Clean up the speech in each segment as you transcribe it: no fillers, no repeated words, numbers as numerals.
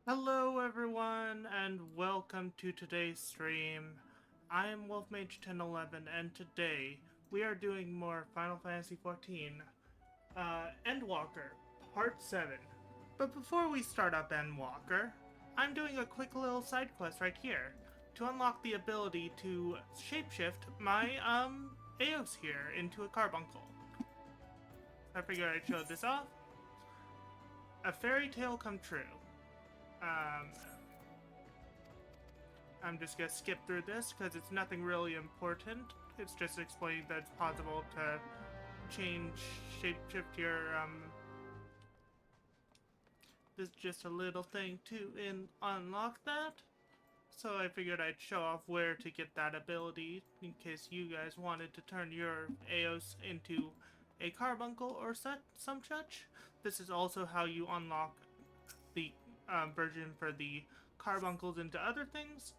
Hello everyone and welcome to today's stream. I am Mage 1011 and today we are doing more Final Fantasy XIV Endwalker Part 7. But before we start up Endwalker, I'm doing a quick little side quest right here to unlock the ability to shapeshift my Eos here into a carbuncle. I figured I'd show this off. A fairy tale come true. Um, I'm just gonna skip through this because it's nothing really important. It's just explaining that it's possible to change shapeshift your This is just a little thing to unlock that. So I figured I'd show off where to get that ability in case you guys wanted to turn your Eos into a carbuncle or some such. This is also how you unlock the version for the carbuncles into other things.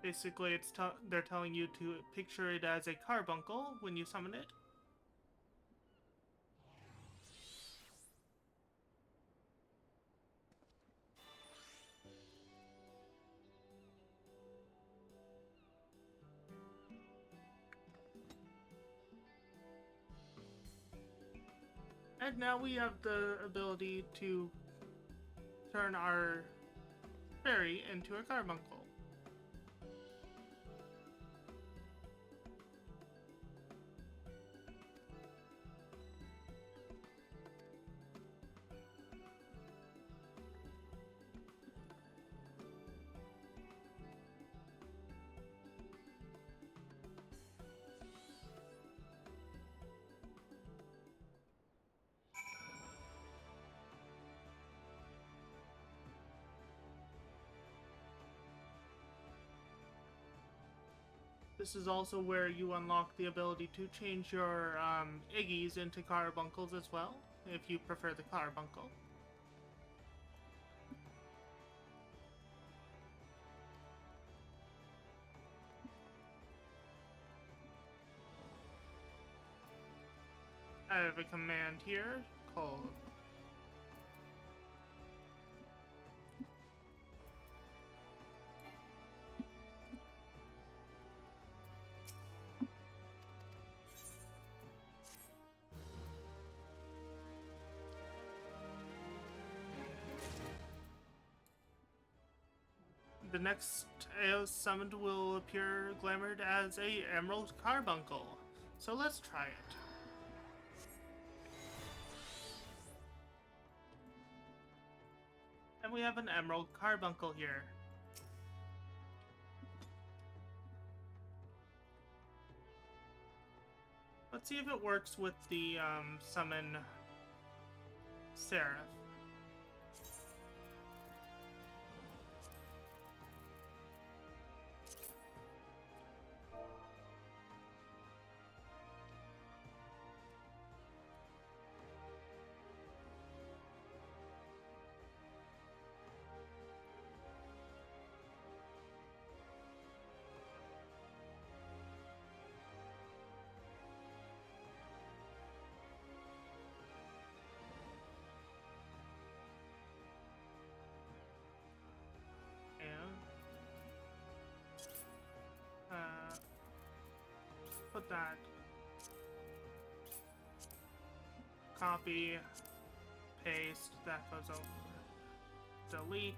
Basically, they're telling you to picture it as a carbuncle when you summon it. And now we have the ability to turn our fairy into a carbuncle. This is also where you unlock the ability to change your Iggies into carbuncles as well, if you prefer the carbuncle. I have a command here called the next Eos summoned will appear glamored as a Emerald Carbuncle. So let's try it. And we have an Emerald Carbuncle here. Let's see if it works with the summon Seraph. Put that. Copy, paste, that goes over. Delete.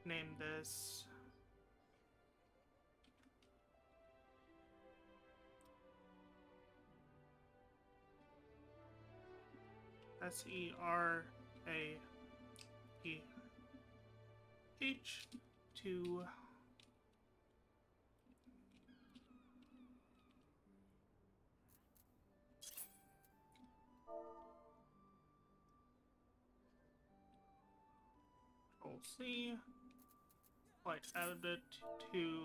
Name this Sera. H2. Control C. Light edit to two.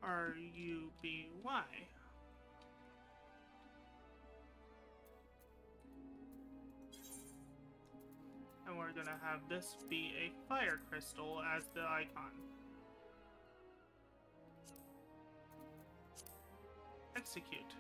RUBY. And we're gonna have this be a fire crystal as the icon. Execute.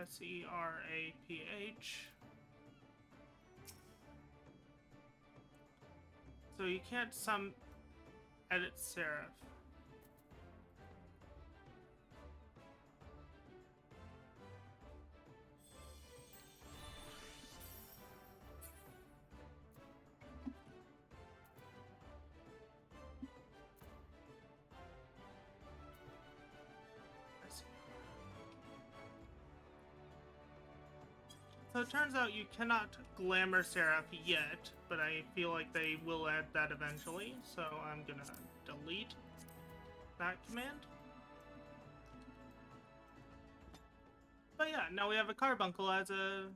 SERAPH. So you can't edit serif. So it turns out you cannot glamour serif yet, but I feel like they will add that eventually, so I'm gonna delete that command. But yeah, now we have a carbuncle as a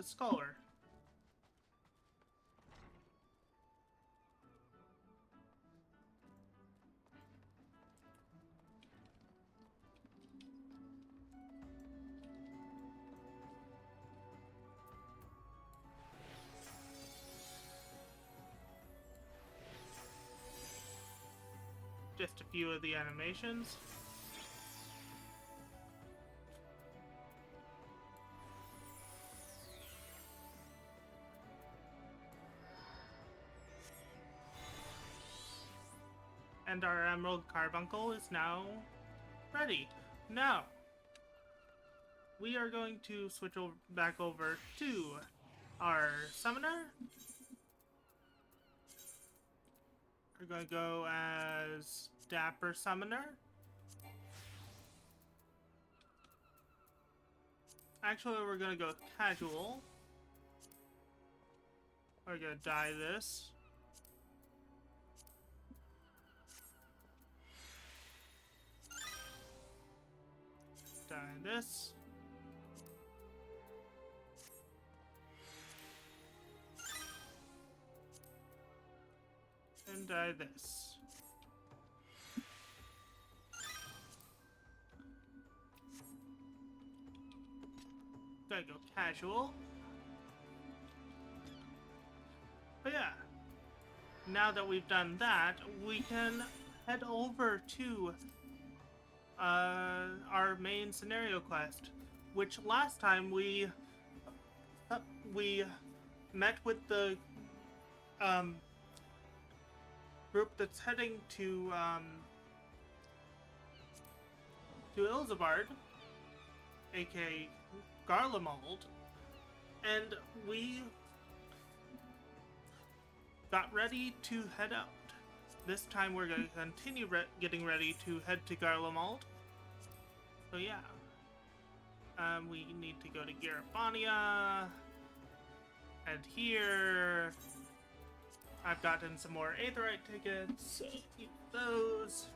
scholar. Just a few of the animations. And our Emerald Carbuncle is now ready. Now, we are going to switch back over to our Summoner. We're going to go as Dapper Summoner. Actually, we're going to go Casual. We're going to dye this. Dye this. And dye this. Gotta go Casual. But yeah, now that we've done that, we can head over to our main scenario quest, which last time we met with the group that's heading to Ilzabard, aka Garlemald, and we got ready to head out. This time we're going to continue getting ready to head to Garlemald. So yeah, we need to go to Garabania, and here I've gotten some more Aetherite tickets, so keep those.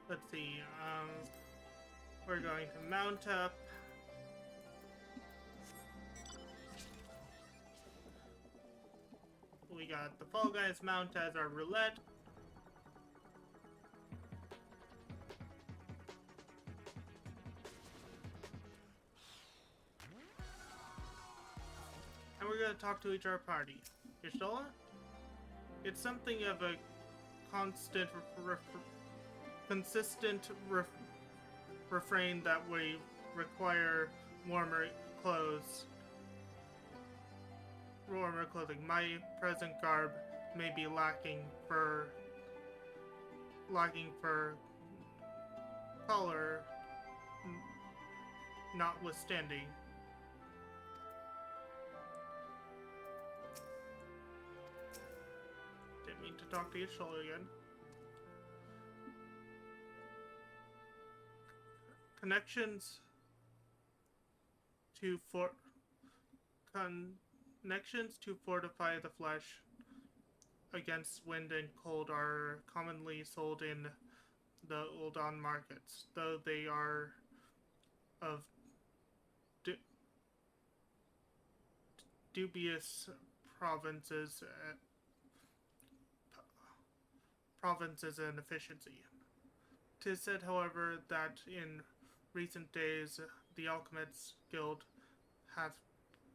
Let's see, we're going to mount up We got the Fall Guys mount as our roulette. And we're going to talk to each our party. Ishtola? It's something of a constant, consistent refrain that we require warmer clothes. Warmer clothing. My present garb may be lacking for color, notwithstanding. Didn't mean to talk to your shoulder again. Connections to fortify the flesh against wind and cold are commonly sold in the Uldan markets, though they are of dubious provinces and efficiency. 'Tis said, however, that in recent days the Alchemists Guild hath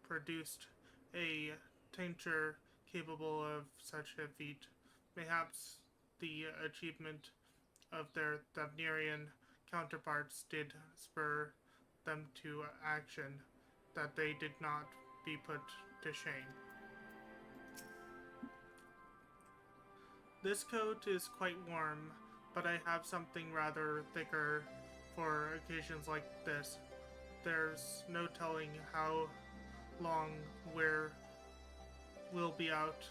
produced a tincture capable of such a feat. Mayhaps the achievement of their Thavnerian counterparts did spur them to action, that they did not be put to shame. This coat is quite warm, but I have something rather thicker for occasions like this. There's no telling how long we'll be out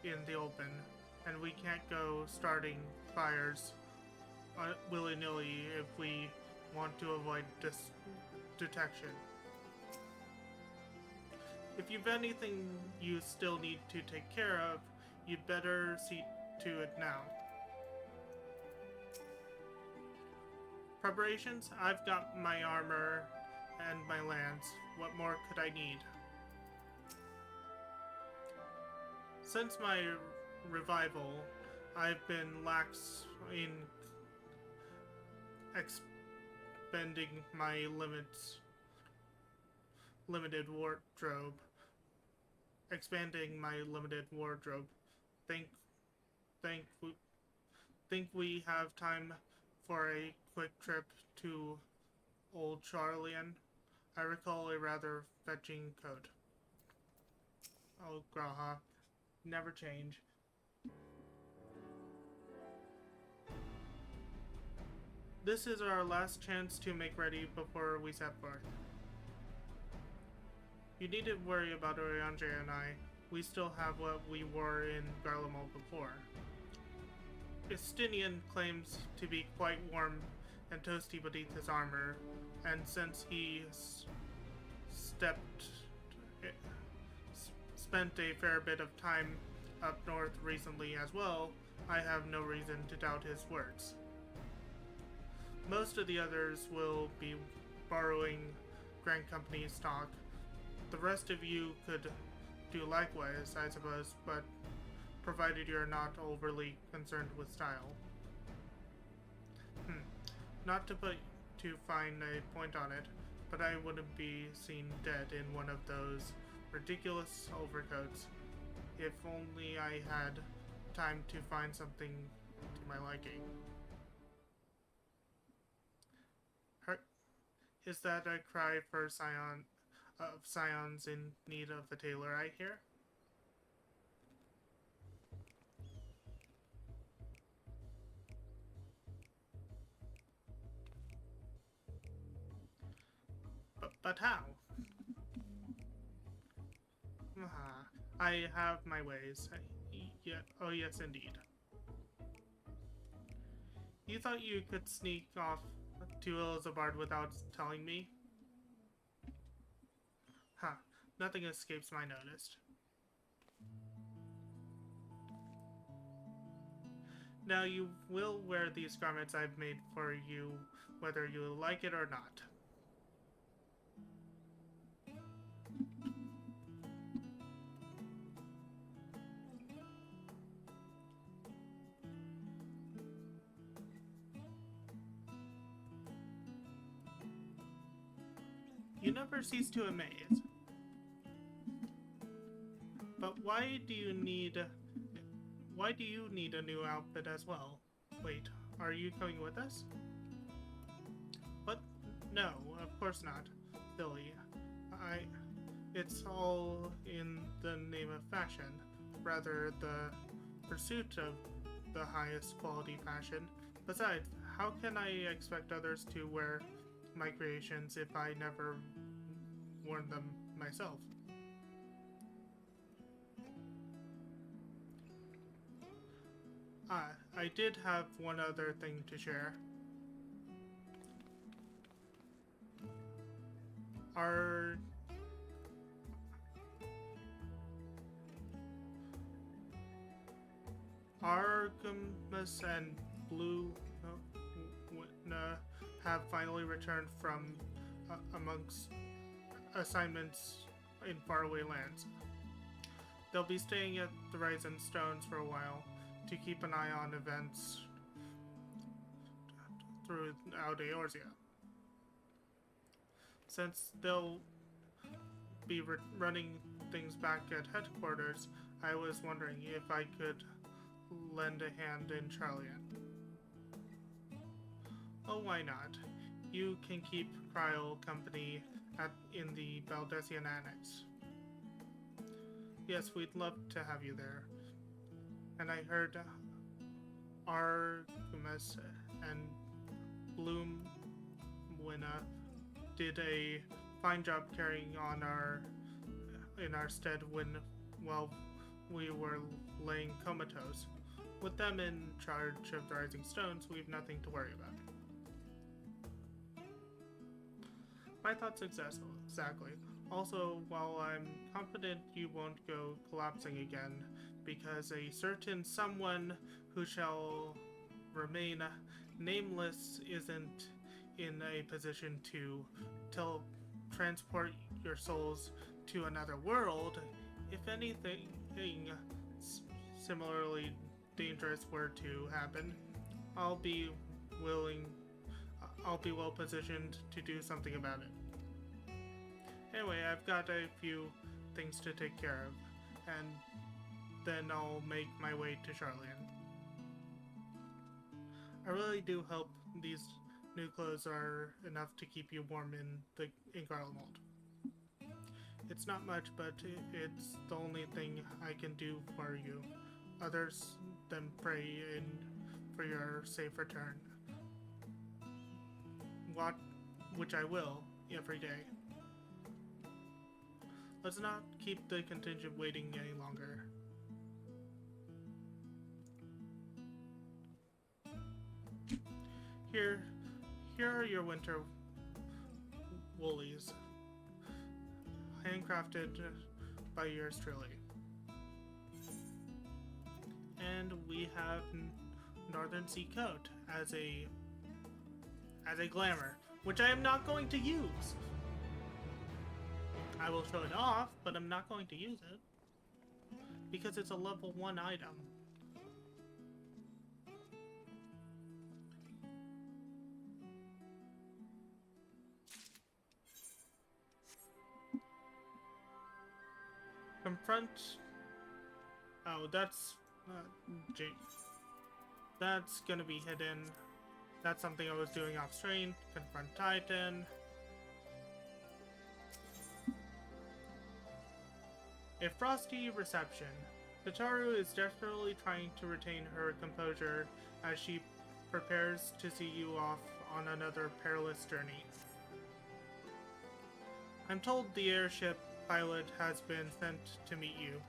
in the open, and we can't go starting fires willy-nilly if we want to avoid detection. If you've anything you still need to take care of, you'd better see to it now. Preparations? I've got my armor and my lance. What more could I need? Since my revival, I've been lax in expending my limited wardrobe. Expanding my limited wardrobe. Think we have time for a quick trip to Old Charlian? I recall a rather fetching coat. Oh, Graha. Never change. This is our last chance to make ready before we set forth. You needn't worry about Oriange and I. We still have what we wore in Garlemald before. Istinian claims to be quite warm and toasty beneath his armor, and since he spent a fair bit of time up north recently as well, I have no reason to doubt his words. Most of the others will be borrowing Grand Company stock. The rest of you could do likewise, I suppose, but provided you're not overly concerned with style. Not to put too fine a point on it, but I wouldn't be seen dead in one of those ridiculous overcoats. If only I had time to find something to my liking. Is that a cry for scions in need of a tailor, I hear? But how? I have my ways. Oh yes, indeed. You thought you could sneak off to Elizabard without telling me? Nothing escapes my notice. Now you will wear these garments I've made for you, whether you like it or not. You never cease to amaze. But why do you need a new outfit as well? Wait, are you coming with us? What? No, of course not. Silly. It's all in the name of fashion, rather the pursuit of the highest quality fashion. Besides, how can I expect others to wear my creations if I never worn them myself? I did have one other thing to share. Our Artemis and Blue have finally returned from amongst assignments in faraway lands. They'll be staying at the Rising Stones for a while to keep an eye on events throughout Eorzea. Since they'll be running things back at headquarters, I was wondering if I could lend a hand in Charlian. Oh, why not? You can keep Cryle company in the Baldessian Annex. Yes, we'd love to have you there. And I heard Artemis and Bloomwina did a fine job carrying on in our stead while we were laying comatose. With them in charge of the Rising Stones, we've nothing to worry about. My thoughts exactly. Also, while I'm confident you won't go collapsing again, because a certain someone who shall remain nameless isn't in a position to transport your souls to another world, if anything similarly dangerous were to happen, I'll be well positioned to do something about it. Anyway, I've got a few things to take care of, and then I'll make my way to Charlian. I really do hope these new clothes are enough to keep you warm in Garlemald. It's not much, but it's the only thing I can do for you. Others then pray for your safe return. Which I will every day. Let's not keep the contingent waiting any longer. Here are your winter woolies, handcrafted by yours truly. And we have Northern Sea Coat as a glamour, which I am not going to use. I will show it off, but I'm not going to use it because it's a level 1 item. Confront. Oh, that's that's gonna be hidden. That's something I was doing off screen. Confront Titan. A frosty reception. Tataru is desperately trying to retain her composure as she prepares to see you off on another perilous journey. I'm told the airship pilot has been sent to meet you.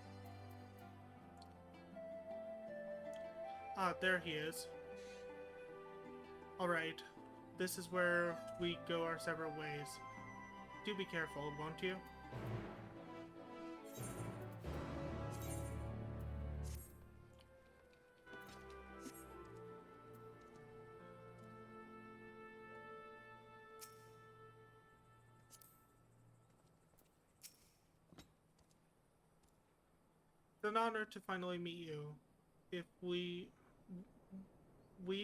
Ah, there he is. Alright, this is where we go our separate ways. Do be careful, won't you? It's an honor to finally meet you. If we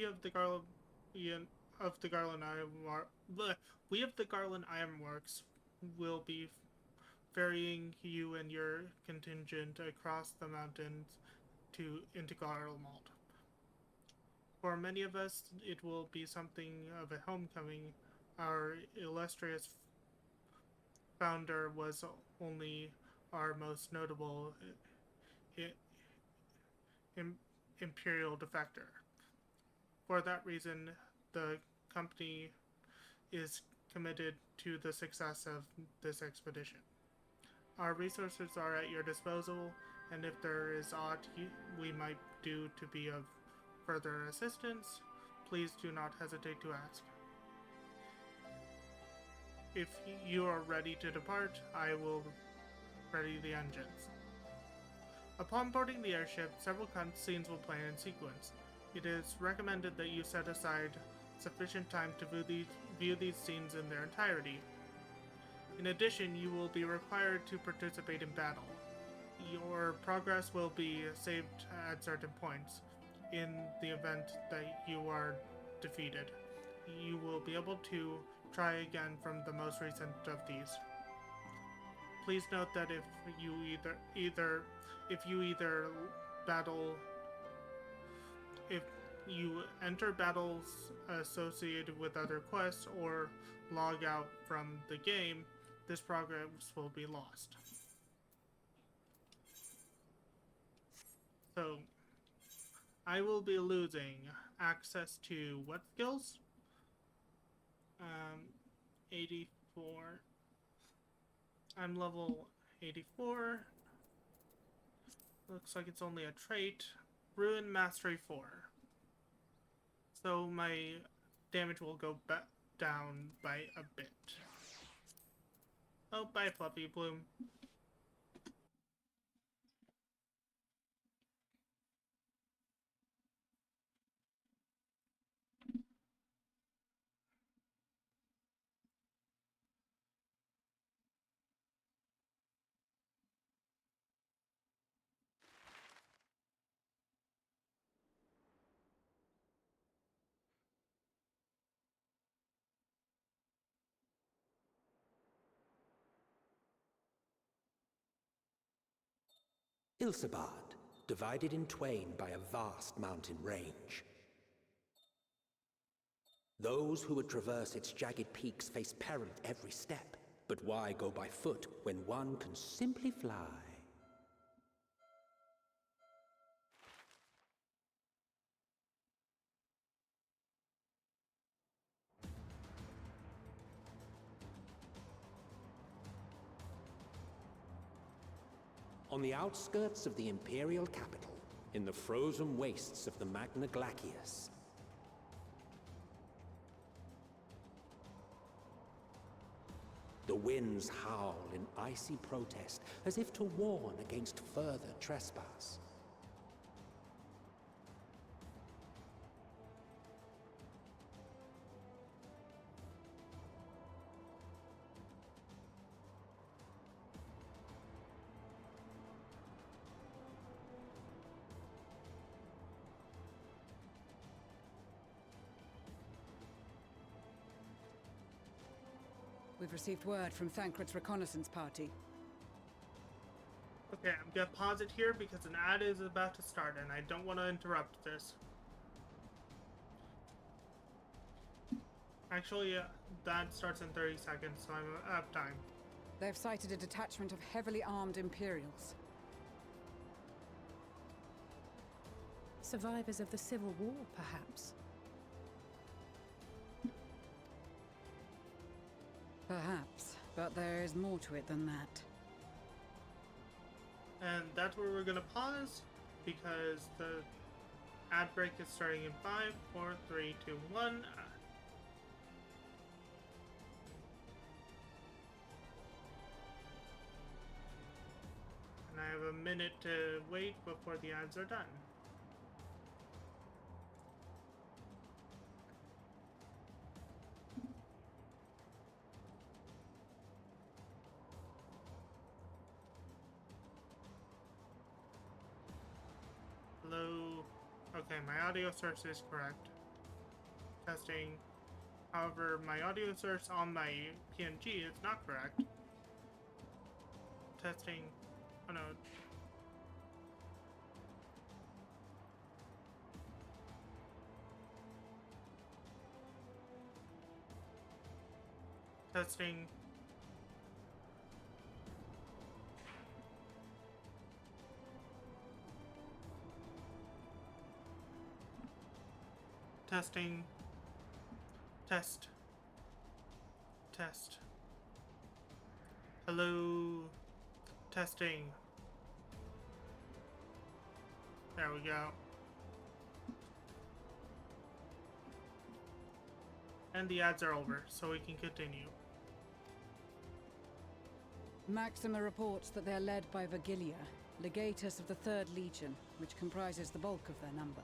of the Garland Ironworks, we of the Garland Ironworks, will be ferrying you and your contingent across the mountains to into Garlemald. For many of us, it will be something of a homecoming. Our illustrious founder was only our most notable imperial defector. For that reason, the company is committed to the success of this expedition. Our resources are at your disposal, and if there is aught we might do to be of further assistance, please do not hesitate to ask. If you are ready to depart, I will ready the engines. Upon boarding the airship, several cutscenes will play in sequence. It is recommended that you set aside sufficient time to view these scenes in their entirety. In addition, you will be required to participate in battle. Your progress will be saved at certain points. In the event that you are defeated, you will be able to try again from the most recent of these. Please note that if you enter battles associated with other quests or log out from the game, this progress will be lost. So, I will be losing access to what skills? 84. I'm level 84. Looks like it's only a trait. Ruin Mastery 4. So my damage will go down by a bit. Oh, bye, Fluffy Bloom. Ffxiv, divided in twain by a vast mountain range. Those who would traverse its jagged peaks face peril at every step. But why go by foot when one can simply fly? On the outskirts of the Imperial capital, in the frozen wastes of the Magna Glacius, the winds howl in icy protest, as if to warn against further trespass. We've received word from Thancred's reconnaissance party. Okay, I'm gonna pause it here because an ad is about to start and I don't want to interrupt this. Actually, that starts in 30 seconds, so I'm out of time. They've sighted a detachment of heavily armed Imperials. Survivors of the Civil War, perhaps? Perhaps, but there is more to it than that. And that's where we're gonna pause because the ad break is starting in 5, 4, 3, 2, 1. And I have a minute to wait before the ads are done. Hello. Okay, my audio source is correct. Testing. However, my audio source on my PNG is not correct. Testing. Oh no. Testing. Testing. Test. Test. Hello. Testing. There we go. And the ads are over, so we can continue. Maxima reports that they're led by Vergilia, legatus of the 3rd Legion, which comprises the bulk of their number.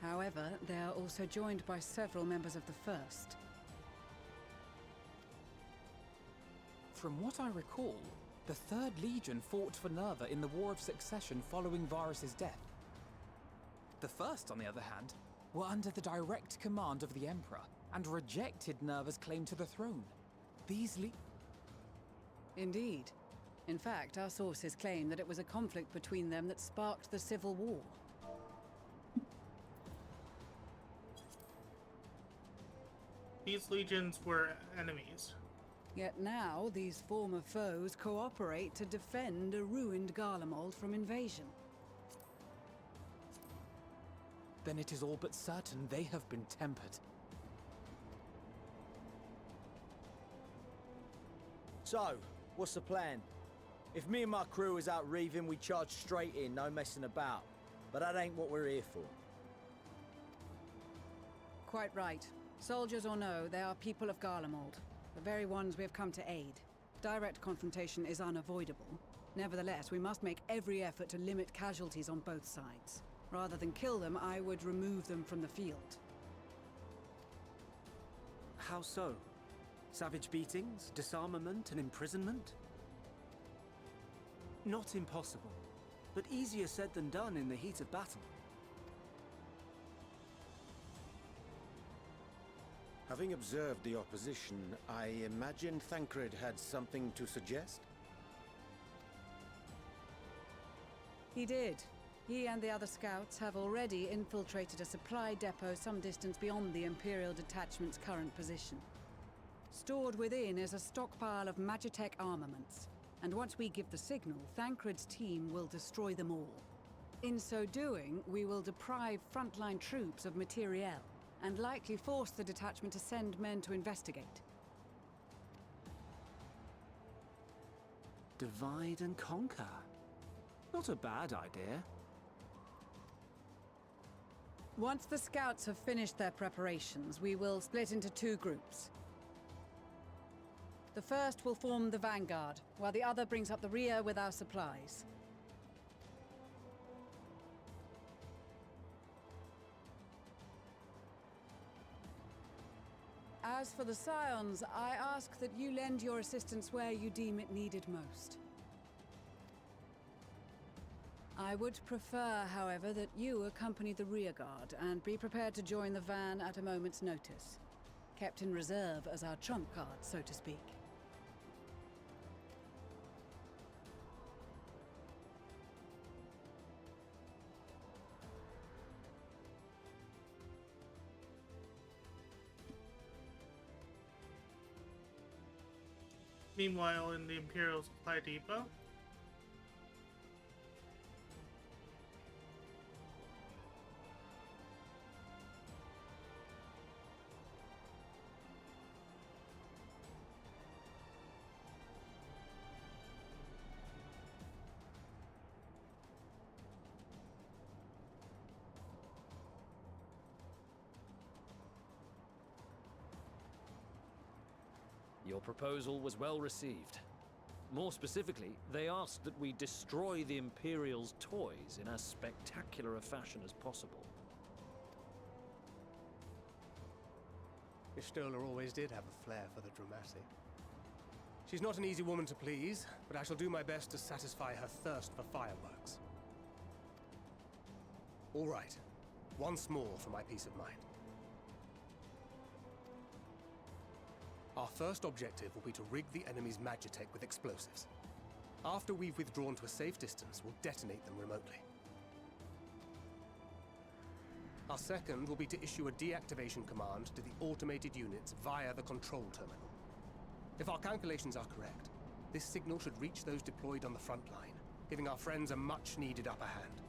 However, they are also joined by several members of the 1st. From what I recall, the 3rd Legion fought for Nerva in the War of Succession following Varus's death. The 1st, on the other hand, were under the direct command of the Emperor and rejected Nerva's claim to the throne. Indeed. In fact, our sources claim that it was a conflict between them that sparked the Civil War. These legions were enemies. Yet now, these former foes cooperate to defend a ruined Garlemald from invasion. Then it is all but certain they have been tempered. So, what's the plan? If me and my crew is out reaving, we charge straight in, no messing about. But that ain't what we're here for. Quite right. Soldiers or no, they are people of Garlemald. The very ones we have come to aid. Direct confrontation is unavoidable. Nevertheless, we must make every effort to limit casualties on both sides. Rather than kill them, I would remove them from the field. How so? Savage beatings, disarmament, and imprisonment? Not impossible, but easier said than done in the heat of battle. Having observed the opposition, I imagine Thancred had something to suggest? He did. He and the other scouts have already infiltrated a supply depot some distance beyond the Imperial detachment's current position. Stored within is a stockpile of Magitech armaments, and once we give the signal, Thancred's team will destroy them all. In so doing, we will deprive frontline troops of materiel, and likely force the detachment to send men to investigate. Divide and conquer. Not a bad idea. Once the scouts have finished their preparations, we will split into 2 groups. The first will form the vanguard, while the other brings up the rear with our supplies. As for the Scions, I ask that you lend your assistance where you deem it needed most. I would prefer, however, that you accompany the rearguard and be prepared to join the van at a moment's notice. Kept in reserve as our trump card, so to speak. Meanwhile, in the Imperial Supply Depot, Your proposal was well received. More specifically, they asked that we destroy the Imperial's toys in as spectacular a fashion as possible. Y'shtola always did have a flair for the dramatic. She's not an easy woman to please, but I shall do my best to satisfy her thirst for fireworks. All right. once more for my peace of mind. Our first objective will be to rig the enemy's magitech with explosives. After we've withdrawn to a safe distance, we'll detonate them remotely. Our second will be to issue a deactivation command to the automated units via the control terminal. If our calculations are correct, this signal should reach those deployed on the front line, giving our friends a much-needed upper hand.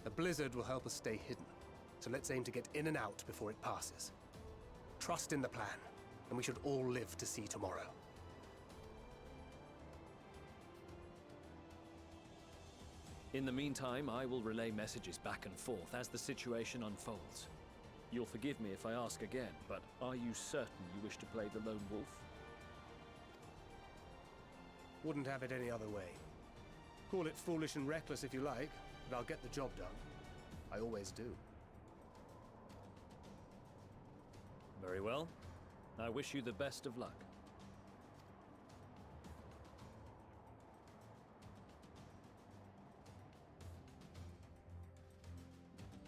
The blizzard will help us stay hidden, so let's aim to get in and out before it passes. Trust in the plan, and we should all live to see tomorrow. In the meantime, I will relay messages back and forth as the situation unfolds. You'll forgive me if I ask again, but are you certain you wish to play the lone wolf? Wouldn't have it any other way. Call it foolish and reckless if you like, but I'll get the job done. I always do. Very well. I wish you the best of luck.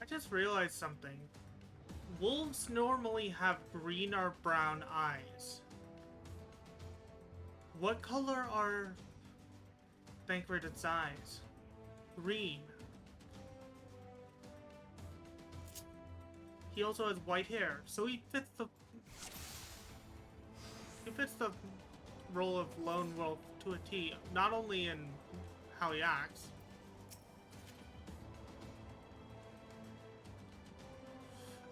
I just realized something. Wolves normally have green or brown eyes. What color are Thancred's eyes? Green. He also has white hair, so he fits the role of lone wolf to a T, not only in how he acts.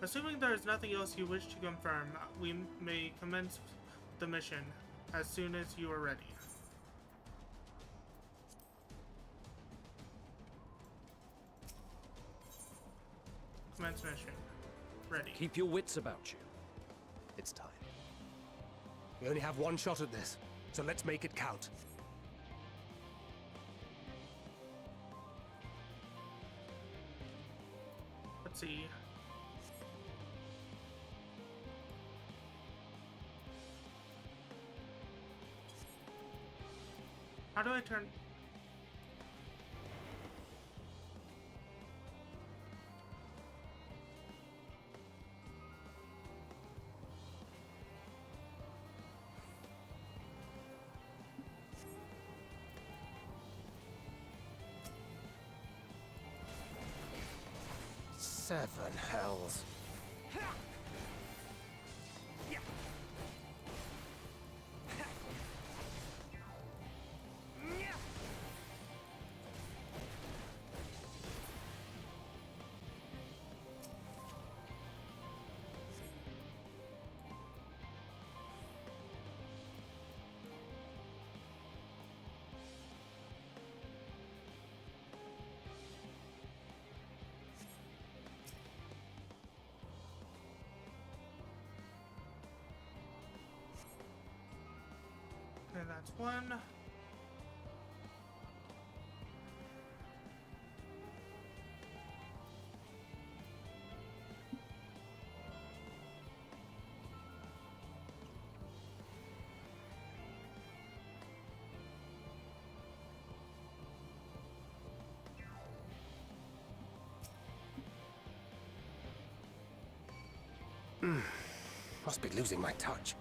Assuming there is nothing else you wish to confirm, we may commence the mission as soon as you are ready. Commence mission. Ready. Keep your wits about you. It's time. We only have one shot at this, so let's make it count. Let's see. How do I turn? Seven hells. Okay, that's one. Must be losing my touch.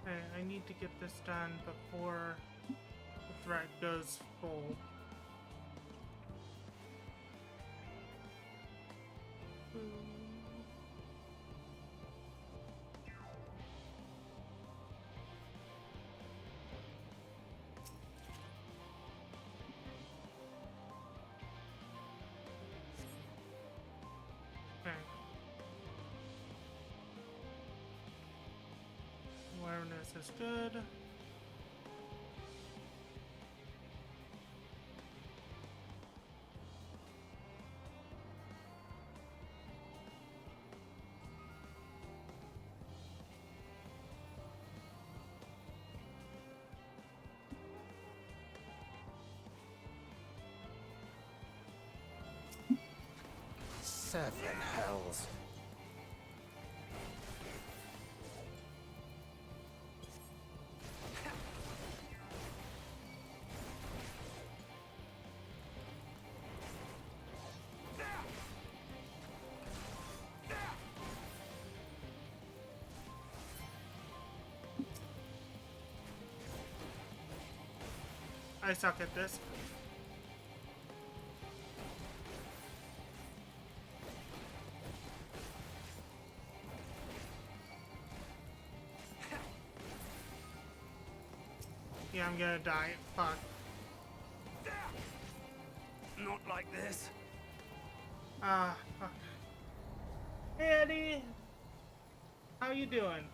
Okay, I need to get this done before the threat goes full. Okay. Awareness is good. Seven hells. I suck at this. Yeah, I'm gonna die. Fuck. Not like this. Ah, fuck. Hey, Eddie. How you doing?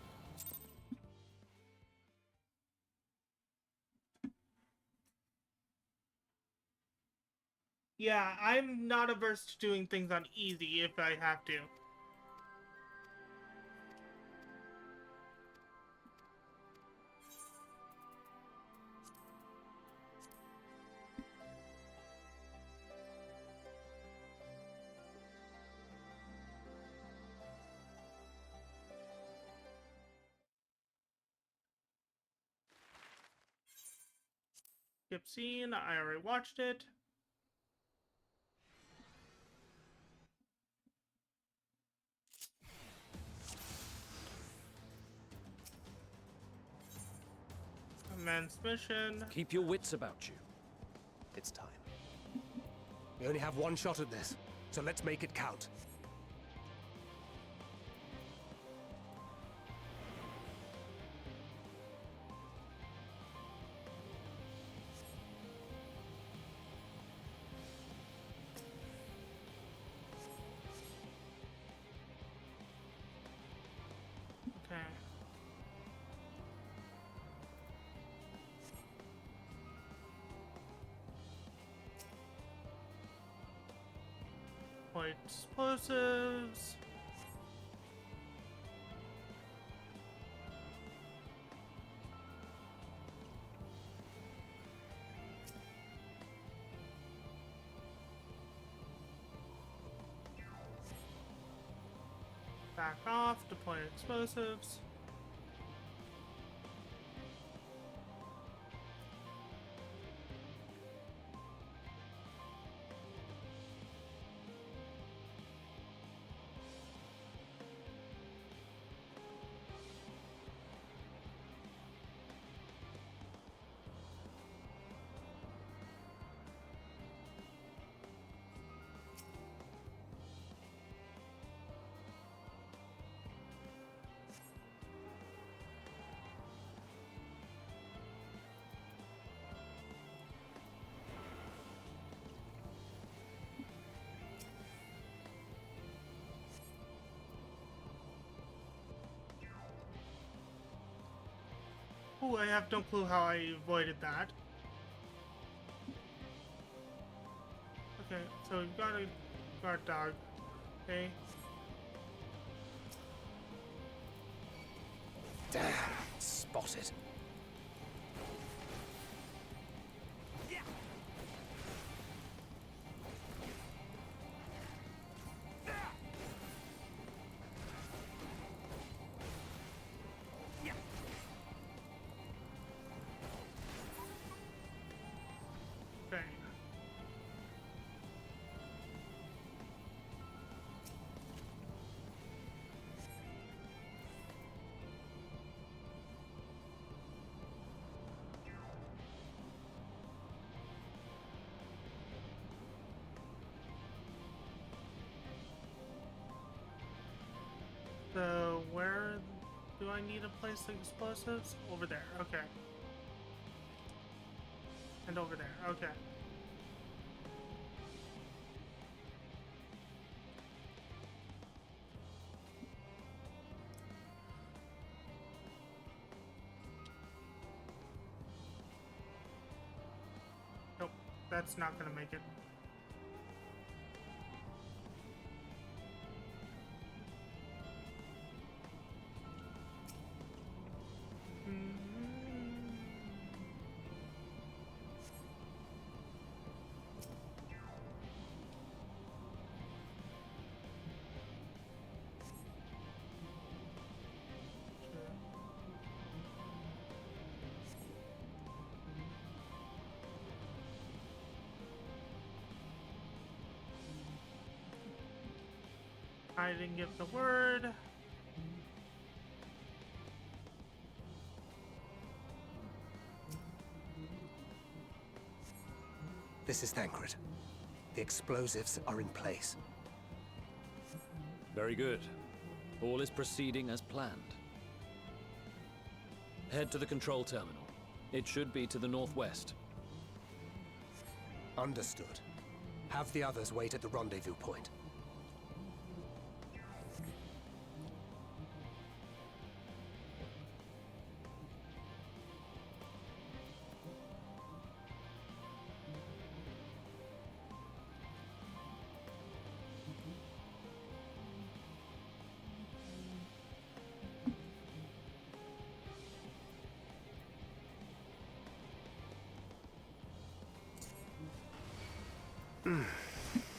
Yeah, I'm not averse to doing things on easy if I have to. Skip scene, I already watched it. Commence mission. Keep your wits about you. It's time. We only have one shot at this, so let's make it count. Okay. Point explosives. Back off, deploy explosives. Ooh, I have no clue how I avoided that. Okay, so we've got a guard dog. Okay. Damn, spotted. Okay. So where do I need to place the explosives? Over there, okay. And over there, okay. Nope, that's not gonna make it. I didn't give the word. This is Thancred. The explosives are in place. Very good. All is proceeding as planned. Head to the control terminal. It should be to the northwest. Understood. Have the others wait at the rendezvous point.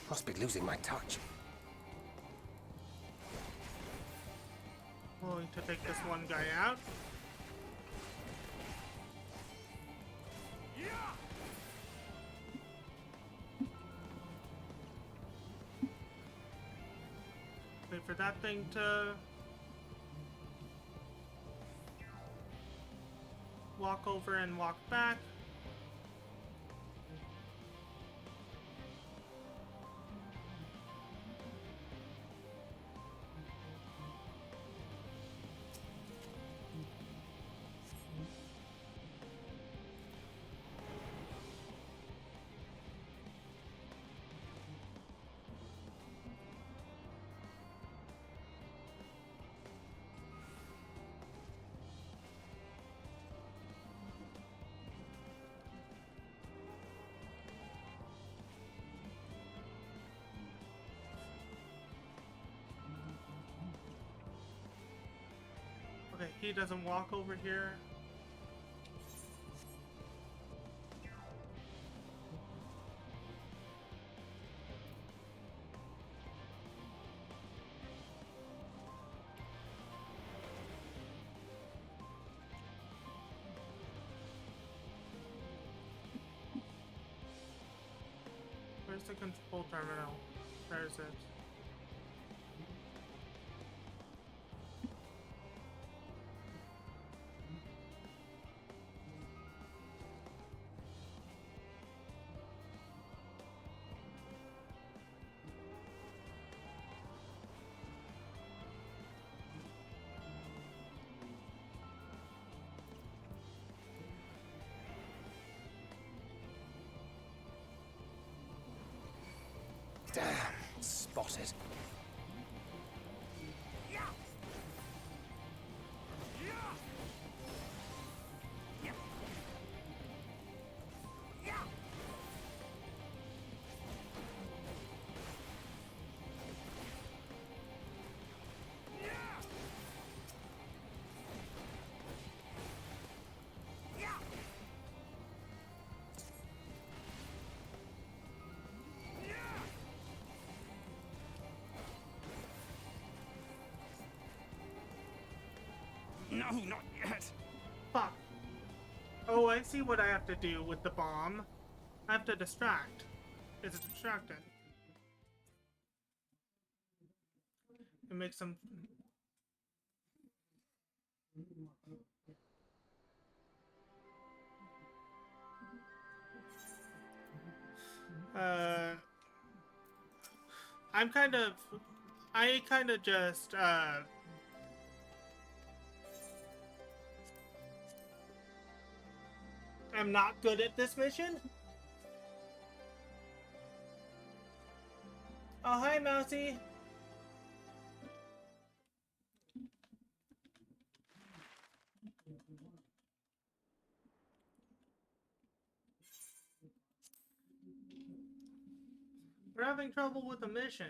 Must be losing my touch. Willing to take this one guy out. Wait for that thing to walk over and walk back. Okay, he doesn't walk over here. Where's the control terminal? There's it. Damn, spotted. No, not yet. Fuck. Oh, I see what I have to do with the bomb. I have to distract. It's distracted. It makes them... I kind of just, I'm not good at this mission. Oh, hi, Mousy. We're having trouble with the mission.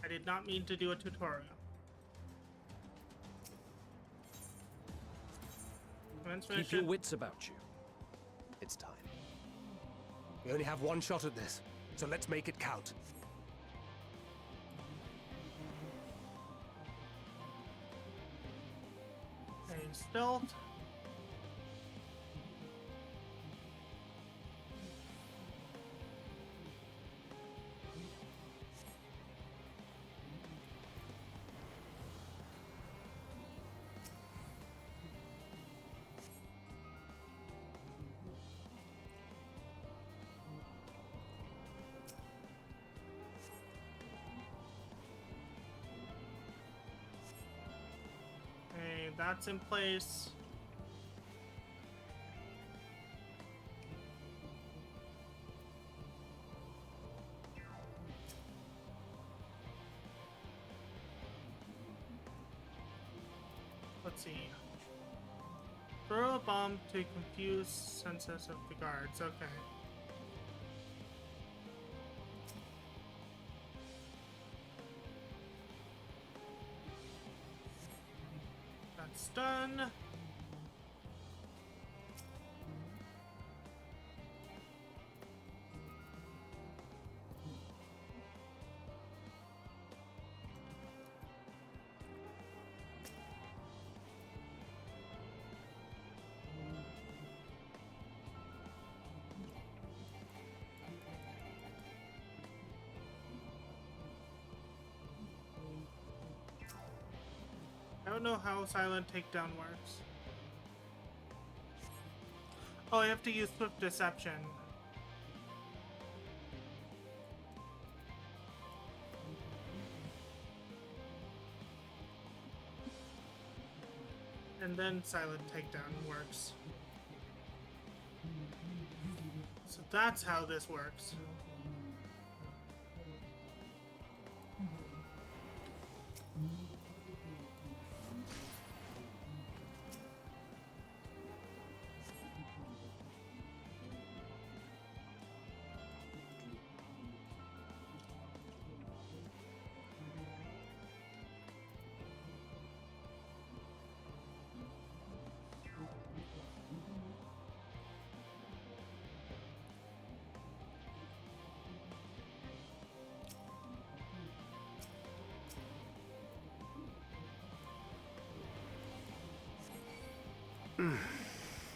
I did not mean to do a tutorial. Keep your wits about you. It's We only have one shot at this, so let's make it count. A stealth. Okay, that's in place. Let's see. Throw a bomb to confuse senses of the guards. Okay. That's done. I don't know how silent takedown works. Oh, I have to use swift deception. And then silent takedown works. So that's how this works.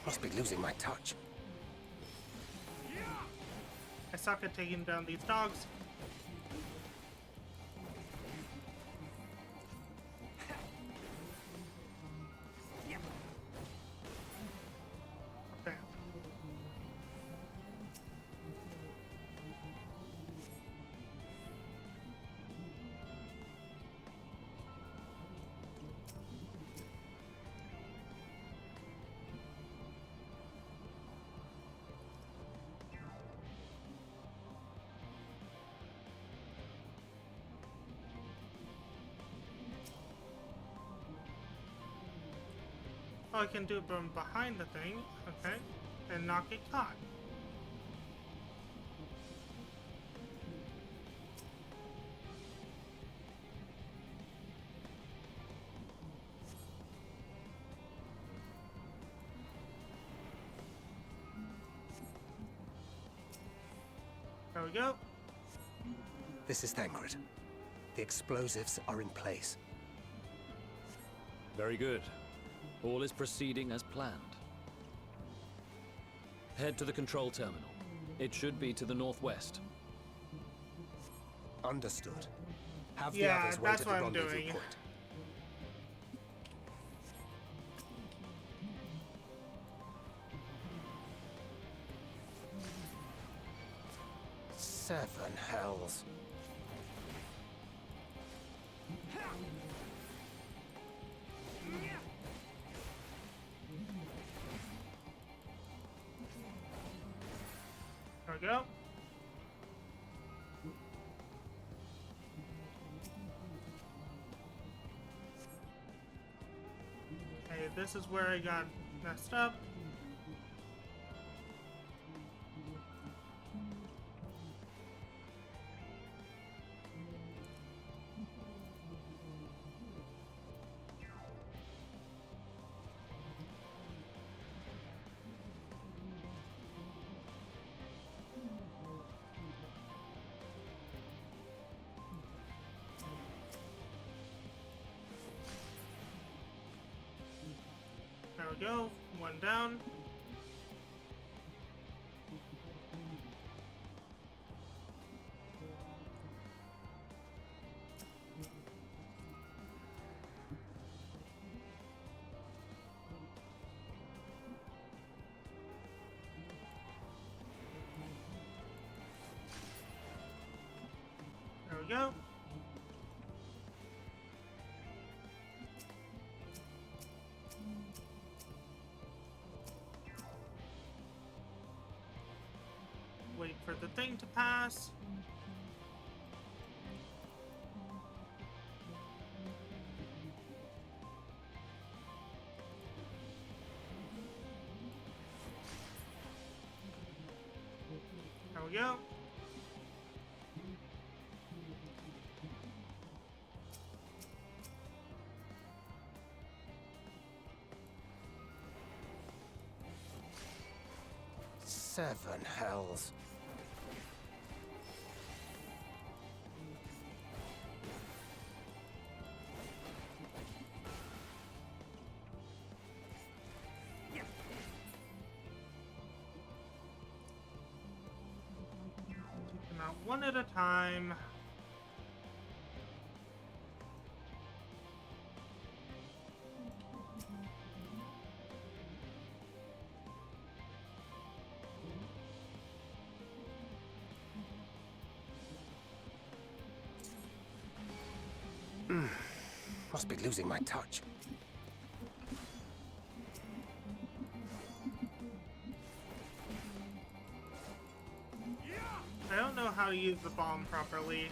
Must be losing my touch. I suck at taking down these dogs. Okay. Oh, I can do it from behind the thing, okay, and not get caught. There we go. This is Thancred. The explosives are in place. Very good. All is proceeding as planned. Head to the control terminal. It should be to the northwest. Understood. Have the Yeah, others wait that's at the what I'm rendezvous doing. point. Seven hells. There we go. Okay, this is where I got messed up. go. One down. There we go. Wait for the thing to pass. There we go. Seven hells. Take them out one at a time. Must be losing my touch. I don't know how to use the bomb properly.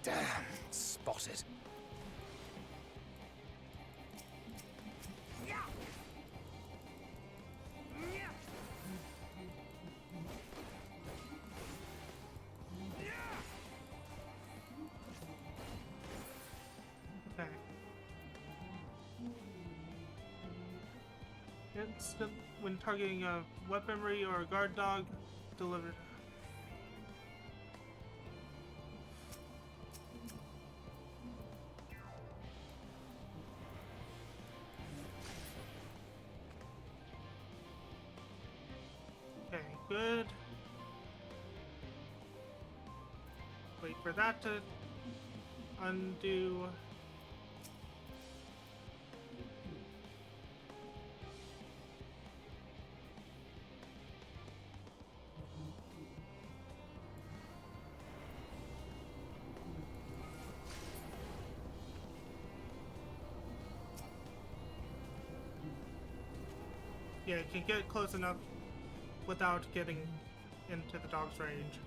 Damn, spotted. Okay. Instant when targeting a weaponry or a guard dog, delivered. Okay, good. Wait for that to undo. Yeah, it can get close enough without getting into the dog's range.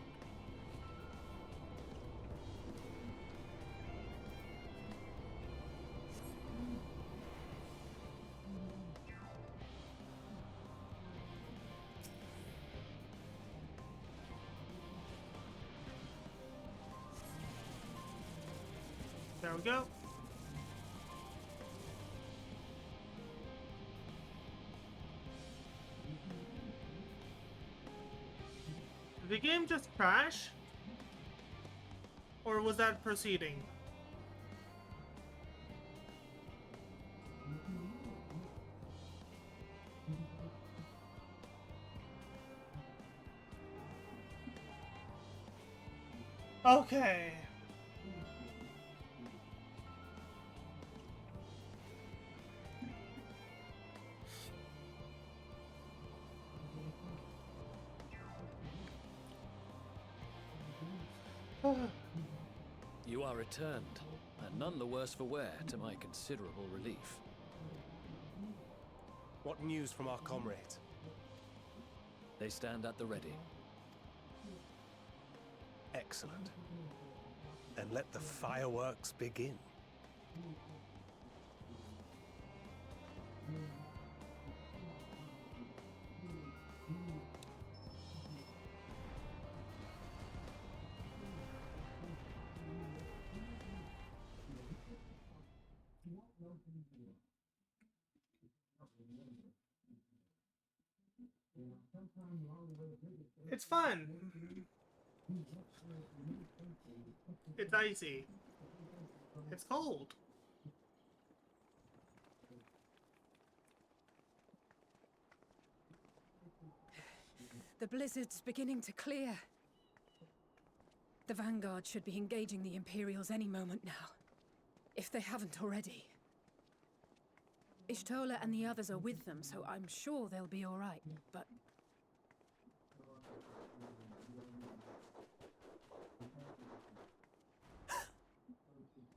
There we go. Did the game just crash? Or was that proceeding? Okay. You are returned, and none the worse for wear, to my considerable relief. What news from our comrades? They stand at the ready. Excellent. Then let the fireworks begin. It's fun. It's icy. It's cold. The blizzard's beginning to clear. The Vanguard should be engaging the Imperials any moment now, if they haven't already. Ishtola and the others are with them, so I'm sure they'll be all right, but...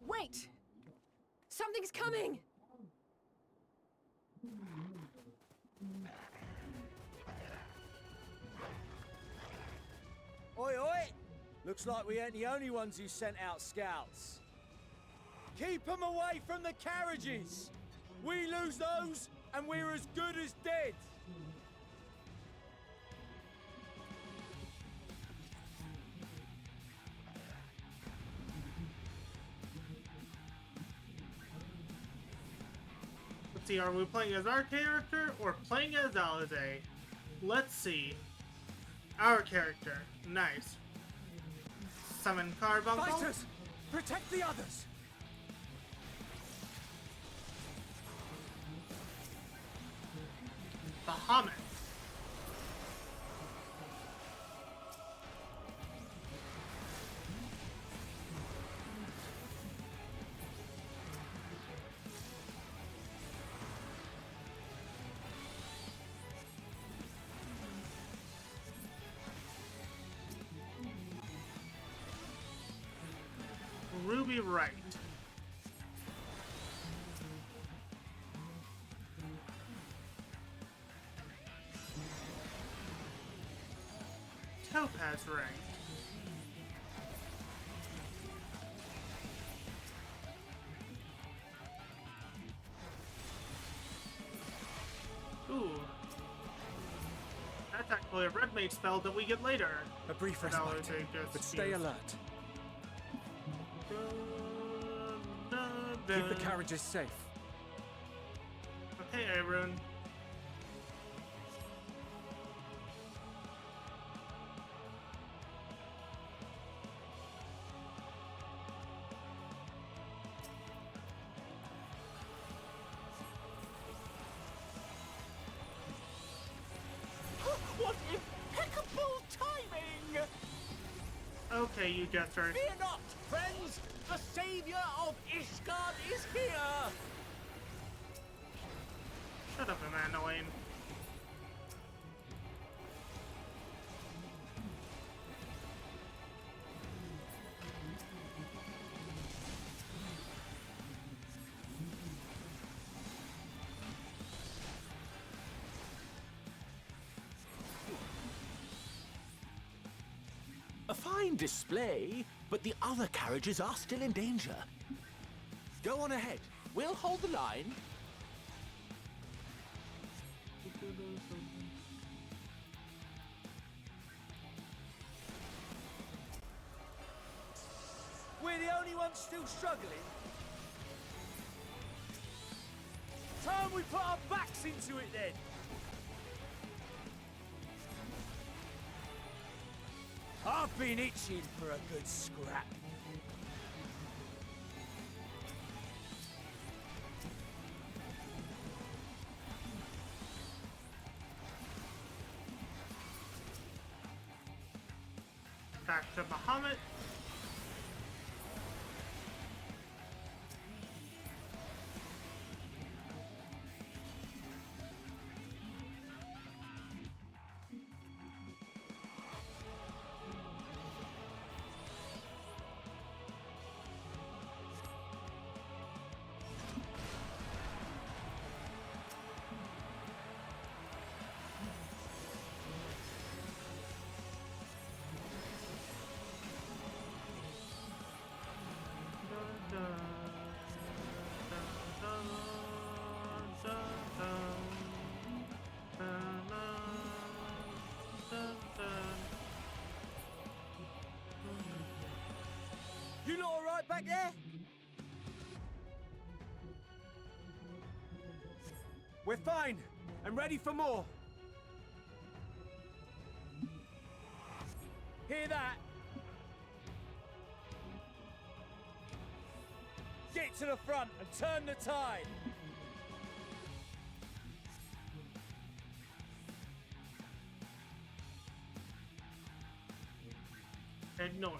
Wait! Something's coming! Oi, oi! Looks like we ain't the only ones who sent out scouts. Keep them away from the carriages! We lose those, and we're as good as dead! Let's see, are we playing as our character or playing as Alizé? Let's see. Our character. Nice. Summon Carbuncle. Fighters! Protect the others! Bahamut. Ruby Right. Topaz Right. Ooh. That's actually a red mage spell that we get later. A brief But Alizé respite, just but stay used. alert. Keep the carriages safe. Okay, Arun. What impeccable timing! Okay, you jester. Fear not, friends! The savior of Ishgard is here! Shut up, Emmanuel. A fine display, but the other carriages are still in danger. Go on ahead. We'll hold the line. We're the only ones still struggling. Time we put our backs into it then. I've been itching for a good scrap. Back to Bahamut. You lot all right back there? We're fine and ready for more. Hear that? Get to the front and turn the tide! Head north.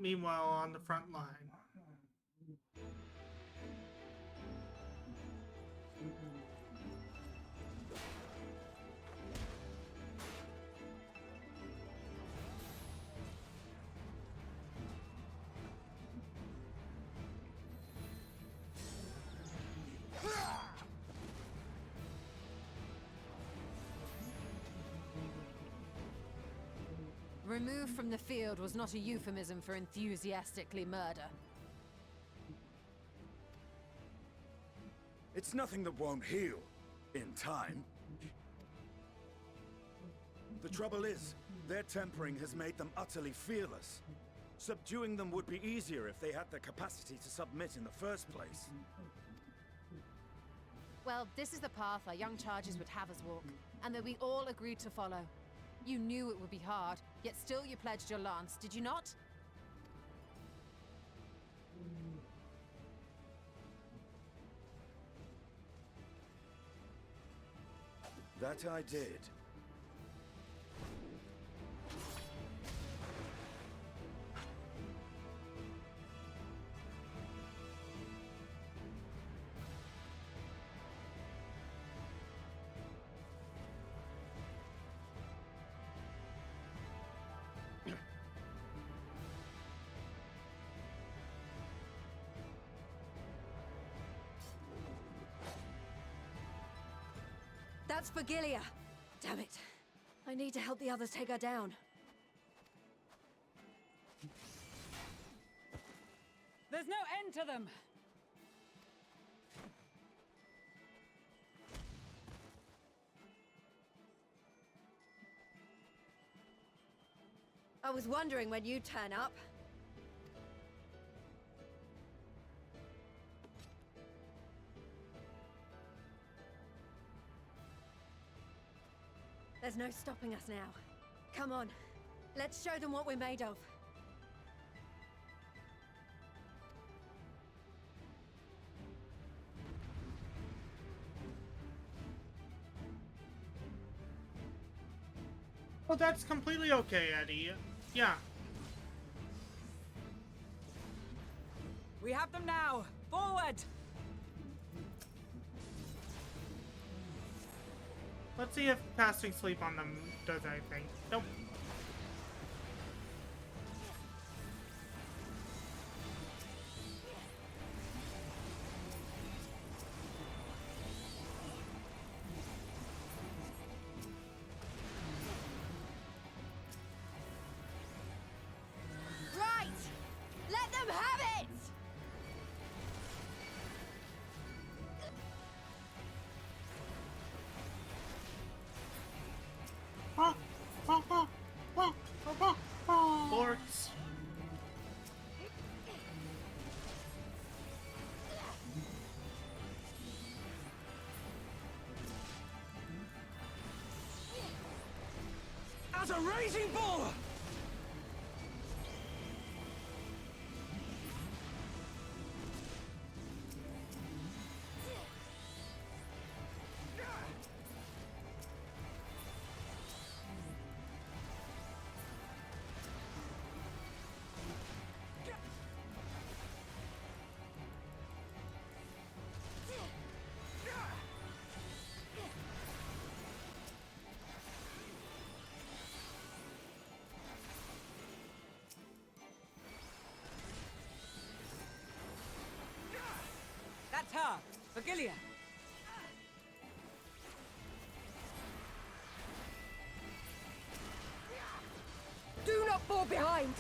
Meanwhile, on the front line. Removed from the field was not a euphemism for enthusiastically murder. It's nothing that won't heal in time. The trouble is, their tempering has made them utterly fearless. Subduing them would be easier if they had the capacity to submit in the first place. Well, this is the path our young charges would have us walk, and that we all agreed to follow. You knew it would be hard, yet still you pledged your lance, did you not? That I did. That's Vergilia! Damn it. I need to help the others take her down. There's no end to them! I was wondering when you'd turn up. There's no stopping us now. Come on, let's show them what we're made of. Well, that's completely okay, Eddie. Yeah. We have them now! Forward! Let's see if casting sleep on them does anything. Nope. Right! Let them have it! Forks. As a raging bull! That's her! Vergilia! Do not fall behind!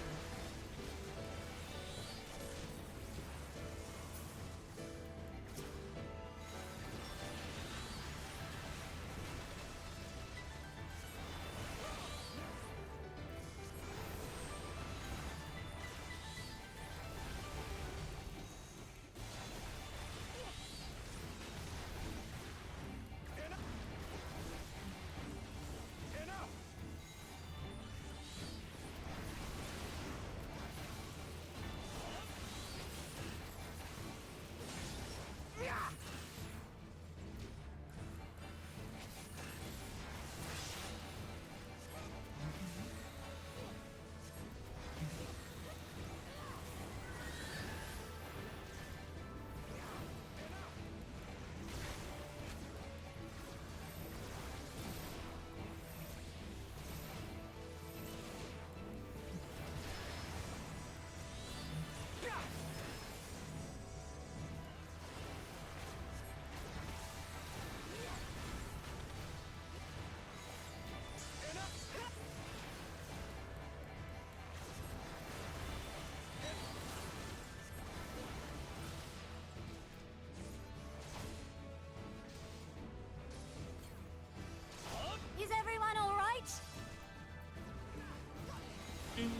Oops,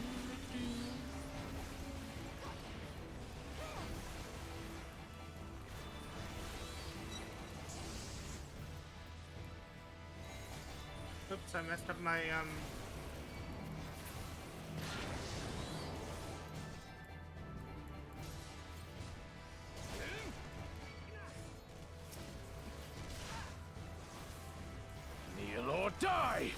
I messed up my Kneel or die!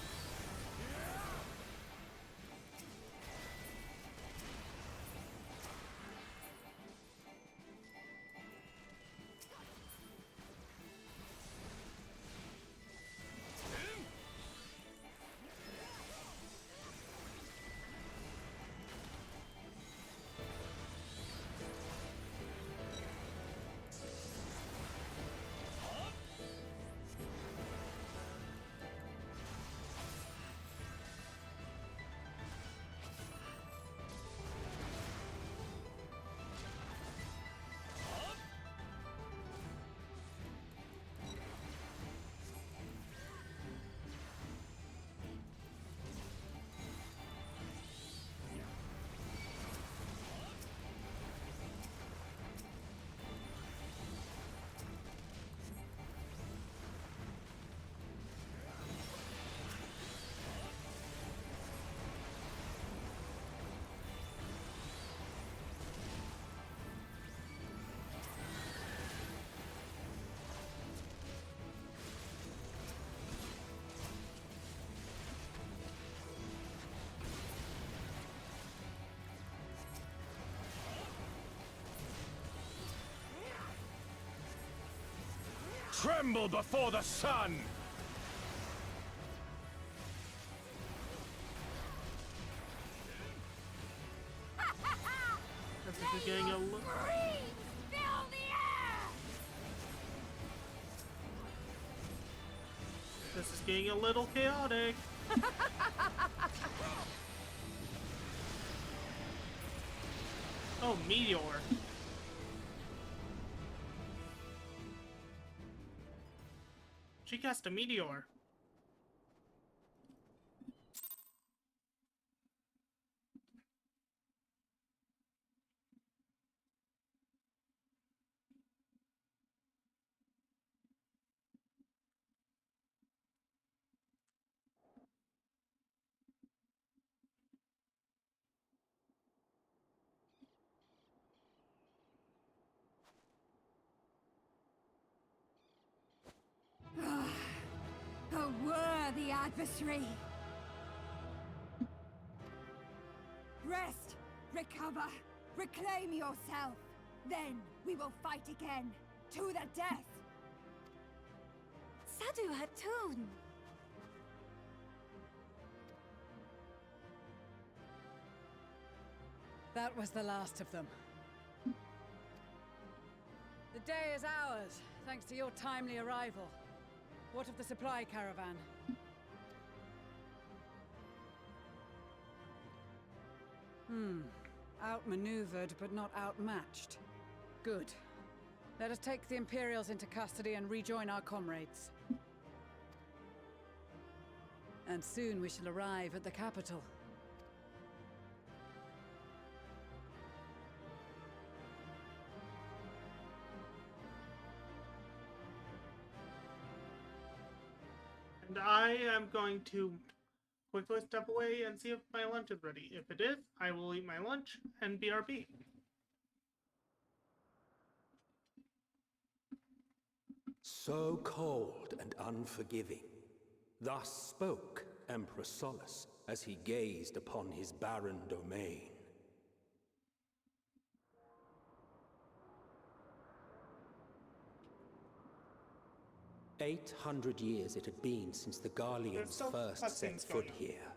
Tremble before the sun! This is getting a little... This is getting a little chaotic. Oh, meteor. She cast a meteor. A worthy adversary. Rest, recover, reclaim yourself. Then we will fight again, to the death. Sadu Hatun. That was the last of them. The day is ours, thanks to your timely arrival. What of the supply caravan? Outmaneuvered, but not outmatched. Good. Let us take the Imperials into custody and rejoin our comrades. And soon we shall arrive at the capital. And I am going to quickly step away and see if my lunch is ready. If it is, I will eat my lunch and BRB. So cold and unforgiving. Thus spoke Emperor Solus as he gazed upon his barren domain. "800 years it had been since the Garleans first set foot here.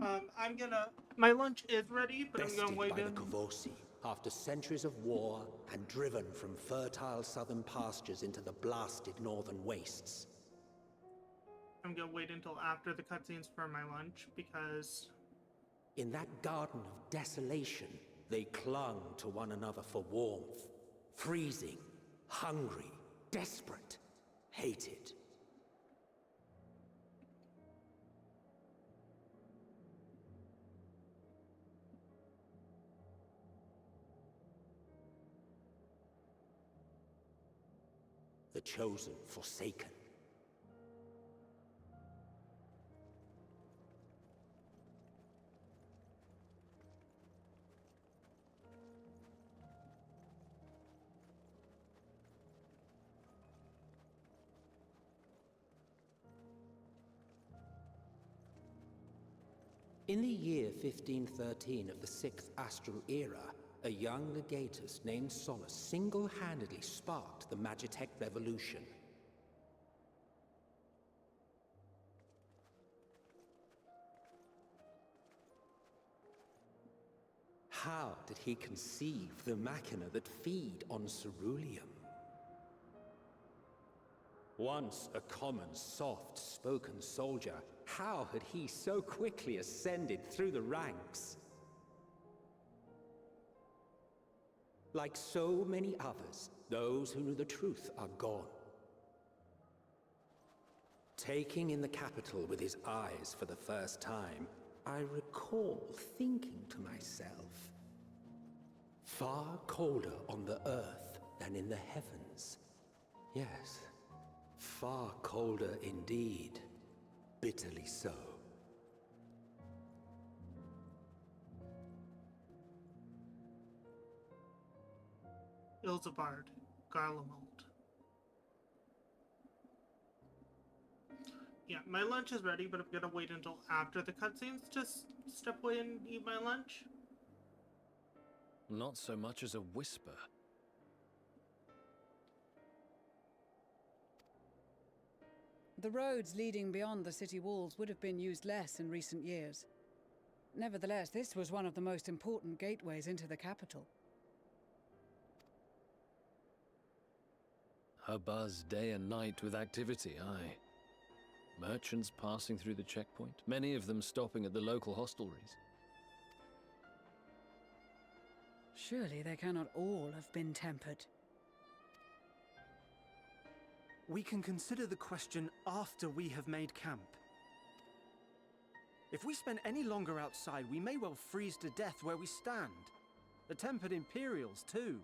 I'm gonna... My lunch is ready, but I'm gonna wait by the in. Kavosi, after centuries of war and driven from fertile southern pastures into the blasted northern wastes. I'm gonna wait until after the cutscenes for my lunch, because... In that garden of desolation, they clung to one another for warmth. Freezing, hungry, desperate, hated. the chosen forsaken. In the year 1513 of the 6th Astral Era, a young legatus named Solus single-handedly sparked the Magitech Revolution. How did he conceive the machina that feed on ceruleum? Once a common, soft-spoken soldier, how had he so quickly ascended through the ranks? Like so many others, those who knew the truth are gone. Taking in the capital with his eyes for the first time, I recall thinking to myself, far colder on the earth than in the heavens. Yes, far colder indeed. Bitterly so. Ilzabard, Garlemald. Yeah, my lunch is ready, but I'm gonna wait until after the cutscenes to step away and eat my lunch. Not so much as a whisper. The roads leading beyond the city walls would have been used less in recent years. Nevertheless, this was one of the most important gateways into the capital. A buzz day and night with activity, aye. Merchants passing through the checkpoint, many of them stopping at the local hostelries. Surely they cannot all have been tempered. We can consider the question after we have made camp. If we spend any longer outside, we may well freeze to death where we stand. The tempered Imperials, too.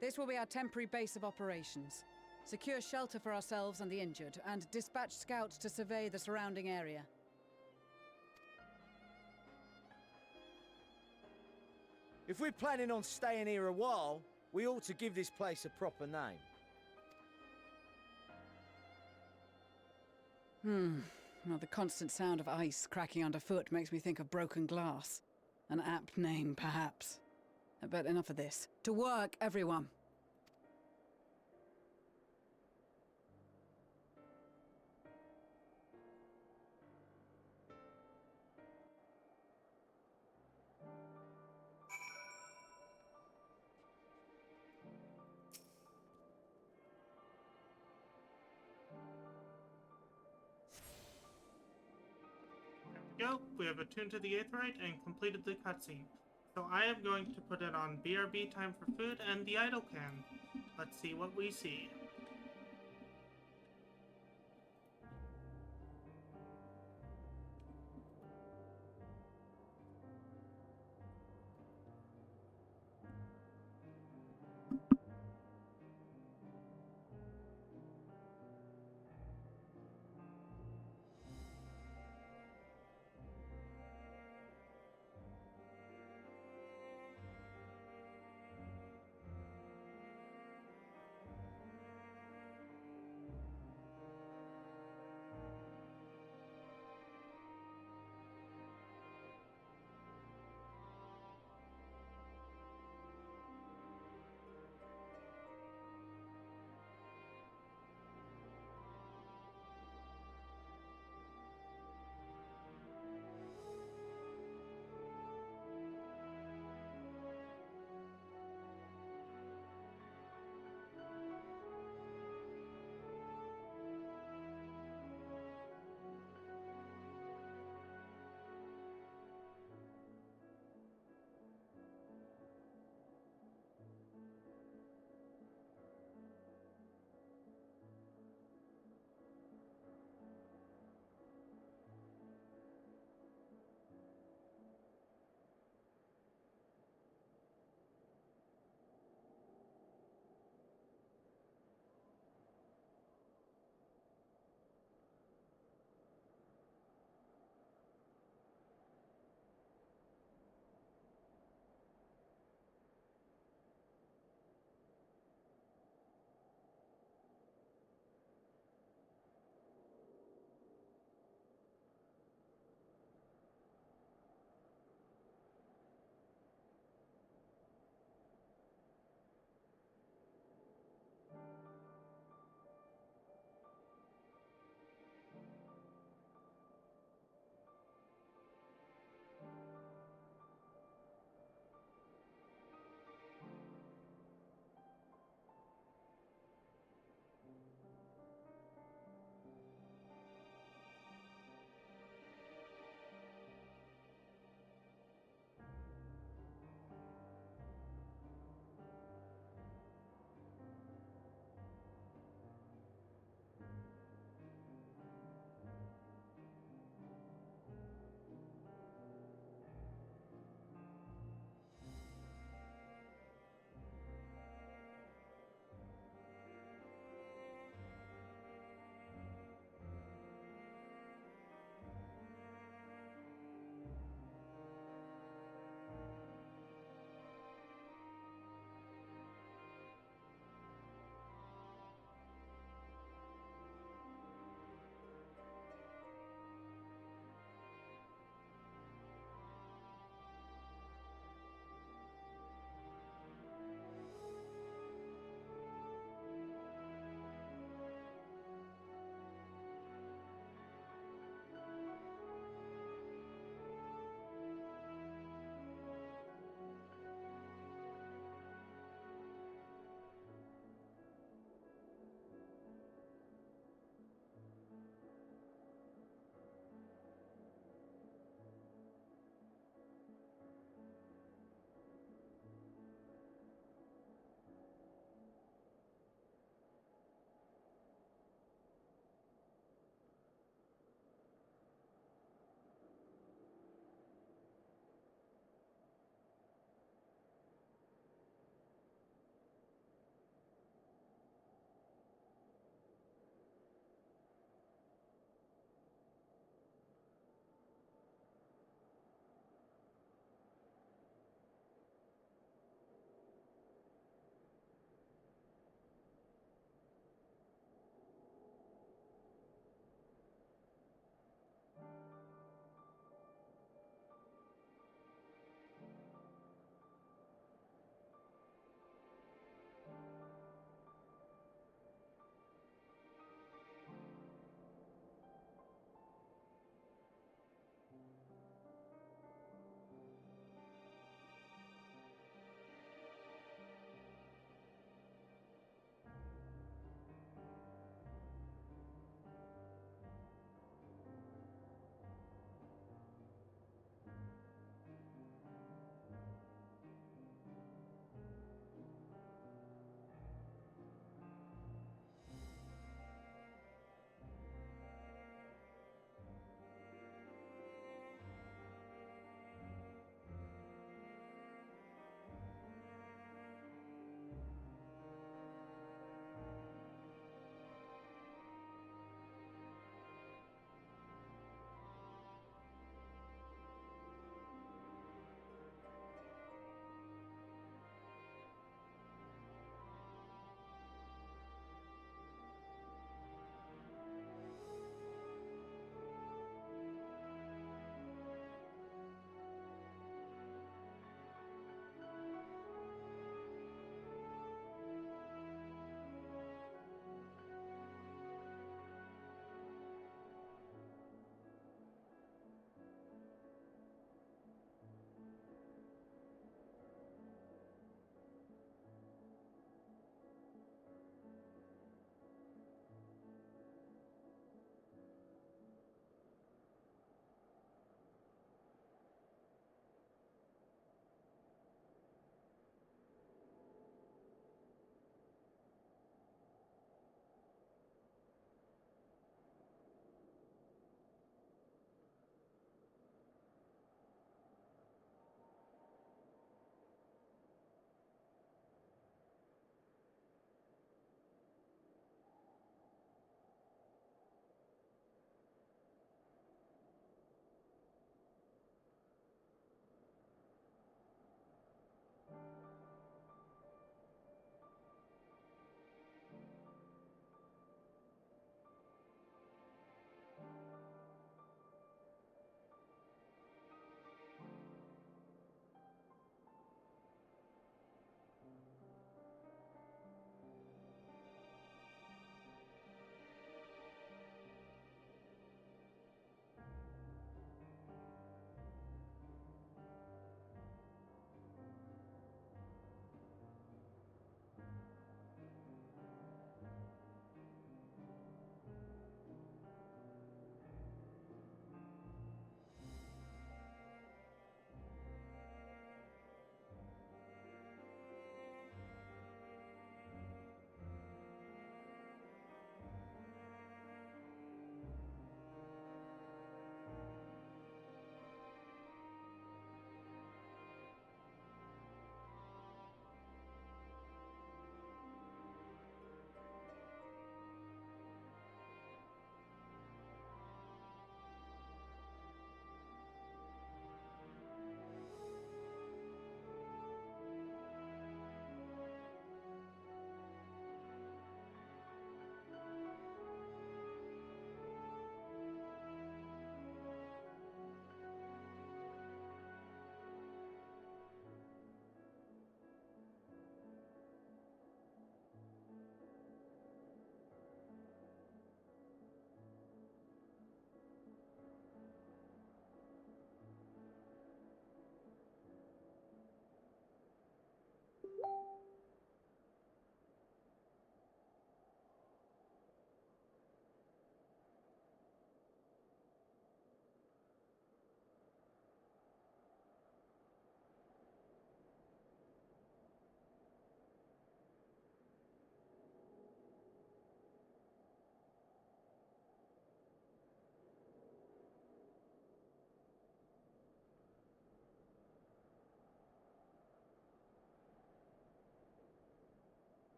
This will be our temporary base of operations. Secure shelter for ourselves and the injured, and dispatch scouts to survey the surrounding area. If we're planning on staying here a while, we ought to give this place a proper name. Well, the constant sound of ice cracking underfoot makes me think of broken glass. An apt name, perhaps. But enough of this. To work, everyone! Go, we have attuned to the Aetheryte and completed the cutscene. So I am going to put it on BRB time for food and the idle can. Let's see what we see.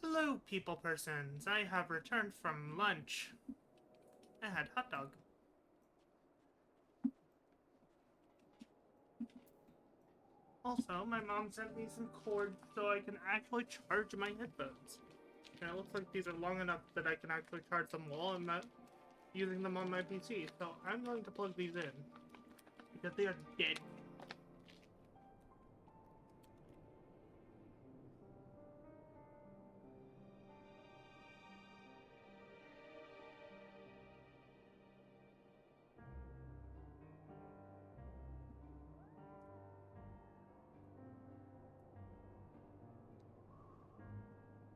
Hello, people persons. I have returned from lunch. I had hot dog. Also, my mom sent me some cords so I can actually charge my headphones. And it looks like these are long enough that I can actually charge them while I'm not using them on my PC. So I'm going to plug these in. Because they are dead.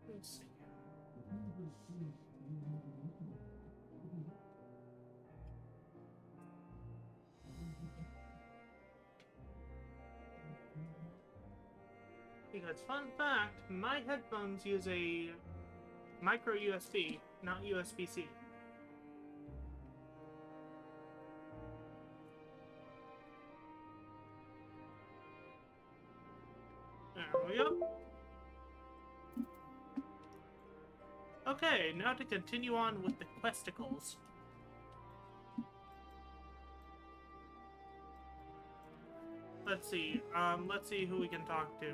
Let's see. Because, fun fact, my headphones use a micro USB, not USB-C. There we go. Okay, now to continue on with the questicles. Let's see who we can talk to.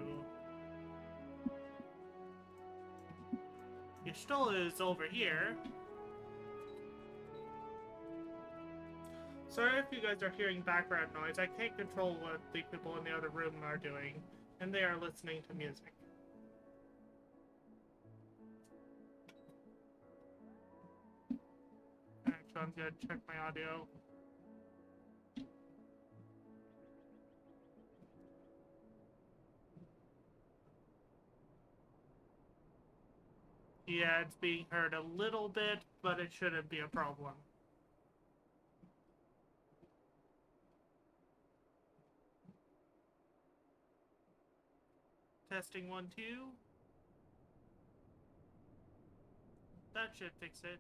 Y'shtola is over here. Sorry if you guys are hearing background noise. I can't control what the people in the other room are doing, and they are listening to music. Actually, I'm gonna check my audio. Yeah, it's being heard a little bit, but it shouldn't be a problem. Testing 1, 2. That should fix it.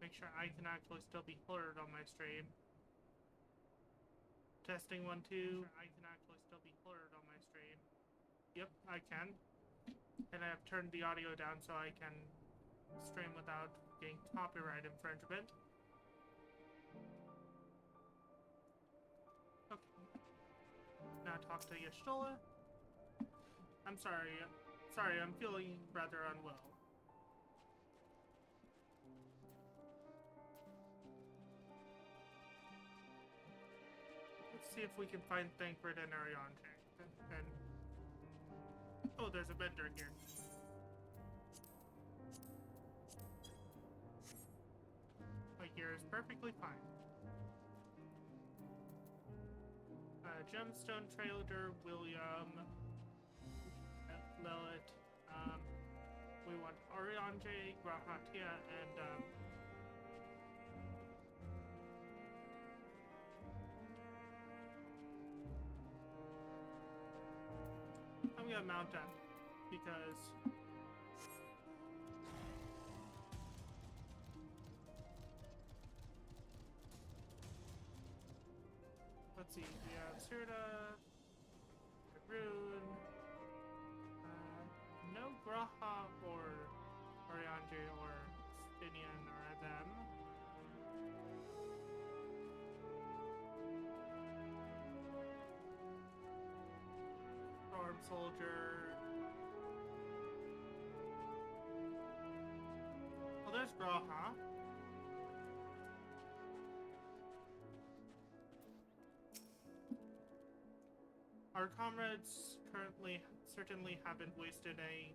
Make sure I can actually still be heard on my stream. Testing 1, 2. I can actually still be heard on my stream. Yep, I can. And I have turned the audio down so I can stream without getting copyright infringement. Okay. Now talk to Y'shtola. I'm sorry. Sorry, I'm feeling rather unwell. Let's see if we can find Thancred and Ariane. And oh, there's a vendor here. My gear is perfectly fine. Gemstone Trader, William, Lilith. We want Ariane, Grahatia, and I'm gonna mount up because let's see, we have Sirda, Rune, no Graha or Ariane or Stinian or them. Storm Soldier. Well, there's Graha. Our comrades currently certainly haven't wasted any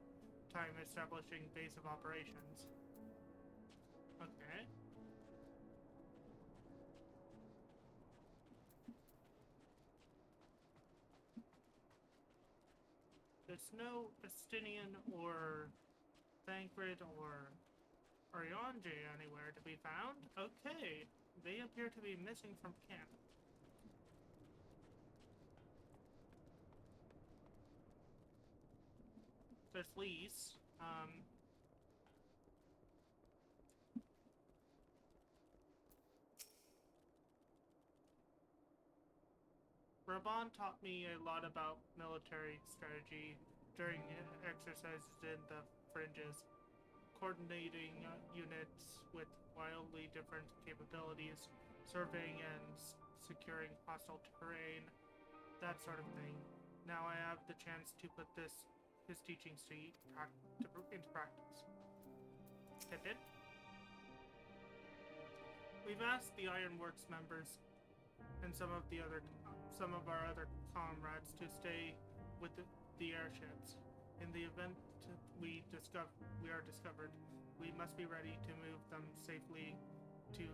time establishing base of operations. Okay. There's no Estinian or Thancred or Ariane anywhere to be found. Okay. They appear to be missing from camp. There's Lise. Raban taught me a lot about military strategy, during exercises in the fringes, coordinating units with wildly different capabilities, surveying and securing hostile terrain, that sort of thing. Now I have the chance to put his teachings into practice. Hit it. We've asked the Ironworks members and some of our other comrades to stay with the airships. In the event we are discovered, we must be ready to move them swiftly to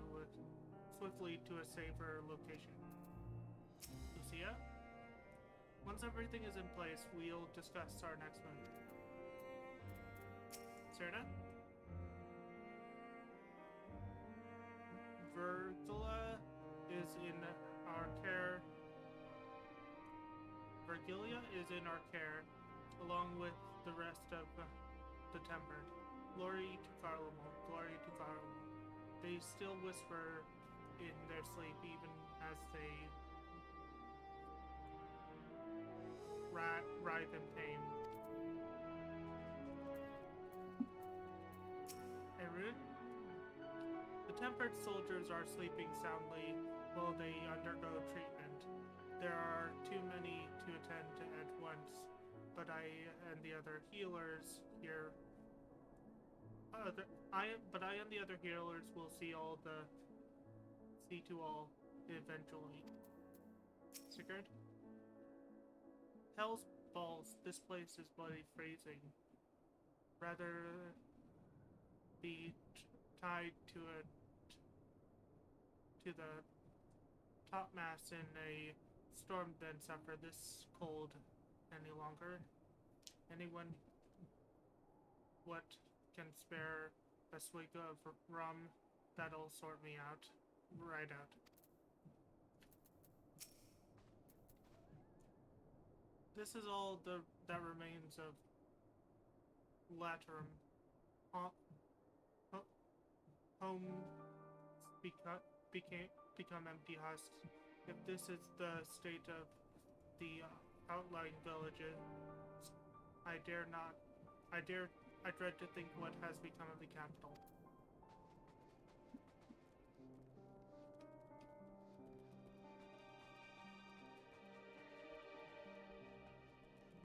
a safer location. Lucia? Once everything is in place, we'll discuss our next move. Serta? Virgilia is in our care. Virgilia is in our care, along with the rest of the Tempered. Glory to Carlomo, glory to Carlomo. They still whisper in their sleep, even as they writhe in pain. Erun? The Tempered soldiers are sleeping soundly while they undergo treatment. There are too many to attend to at once, but I and the other healers here. I and the other healers will see to all eventually. Sigurd? Hell's balls! This place is bloody freezing. Rather be tied to the topmast in a storm than suffer this cold any longer. Anyone what can spare a swig of rum, that'll sort me out. Right out. This is all that remains of Laterum. Home become empty husks. If this is the state of the outlying villages, I dread to think what has become of the capital.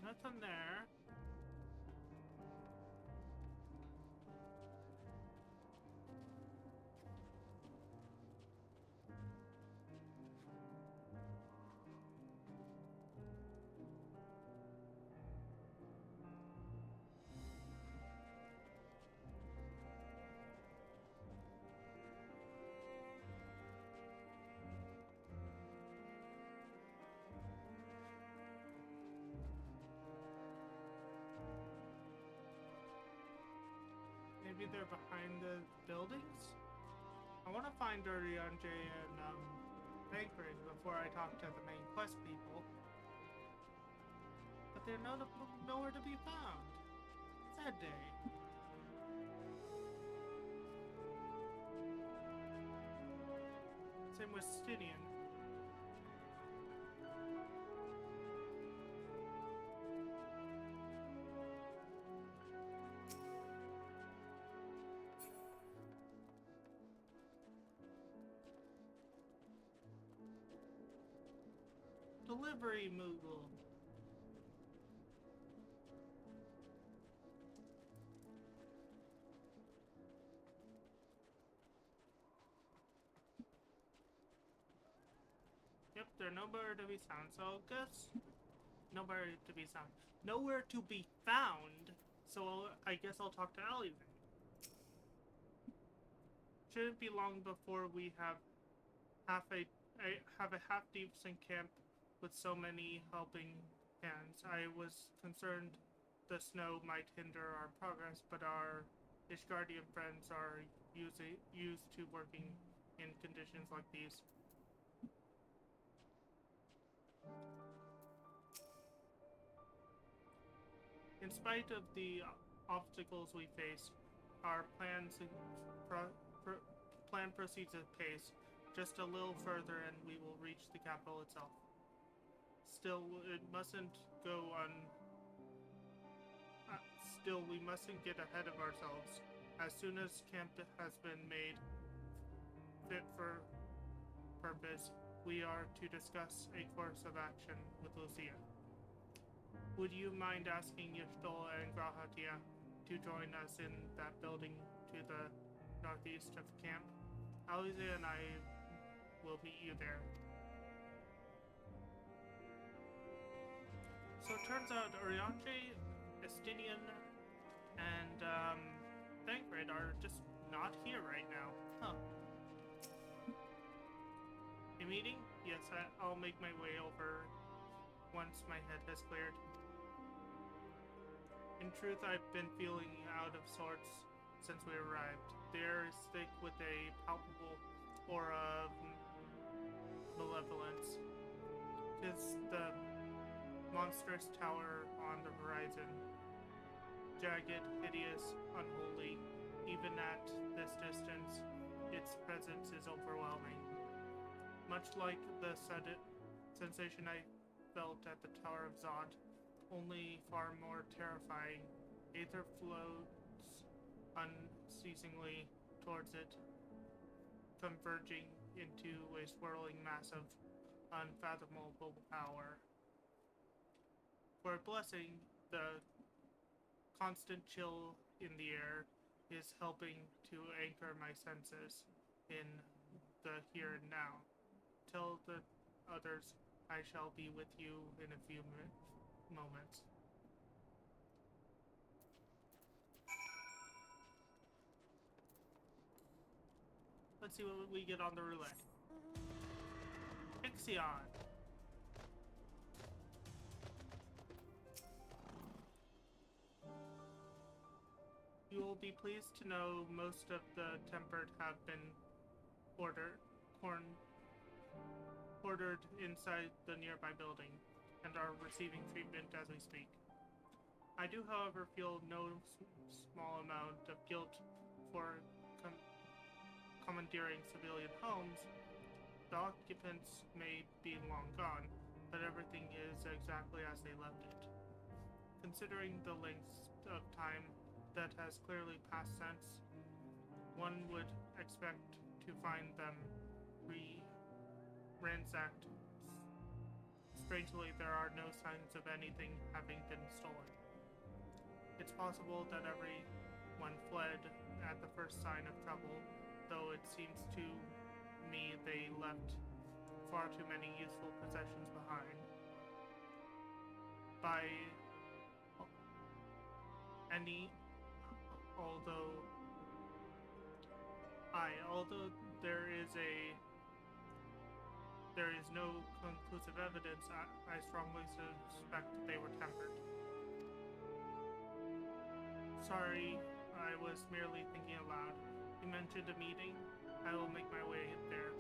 Nothing there. Maybe they're behind the buildings? I want to find Uriange and Anchoring before I talk to the main quest people. But they're nowhere to be found. Sad day. Same with Stinian. Delivery Moogle. Yep, they're nowhere to be found, so guess nowhere to be found. Nowhere to be found, so I guess I'll talk to Ellie then. Shouldn't be long before we have a half decent camp with so many helping hands. I was concerned the snow might hinder our progress, but our Ishgardian friends are used to working in conditions like these. In spite of the obstacles we face, our plan proceeds at pace. Just a little further and we will reach the capital itself. Still, it mustn't go Still, we mustn't get ahead of ourselves. As soon as camp has been made fit for purpose, we are to discuss a course of action with Lucia. Would you mind asking Yshtol and Grahatia to join us in that building to the northeast of camp? Aliza and I will meet you there. So it turns out Orianche, Estinian, and Thancred are just not here right now. Huh. A meeting? Yes, I'll make my way over once my head has cleared. In truth, I've been feeling out of sorts since we arrived. The air is thick with a palpable aura of malevolence. 'Tis the monstrous tower on the horizon. Jagged, hideous, unholy. Even at this distance, its presence is overwhelming. Much like the sudden sensation I felt at the Tower of Zod, only far more terrifying. Aether floats unceasingly towards it, converging into a swirling mass of unfathomable power. For a blessing, the constant chill in the air is helping to anchor my senses in the here and now. Tell the others I shall be with you in a few moments. Let's see what we get on the roulette. Ixion. You will be pleased to know most of the tempered have been ordered inside the nearby building and are receiving treatment as we speak. I do, however, feel no small amount of guilt for commandeering civilian homes. The occupants may be long gone, but everything is exactly as they left it. Considering the length of time that has clearly passed since, one would expect to find them ransacked. Strangely, there are no signs of anything having been stolen. It's possible that everyone fled at the first sign of trouble, though it seems to me they left far too many useful possessions behind. Although there is no conclusive evidence, I strongly suspect they were tempered. Sorry, I was merely thinking aloud. You mentioned a meeting. I will make my way there.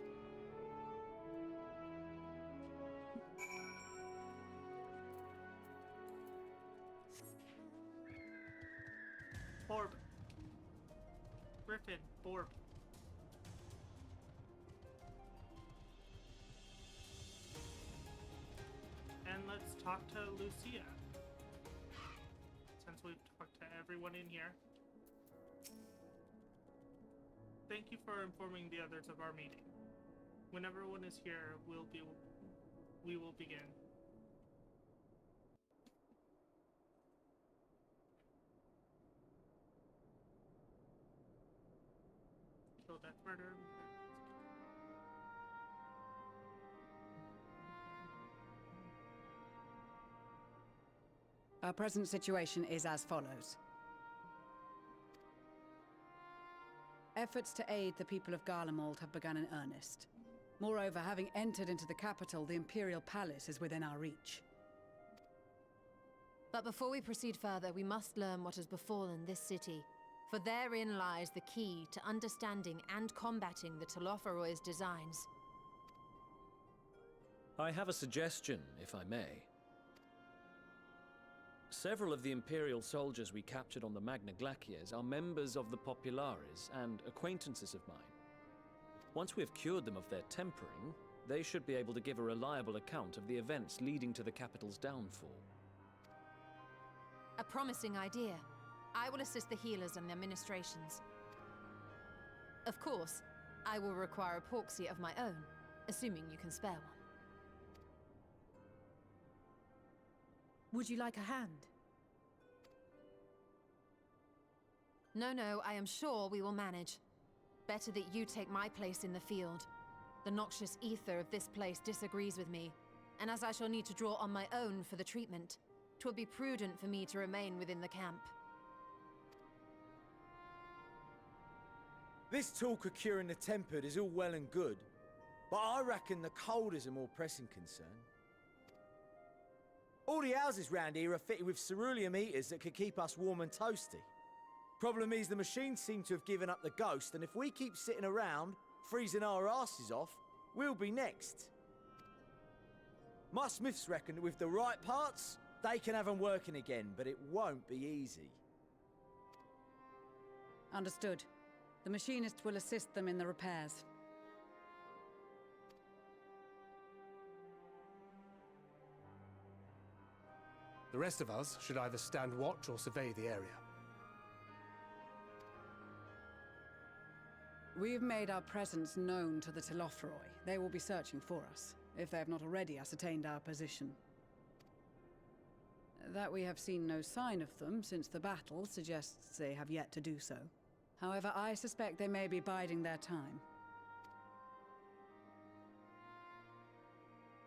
Borb. Griffin, Borb. And let's talk to Lucia. Since we've talked to everyone in here. Thank you for informing the others of our meeting. When everyone is here, we will begin. Kill, death, murder. Our present situation is as follows. Efforts to aid the people of Garlemald have begun in earnest. Moreover, having entered into the capital, the Imperial Palace is within our reach. But before we proceed further, we must learn what has befallen this city, for therein lies the key to understanding and combating the Telophoroid's designs. I have a suggestion, if I may. Several of the Imperial soldiers we captured on the Magna Glaciers are members of the Populares and acquaintances of mine. Once we have cured them of their tempering, they should be able to give a reliable account of the events leading to the capital's downfall. A promising idea. I will assist the healers and their ministrations. Of course, I will require a porksy of my own, assuming you can spare one. Would you like a hand? No, I am sure we will manage. Better that you take my place in the field. The noxious ether of this place disagrees with me, and as I shall need to draw on my own for the treatment, 'twill be prudent for me to remain within the camp. This talk of curing the tempered is all well and good, but I reckon the cold is a more pressing concern. All the houses round here are fitted with ceruleum heaters that could keep us warm and toasty. Problem is, the machines seem to have given up the ghost, and if we keep sitting around, freezing our asses off, we'll be next. My smiths reckon that with the right parts, they can have them working again, but it won't be easy. Understood. The machinist will assist them in the repairs. The rest of us should either stand watch or survey the area. We've made our presence known to the Telophroi. They will be searching for us, if they have not already ascertained our position. That we have seen no sign of them since the battle suggests they have yet to do so. However, I suspect they may be biding their time.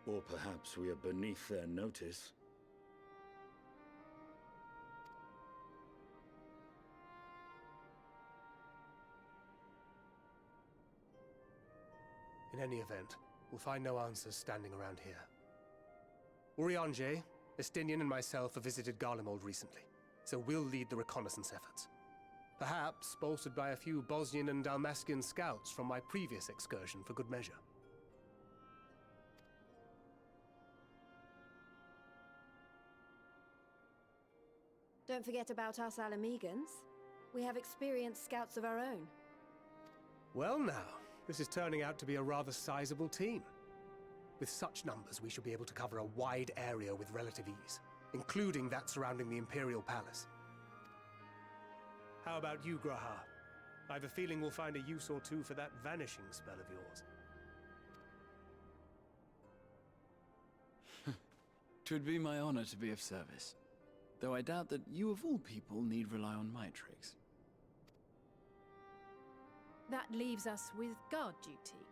Or perhaps we are beneath their notice. In any event, we'll find no answers standing around here. Urianger, Estinian and myself have visited Garlemald recently, so we'll lead the reconnaissance efforts. Perhaps bolstered by a few Bosnian and Dalmatian scouts from my previous excursion for good measure. Don't forget about us Alamegans. We have experienced scouts of our own. Well now, this is turning out to be a rather sizable team. With such numbers, we should be able to cover a wide area with relative ease, including that surrounding the Imperial Palace. How about you, Graha? I have a feeling we'll find a use or two for that vanishing spell of yours. 'Twould be my honor to be of service, though I doubt that you of all people need rely on my tricks. That leaves us with guard duty.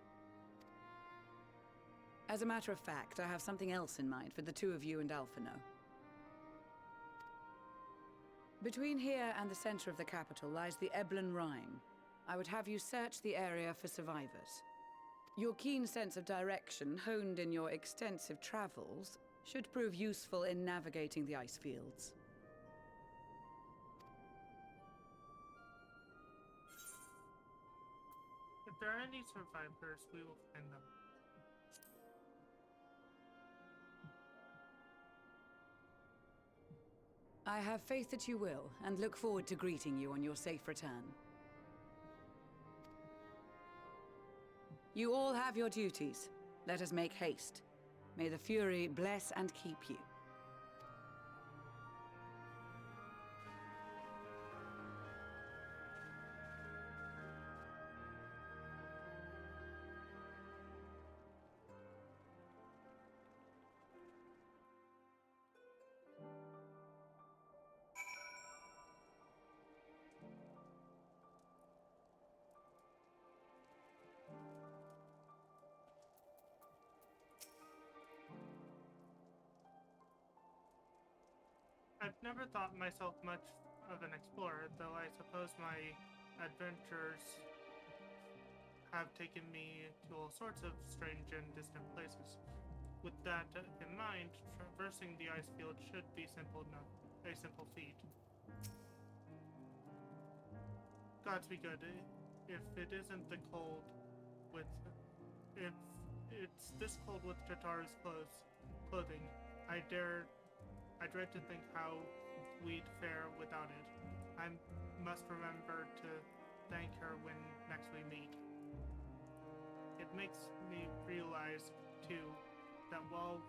As a matter of fact, I have something else in mind for the two of you and Alphino. Between here and the center of the capital lies the Eblan Rhine. I would have you search the area for survivors. Your keen sense of direction, honed in your extensive travels, should prove useful in navigating the ice fields. If there are any survivors, we will find them. I have faith that you will, and look forward to greeting you on your safe return. You all have your duties. Let us make haste. May the Fury bless and keep you. I've never thought myself much of an explorer, though I suppose my adventures have taken me to all sorts of strange and distant places. With that in mind, traversing the ice field should be simple enough, a simple feat. Gods be good. If it isn't the cold with... If it's this cold with Tataru's clothing, I dread to think how we'd fare without it. I must remember to thank her when next we meet. It makes me realize, too, that while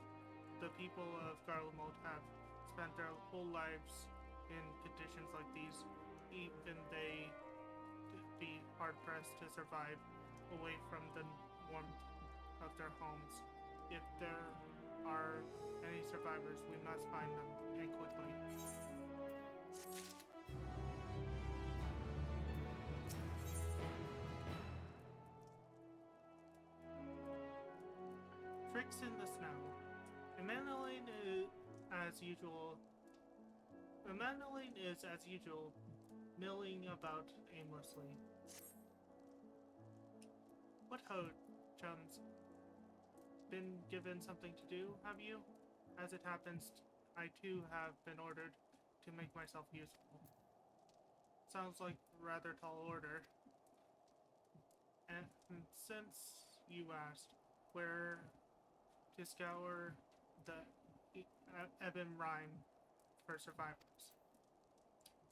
the people of Garlemald have spent their whole lives in conditions like these, even they be hard-pressed to survive away from the warmth of their homes. If there are any survivors, we must find them, and quickly. Tricks in the snow. Emanueline is, as usual, milling about aimlessly. What ho, chums? Been given something to do, have you? As it happens, I too have been ordered to make myself useful. Sounds like a rather tall order. And since you asked, where to scour the ebon rime for survivors.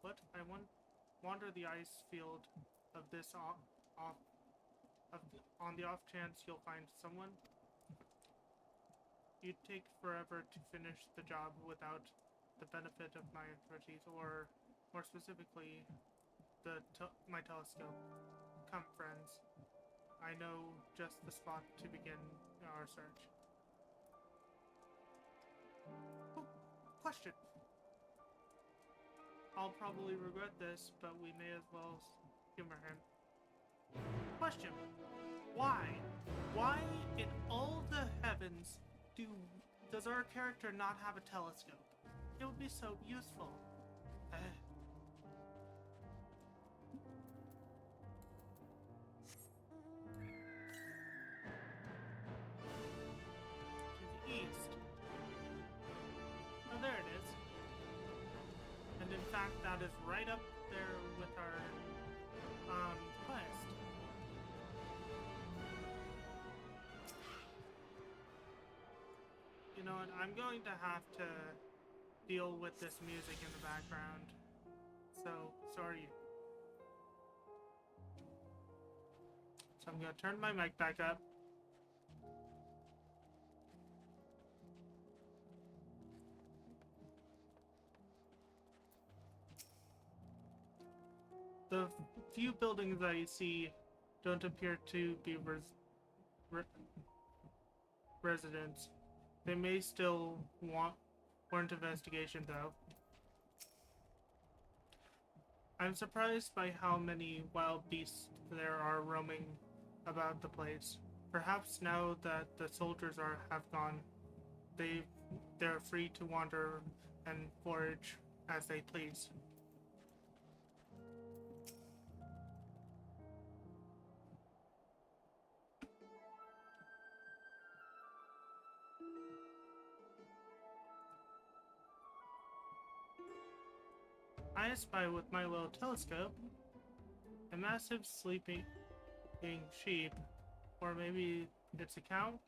But I wander the ice field of this on the off chance you'll find someone. You'd take forever to finish the job without the benefit of my expertise, or more specifically, my telescope. Come, friends. I know just the spot to begin our search. Oh, question. I'll probably regret this, but we may as well humor him. Question. Why? Why in all the heavens does our character not have a telescope? It would be so useful. To the east. Oh, there it is. And in fact, that is right up there with our quest. You know what? I'm going to have to deal with this music in the background. So are you. So I'm gonna turn my mic back up. The few buildings I see don't appear to be residents. They may still warrant investigation, though. I'm surprised by how many wild beasts there are roaming about the place. Perhaps now that the soldiers have gone, they're free to wander and forage as they please. I espy with my little telescope a massive sleeping sheep, or maybe it's a cow?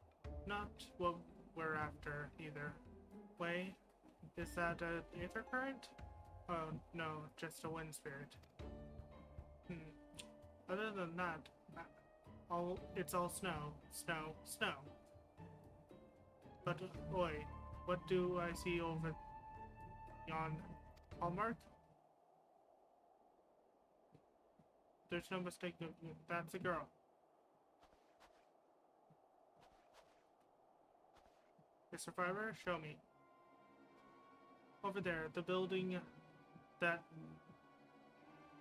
Not what we're after, either. Wait, is that an aether current? Oh, no, just a wind spirit. Other than that, it's all snow, snow, snow. But, oi, what do I see over yon hallmark? There's no mistake, that's a girl. A survivor? Show me. Over there, the building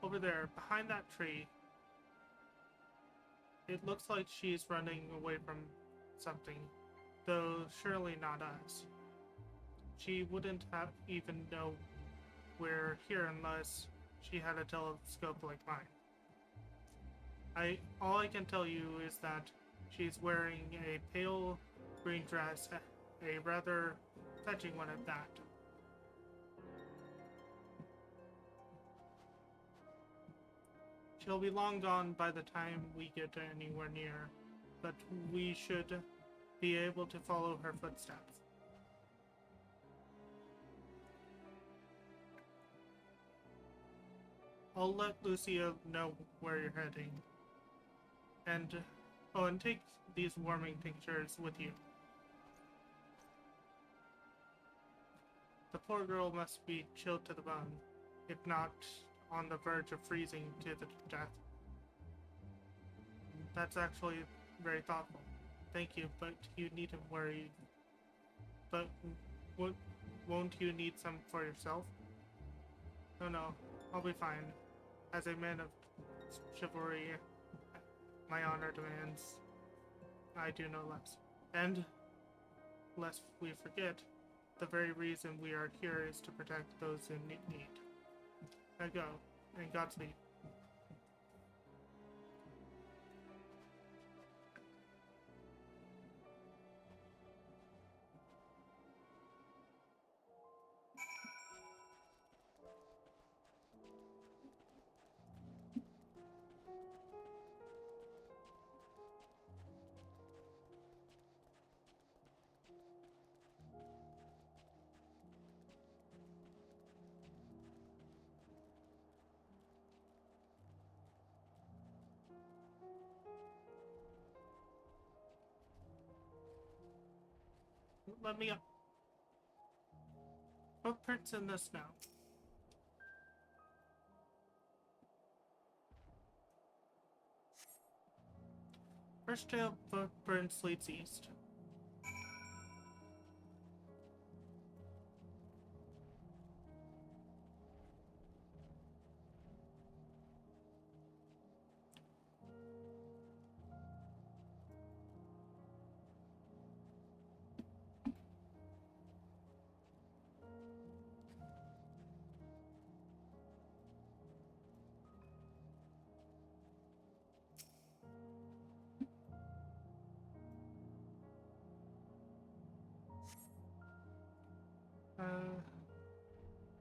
over there, behind that tree. It looks like she's running away from something, though surely not us. She wouldn't even know we're here unless she had a telescope like mine. All I can tell you is that she's wearing a pale green dress, a rather fetching one at that. She'll be long gone by the time we get anywhere near, but we should be able to follow her footsteps. I'll let Lucia know where you're heading. And take these warming tinctures with you. The poor girl must be chilled to the bone. if not on the verge of freezing to the death. That's actually very thoughtful. Thank you, but you needn't worry. But won't you need some for yourself? Oh no, I'll be fine. As a man of chivalry, my honor demands I do no less. And, lest we forget, the very reason we are here is to protect those in need. I go, and Godspeed. Let me up. Footprints in the snow. First tail footprints leads east.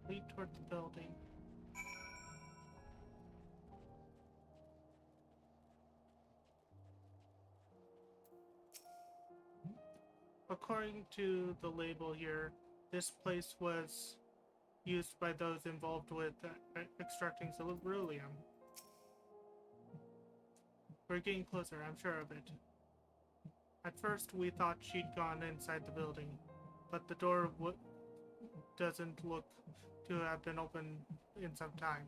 Lead toward the building. According to the label here, this place was used by those involved with extracting ceruleum. We're getting closer, I'm sure of it. At first, we thought she'd gone inside the building, but the door doesn't look to have been open in some time.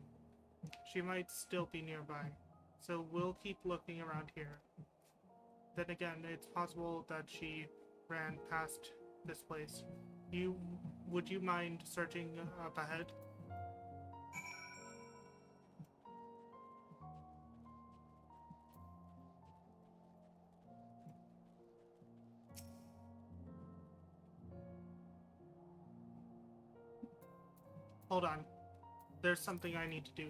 She might still be nearby, so we'll keep looking around here. Then again, it's possible that she ran past this place. Would you mind searching up ahead? Hold on. There's something I need to do.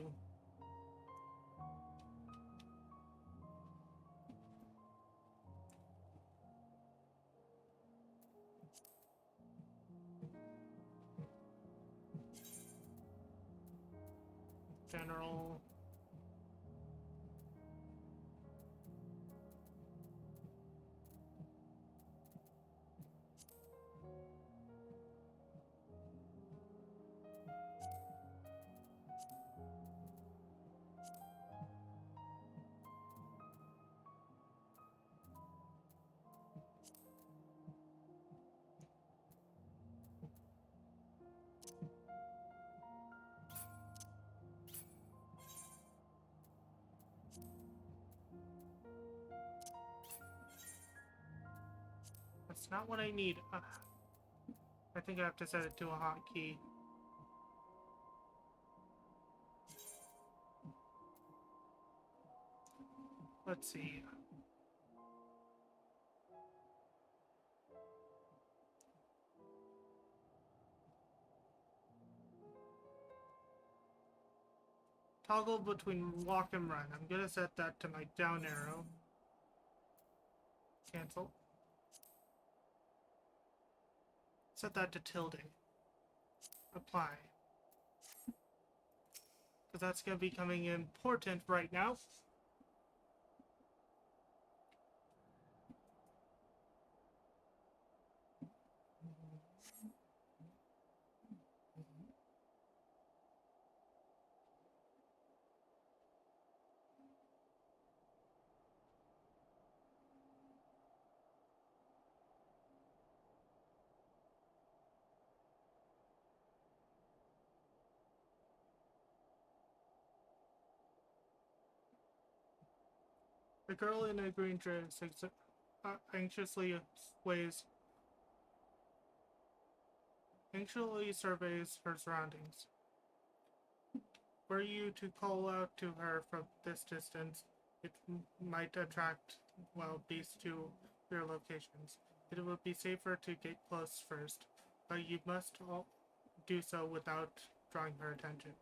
General. That's not what I need. I think I have to set it to a hotkey. Let's see. Toggle between walk and run. I'm gonna set that to my down arrow. Cancel. Set that to tilde. Apply. Because that's going to be becoming important right now. The girl in a green dress anxiously surveys her surroundings. Were you to call out to her from this distance, it might attract wild beasts to your locations. It would be safer to get close first, but you must do so without drawing her attention.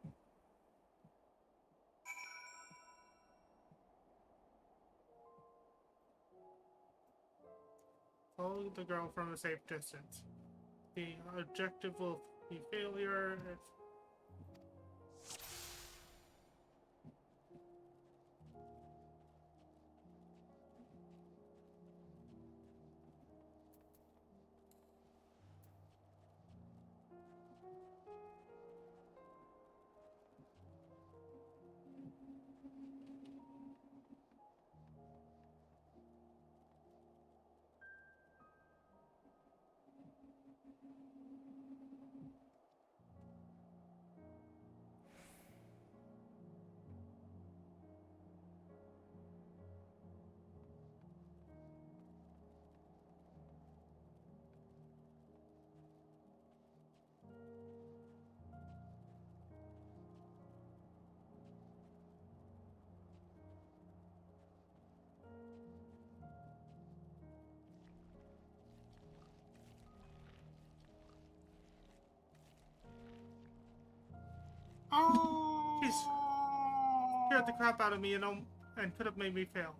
Follow the girl from a safe distance. The objective will be failure if Jeez. Scared the crap out of me and could have made me fail.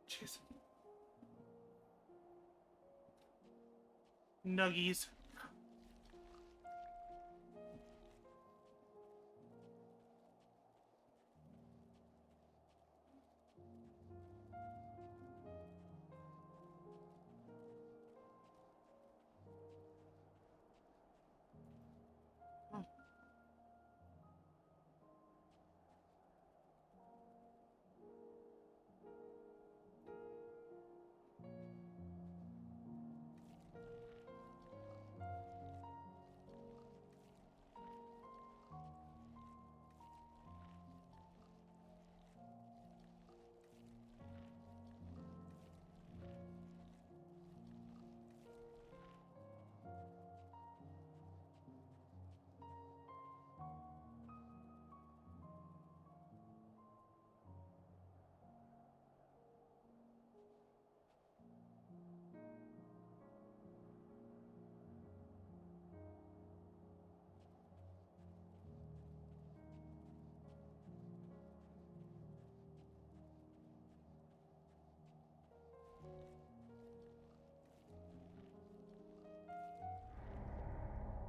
Jeez. Nuggies.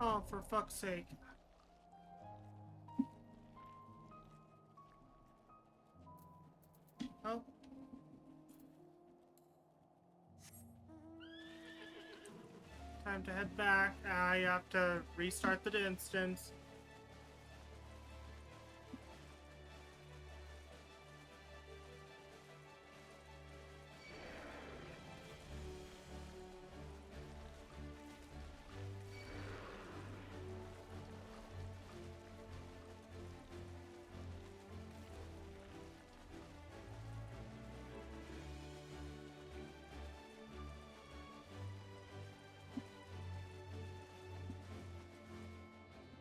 Oh, for fuck's sake. Oh. Time to head back. I have to restart the instance.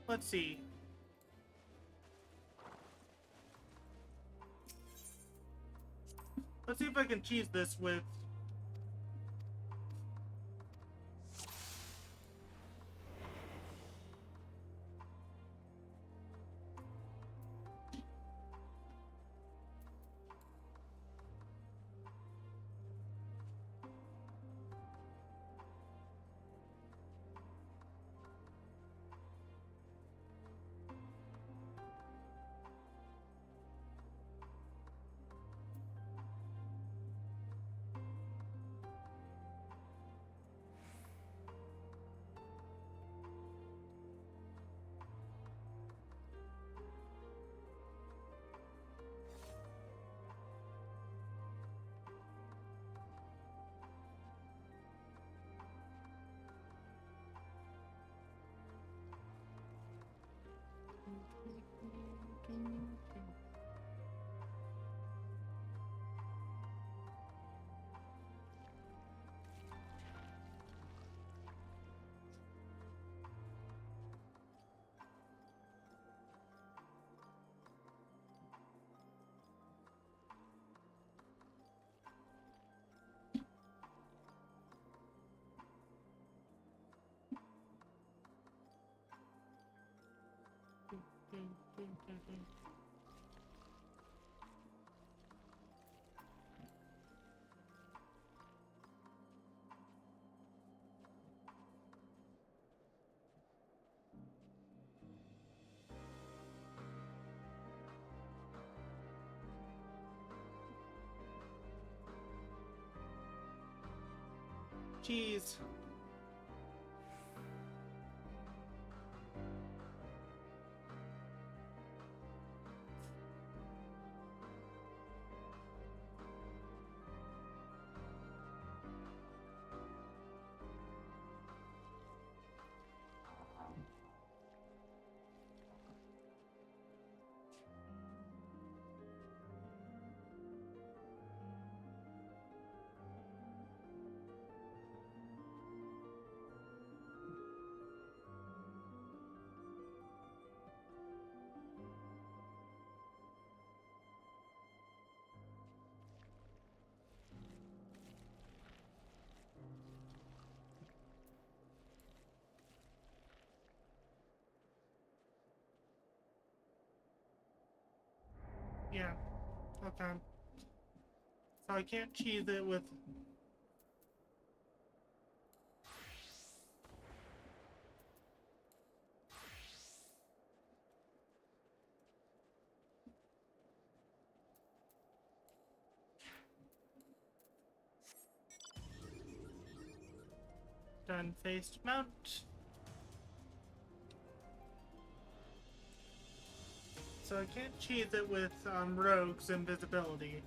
Let's see. Let's see if I can cheese this with... Jeez. Yeah. Okay. So I can't cheese it with... Done faced mount. So I can't cheese it with Rogue's invisibility.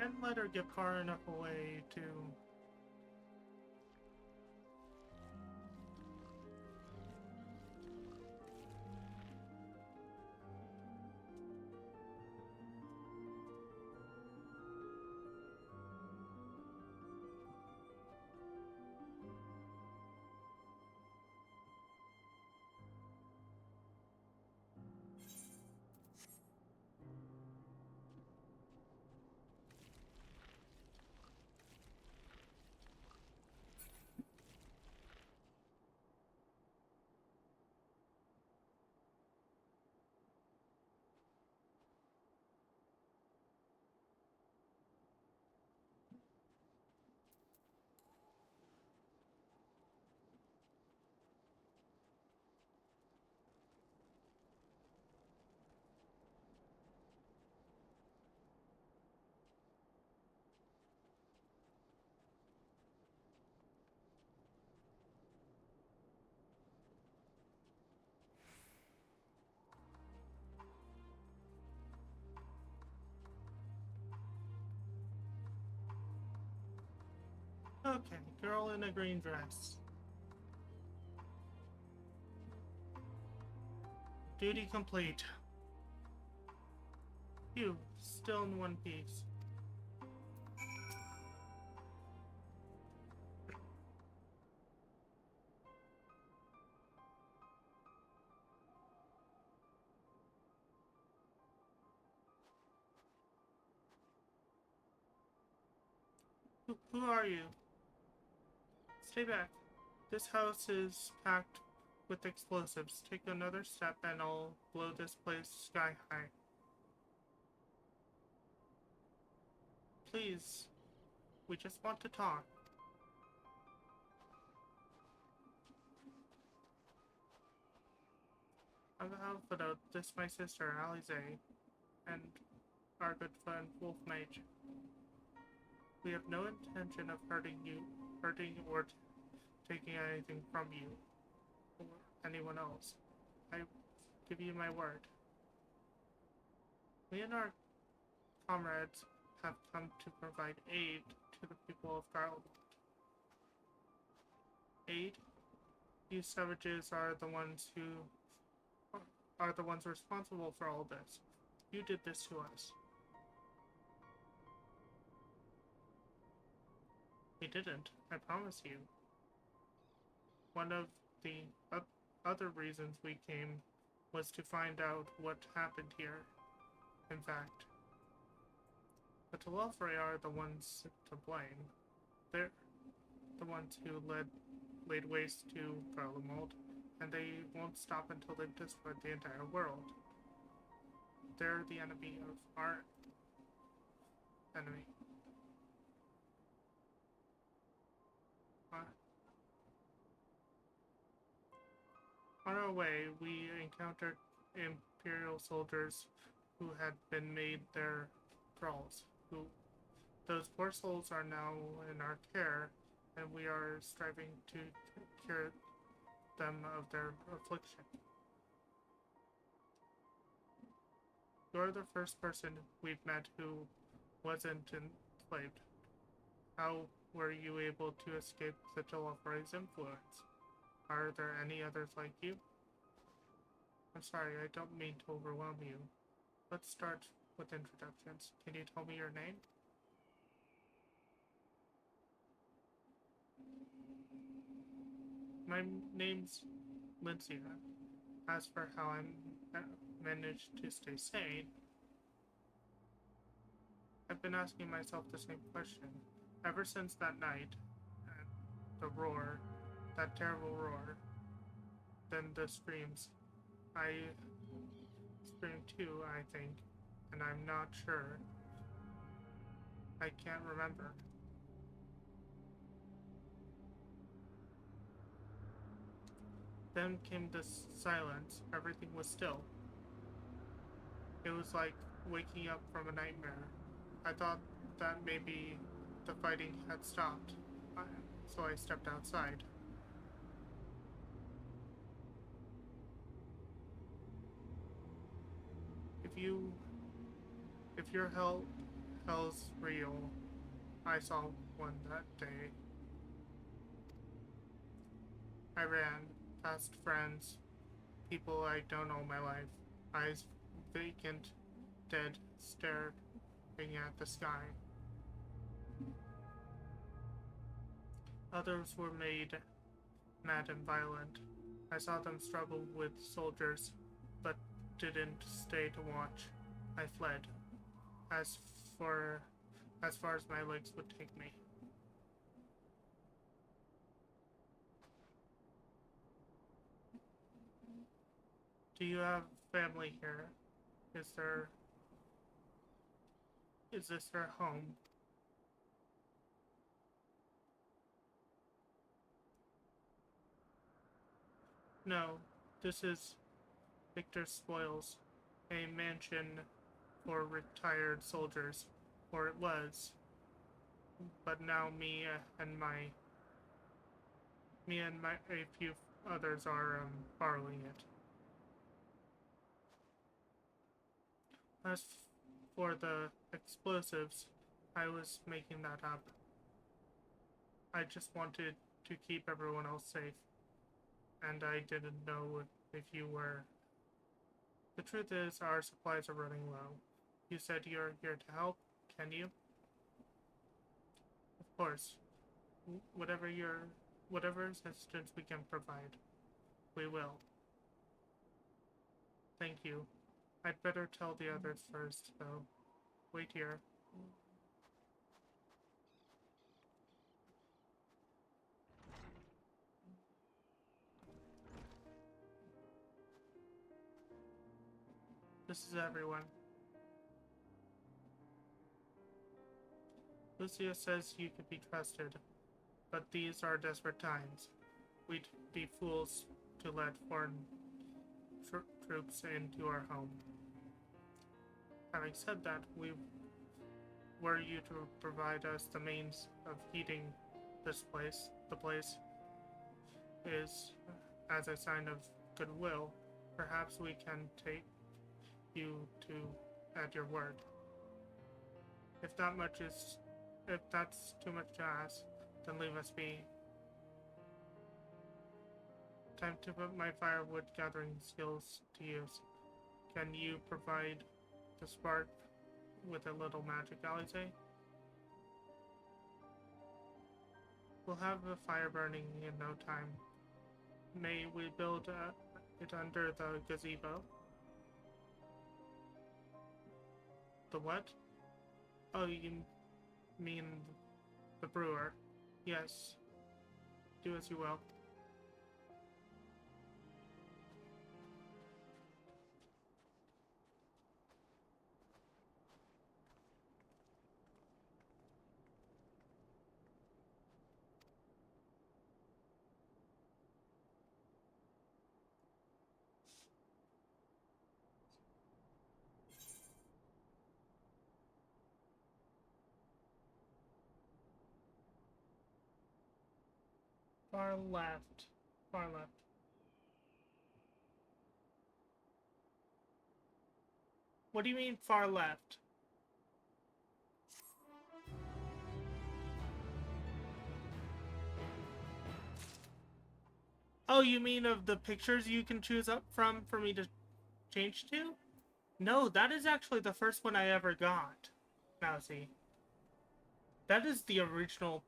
Can't let her get far enough away to... Okay, girl in a green dress. Duty complete. You, still in one piece. Who are you? Stay back. This house is packed with explosives. Take another step and I'll blow this place sky high. Please, we just want to talk. I'm the outfit. This is my sister, Alize, and our good friend, Wolf Mage. We have no intention of hurting or taking anything from you or anyone else. I give you my word. We and our comrades have come to provide aid to the people of Garland. Aid? You savages are the ones responsible for all this. You did this to us. We didn't, I promise you. One of the other reasons we came was to find out what happened here. In fact, the Telefri are the ones to blame. They're the ones who laid waste to Garlemald, and they won't stop until they've destroyed the entire world. They're the enemy of our enemy. On our way, we encountered Imperial soldiers who had been made their thralls. Those poor souls are now in our care, and we are striving to cure them of their affliction. You're the first person we've met who wasn't enslaved. How were you able to escape the Telefri's influence? Are there any others like you? I'm sorry, I don't mean to overwhelm you. Let's start with introductions. Can you tell me your name? My name's Lindsay. As for how I managed to stay sane, I've been asking myself the same question. Ever since that night, and the roar, that terrible roar, then the screams. I screamed too, I think, and I'm not sure. I can't remember. Then came this silence. Everything was still. It was like waking up from a nightmare. I thought that maybe the fighting had stopped, so I stepped outside. If your hell's real, I saw one that day. I ran past friends, people I don't know my life, eyes vacant, dead, staring at the sky. Others were made mad and violent. I saw them struggle with soldiers, but didn't stay to watch. I fled, as far as my legs would take me. Do you have family here? Is this their home? No, this is Victor's Spoils, a mansion for retired soldiers, or it was. But now me and a few others are borrowing it. As for the explosives, I was making that up. I just wanted to keep everyone else safe. And I didn't know if you were. The truth is, our supplies are running low. You said you're here to help, can you? Of course. Whatever assistance we can provide, we will. Thank you. I'd better tell the others first, though. Wait here. This is everyone. Lucia says you could be trusted, but these are desperate times. We'd be fools to let foreign troops into our home. Having said that, were you to provide us the means of heating this place, the place is, as a sign of goodwill, perhaps we can take you at your word. If that's too much to ask, then leave us be. Time to put my firewood gathering skills to use. Can you provide the spark with a little magic, Alize? We'll have a fire burning in no time. May we build it under the gazebo? The what? Oh, you mean the brewer? Yes. Do as you will. Far left. Far left. What do you mean far left? Oh, you mean of the pictures you can choose up from for me to change to? No, that is actually the first one I ever got. Now see. That is the original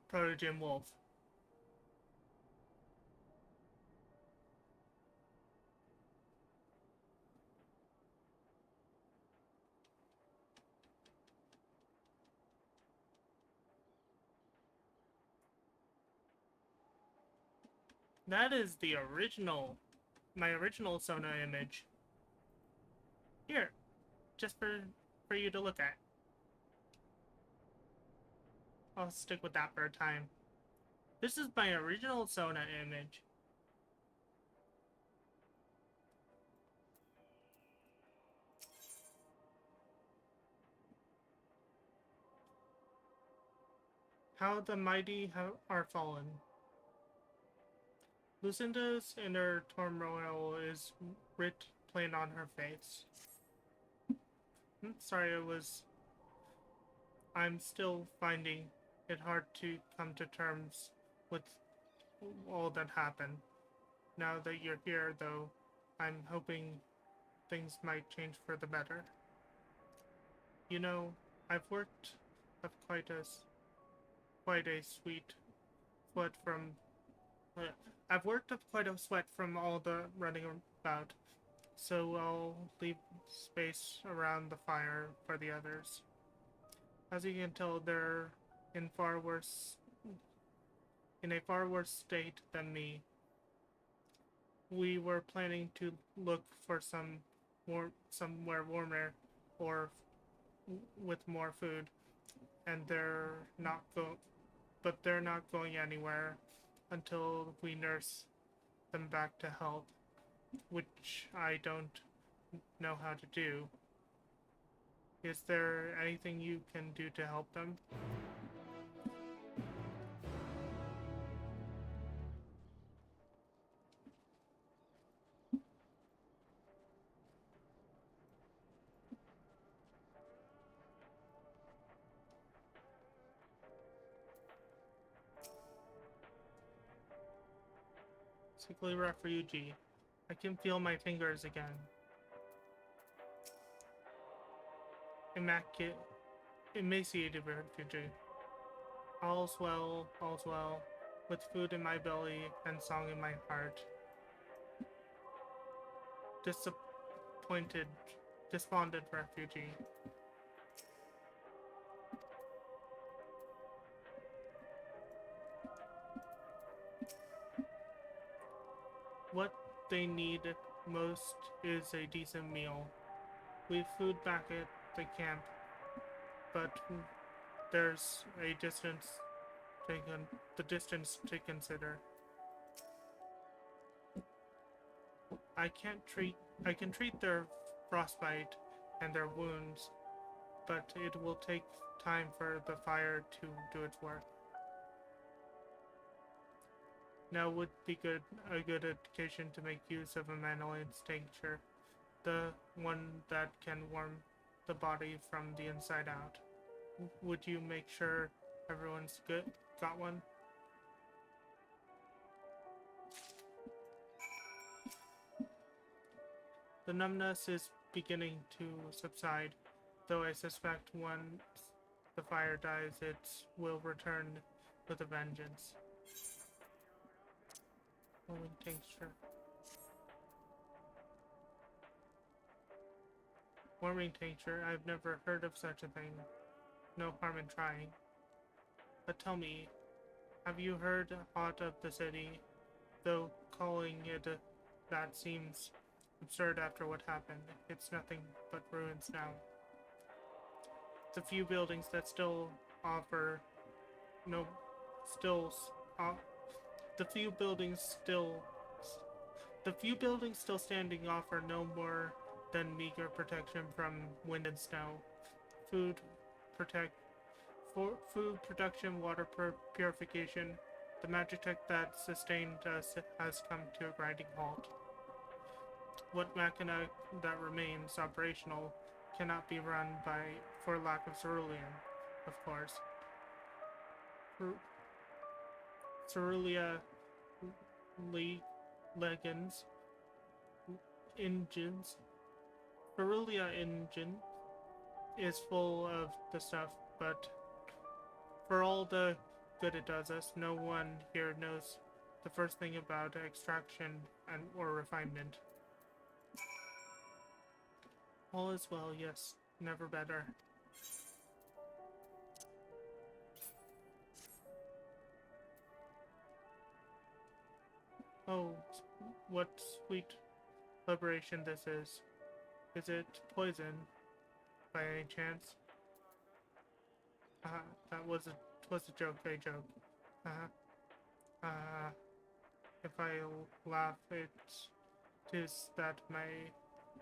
Proto-Gym Wolf. That is the original, my original Sona image. Here, just for you to look at. I'll stick with that for a time. This is my original Sona image. How the mighty are fallen. Lucinda's inner turmoil is writ plain on her face. Sorry, I'm still finding it hard to come to terms with all that happened. Now that you're here, though, I'm hoping things might change for the better. You know, I've worked up quite a sweet sweat from. I've worked up quite a sweat from all the running about, so I'll leave space around the fire for the others. As you can tell, they're in a far worse state than me. We were planning to look for somewhere warmer or with more food, and they're not going anywhere until we nurse them back to health, which I don't know how to do. Is there anything you can do to help them? practically refugee. I can feel my fingers again. Emaciated refugee. All's well, with food in my belly and song in my heart. Despondent refugee. What they need most is a decent meal. We've food back at the camp, but there's a the distance to consider. I can treat their frostbite and their wounds, but it will take time for the fire to do its work. Now would be a good occasion to make use of a Manoline's tincture, the one that can warm the body from the inside out. Would you make sure everyone's got one? The numbness is beginning to subside, though I suspect once the fire dies, it will return with a vengeance. Warming tincture. Warming tincture? I've never heard of such a thing. No harm in trying. But tell me, have you heard aught of the city? Though calling it that seems absurd after what happened. It's nothing but ruins now. The few buildings that still offer the few buildings still standing offer no more than meager protection from wind and snow. Food production, water purification, the magitech that sustained us has come to a grinding halt. What machina that remains operational cannot be run for lack of cerulean, of course. Cerulean engine is full of the stuff, but for all the good it does us, no one here knows the first thing about extraction or refinement. All is well, yes, never better. Oh, what sweet liberation this is. Is it poison, by any chance? That was a joke, a joke. If I laugh, it is that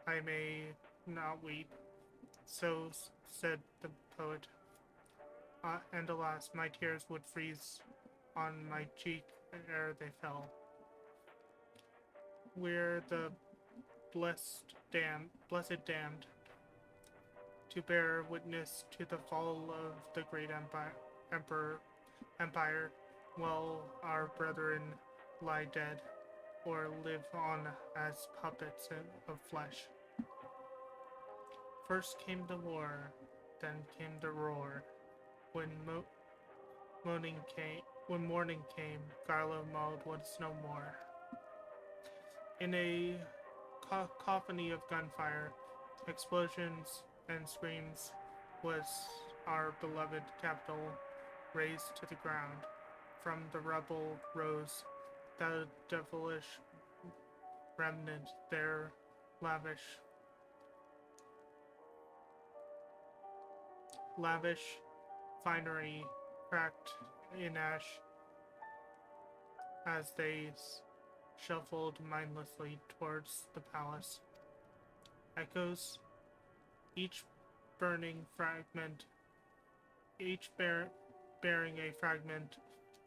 I may not weep. So said the poet. And alas, my tears would freeze on my cheek ere they fell. We're the blessed damned, to bear witness to the fall of the great empire, while our brethren lie dead, or live on as puppets of flesh. First came the war, then came the roar. When morning came, Garlo Maud was no more. In a cacophony of gunfire, explosions, and screams, was our beloved capital razed to the ground. From the rubble rose the devilish remnant, their lavish finery cracked in ash as they shuffled mindlessly towards the palace. Echoes, each bearing a fragment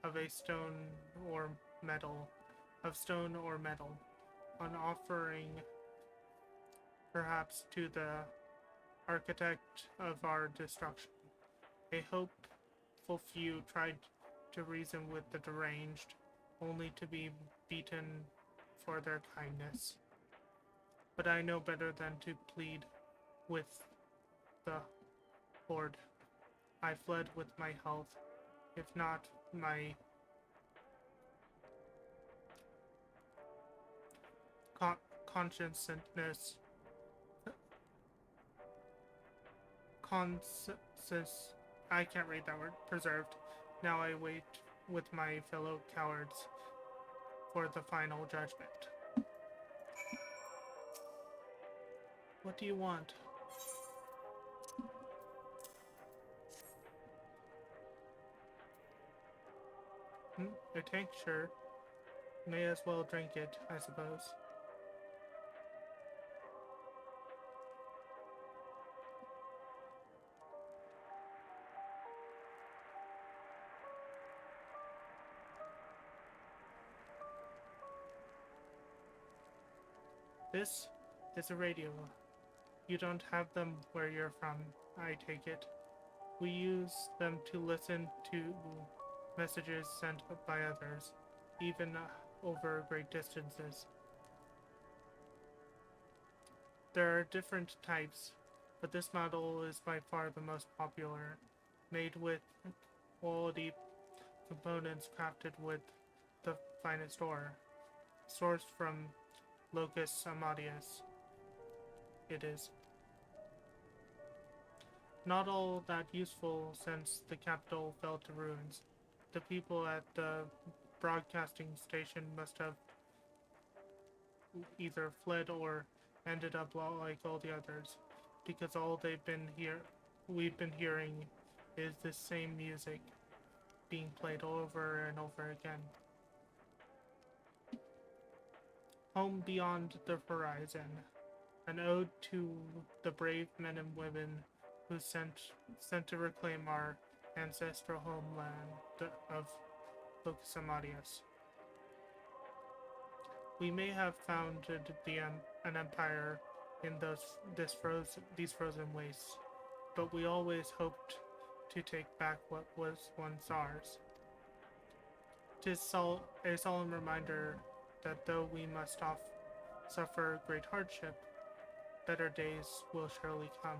of stone or metal, an offering perhaps to the architect of our destruction. A hopeful few tried to reason with the deranged, only to be beaten for their kindness. But I know better than to plead with the Horde. I fled with my health, if not my consciousness. I can't read that word. Preserved. Now I wait with my fellow cowards for the final judgment. What do you want? A tank, sure. May as well drink it, I suppose. This is a radio. You don't have them where you're from, I take it. We use them to listen to messages sent by others, even over great distances. There are different types, but this model is by far the most popular, made with quality components crafted with the finest ore, sourced from Locus Amadius. It is not all that useful since the capital fell to ruins. The people at the broadcasting station must have either fled or ended up like all the others, because all we've been hearing is the same music being played over and over again. Home beyond the horizon, an ode to the brave men and women who sent to reclaim our ancestral homeland of Locus Amadius. We may have founded an empire in these frozen wastes, but we always hoped to take back what was once ours. 'Tis a solemn reminder that though we must suffer great hardship, better days will surely come.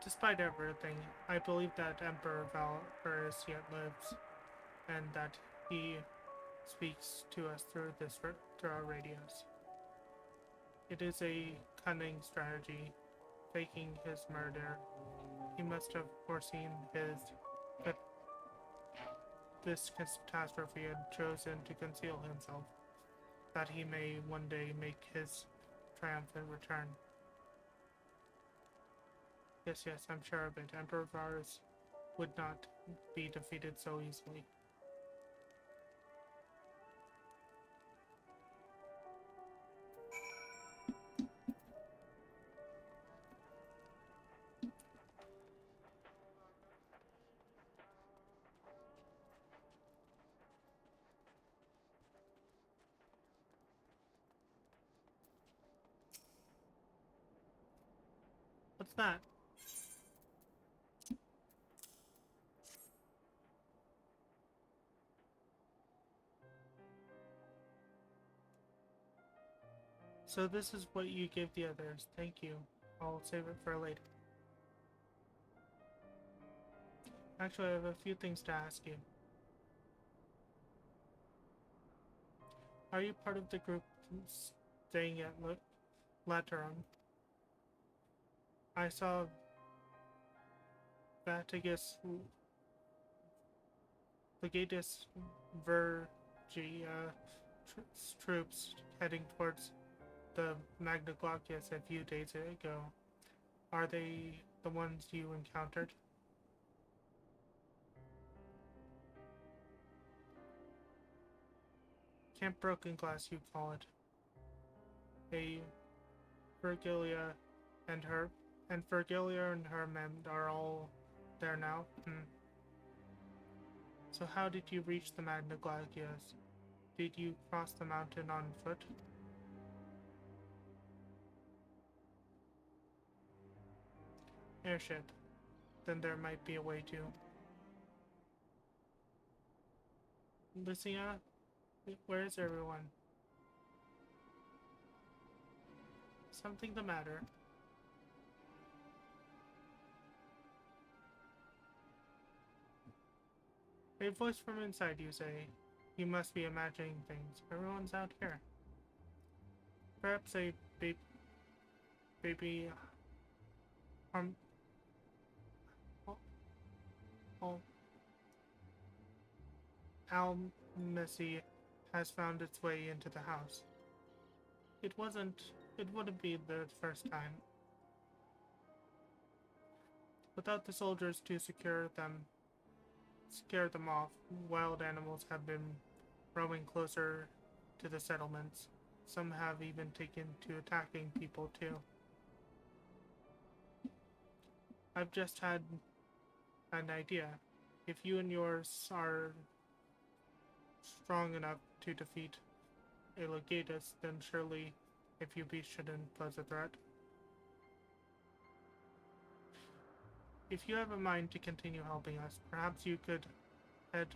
Despite everything, I believe that Emperor Valorous yet lives, and that he speaks to us through our radios. It is a cunning strategy, faking his murder. He must have foreseen this catastrophe and chosen to conceal himself, that he may one day make his triumphant return. Yes, I'm sure of it. Emperor Varus would not be defeated so easily. What's that? So this is what you give the others. Thank you. I'll save it for later. Actually, I have a few things to ask you. Are you part of the group staying at Lateran? I saw Legatus Vergi troops heading towards the Magna Glaucias a few days ago. Are they the ones you encountered? Camp Broken Glass, you call it. Virgilia and her men are all there now? So how did you reach the Magna Glaucias? Did you cross the mountain on foot? Airship. Then there might be a way to. Lucia? Where is everyone? Something the matter? A voice from inside you say, you must be imagining things. Everyone's out here. Perhaps a baby Almissy has found its way into the house. It wouldn't be the first time. Without the soldiers to scare them off, wild animals have been roaming closer to the settlements. Some have even taken to attacking people too. I've just had an idea. If you and yours are strong enough to defeat a legatus, then surely a few beasts shouldn't pose a threat. If you have a mind to continue helping us, perhaps you could head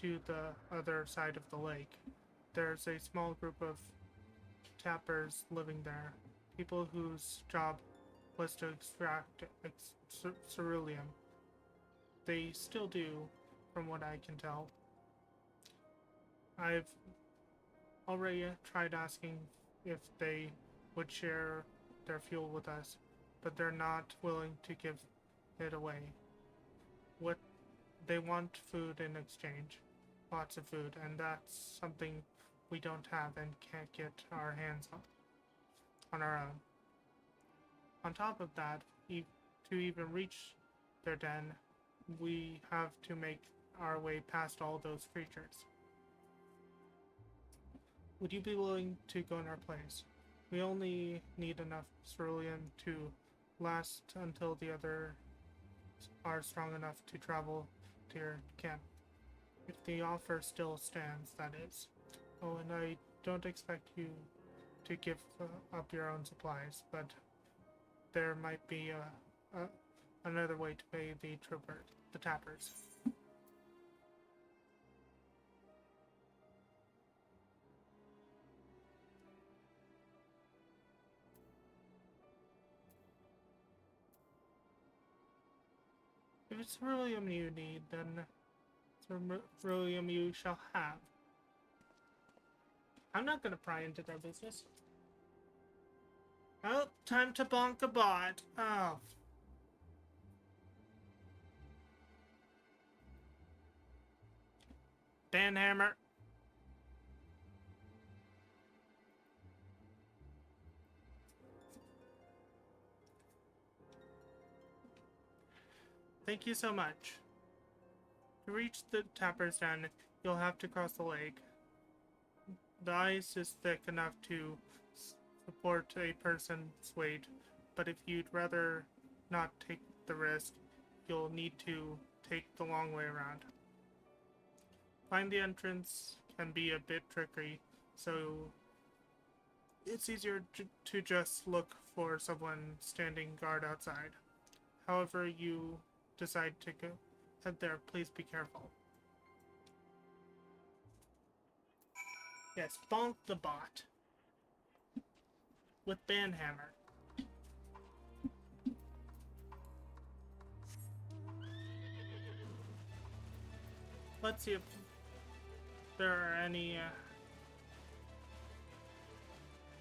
to the other side of the lake. There's a small group of tappers living there, people whose job was to extract ceruleum. They still do, from what I can tell. I've already tried asking if they would share their fuel with us, but they're not willing to give it away. What they want food in exchange, lots of food, and that's something we don't have and can't get our hands on our own. On top of that, to even reach their den, we have to make our way past all those creatures. Would you be willing to go in our place? We only need enough ceruleum to last until the others are strong enough to travel to your camp. If the offer still stands, that is. Oh, and I don't expect you to give up your own supplies, but there might be another way to pay the tappers. If it's ceruleum you need, then ceruleum you shall have. I'm not gonna pry into their business. Oh, time to bonk a bot. Oh. Banhammer. Thank you so much. To reach the tapper's den, you'll have to cross the lake. The ice is thick enough to support a person's weight, but if you'd rather not take the risk, you'll need to take the long way around. Find the entrance can be a bit tricky, so it's easier to just look for someone standing guard outside. However you decide to head there, please be careful. Yes, bonk the bot. With Banhammer. Let's see if there are any...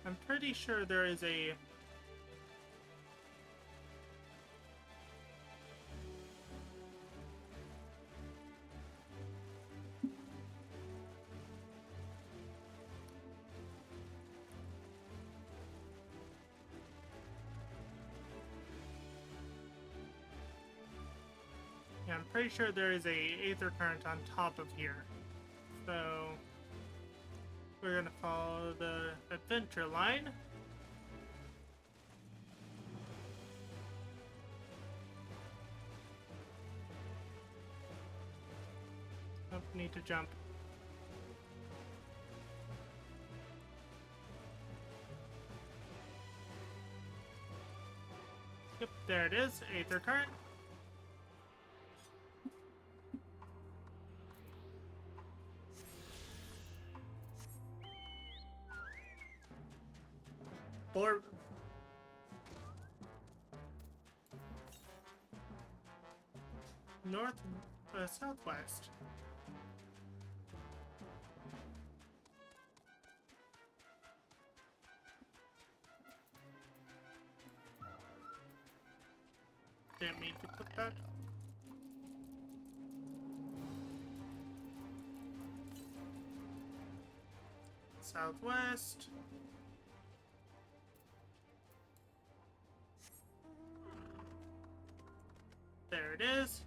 I'm pretty sure there is a... Yeah, I'm pretty sure there is a aether current on top of here. So we're gonna follow the adventure line. Oh, need to jump. Yep, there it is, aether current. Or southwest. Didn't mean to put that. Southwest. There it is.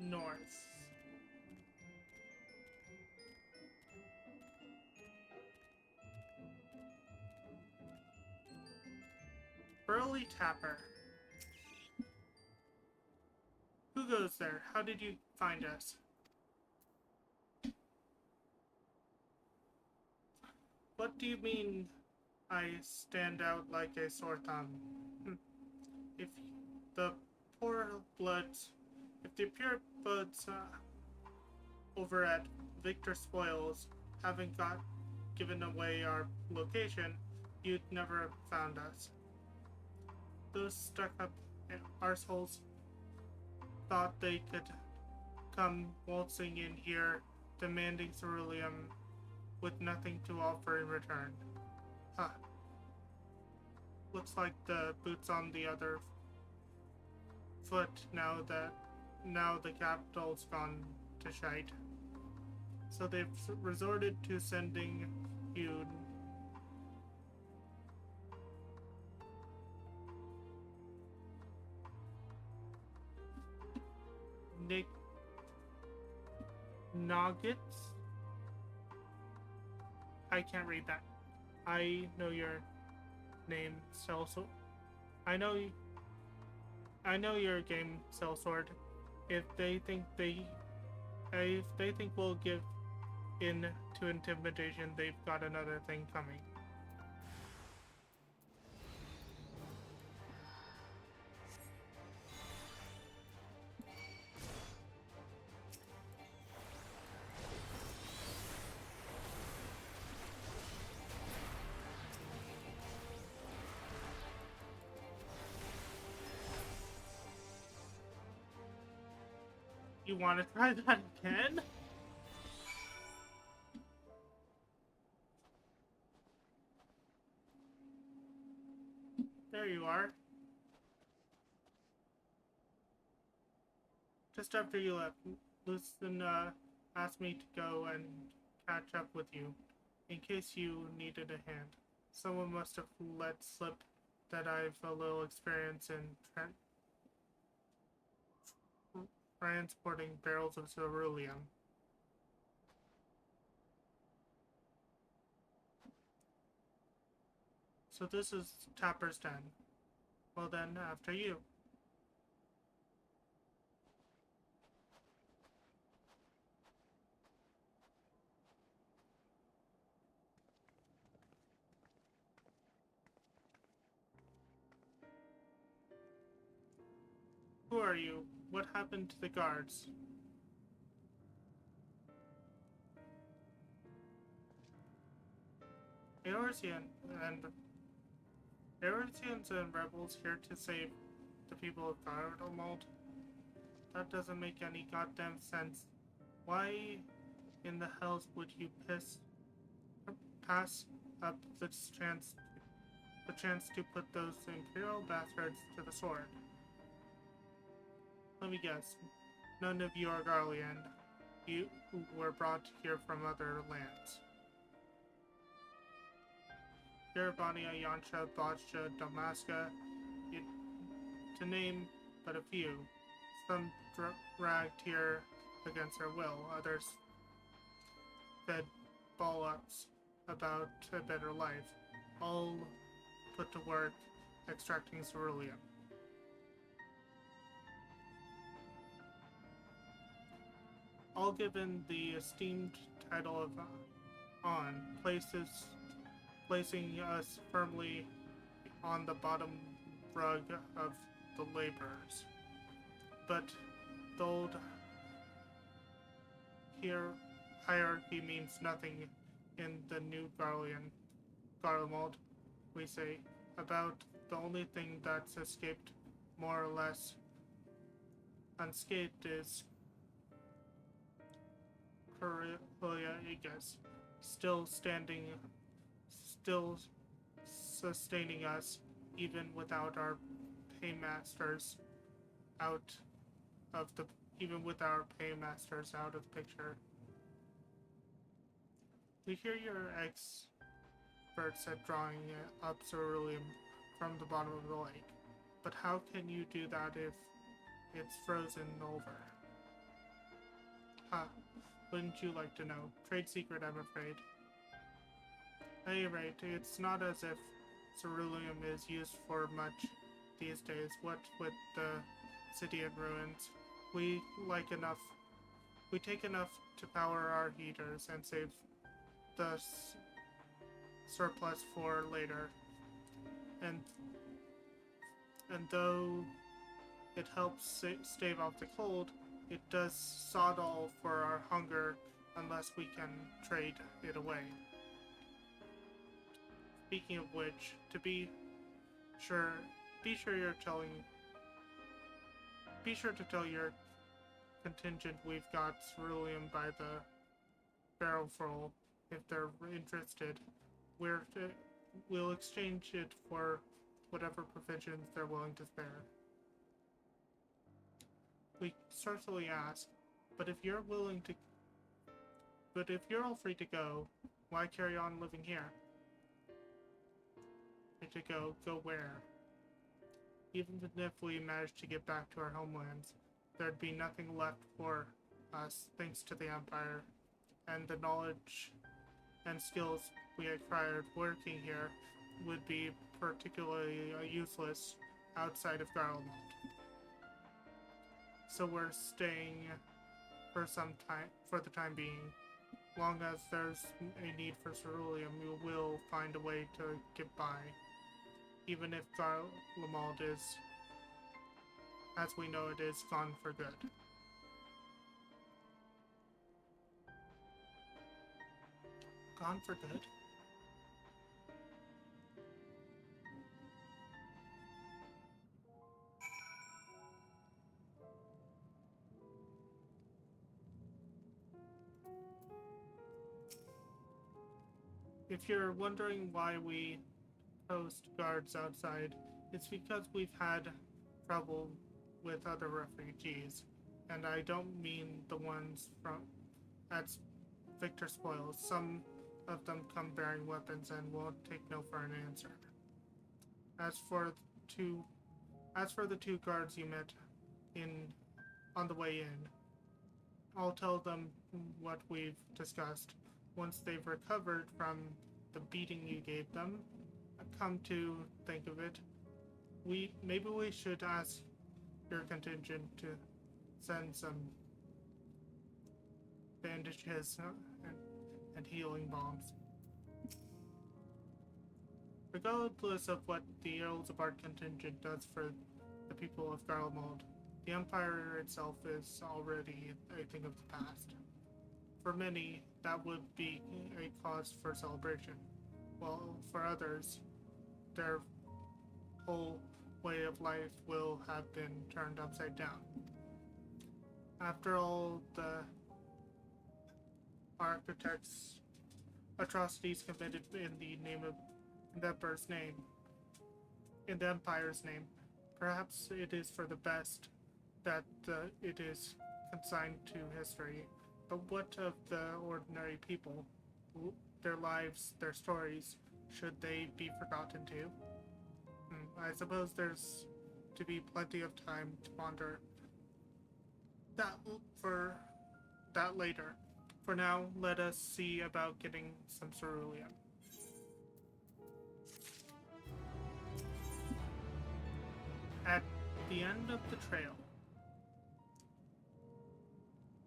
North. Burly Tapper. Who goes there? How did you find us? What do you mean I stand out like a sore thumb? If the poor bloods, if the pure bloods over at Victor Spoils haven't given away our location, you'd never have found us. Those stuck-up arseholes thought they could come waltzing in here, demanding ceruleum with nothing to offer in return. Huh. Looks like the boot's on the other foot now the capital's gone to shite. So they've resorted to sending you Nick Nuggets? I can't read that. I know your name, Sellsword. I know your game, Sellsword. If they think we'll give in to intimidation, they've got another thing coming. You want to try that again? There you are. Just after you left, Lucien asked me to go and catch up with you, in case you needed a hand. Someone must have let slip that I've a little experience in transporting barrels of ceruleum. So this is Tapper's Den. Well then, after you. Who are you? What happened to the guards? Eorzeans and rebels here to save the people of Gardelmold? That doesn't make any goddamn sense. Why in the hells would you pass up the chance to put those Imperial bastards to the sword? Let me guess. None of you are Garlean. You were brought here from other lands. Yerevannia, Yansha, Botcha, Damaska, to name but a few. Some dragged here against their will, others fed ball-ups about a better life, all put to work extracting ceruleum. All given the esteemed title of on, placing us firmly on the bottom rung of the laborers. But the old hierarchy means nothing in the new Garlemald, we say. About the only thing that's escaped more or less unscathed is Corellia Igas, still sustaining us even without our paymasters out of the picture. We hear you're experts at drawing up ceruleum from the bottom of the lake, but how can you do that if it's frozen over? Wouldn't you like to know? Trade secret, I'm afraid. At any rate, it's not as if ceruleum is used for much these days. What with the city in ruins, we take enough to power our heaters and save the surplus for later. And though it helps stave off the cold, it does sod all for our hunger unless we can trade it away. Speaking of which, be sure to tell your contingent we've got ceruleum by the barrelful if they're interested. We'll exchange it for whatever provisions they're willing to spare. We certainly ask, but if you're all free to go, why carry on living here? Free to go where? Even if we managed to get back to our homelands, there'd be nothing left for us thanks to the Empire, and the knowledge and skills we acquired working here would be particularly useless outside of Garlemald. So we're staying for the time being. Long as there's a need for ceruleum, we will find a way to get by, even if Garlemald is, as we know it is, gone for good. Gone for good? If you're wondering why we post guards outside, it's because we've had trouble with other refugees, and I don't mean the ones at Victor Spoils. Some of them come bearing weapons and won't take no for an answer. As for the two guards you met on the way in, I'll tell them what we've discussed. Once they've recovered from the beating you gave them, come to think of it, maybe we should ask your contingent to send some bandages and healing bombs. Regardless of what the Earls of Art contingent does for the people of Garlemald, the Empire itself is already a thing of the past. For many, that would be a cause for celebration, while for others, their whole way of life will have been turned upside down. After all the architects' atrocities committed in the Empire's name, perhaps it is for the best that it is consigned to history. But what of the ordinary people? Their lives, their stories, should they be forgotten too? I suppose there's to be plenty of time to ponder that later. For now, let us see about getting some ceruleum. At the end of the trail,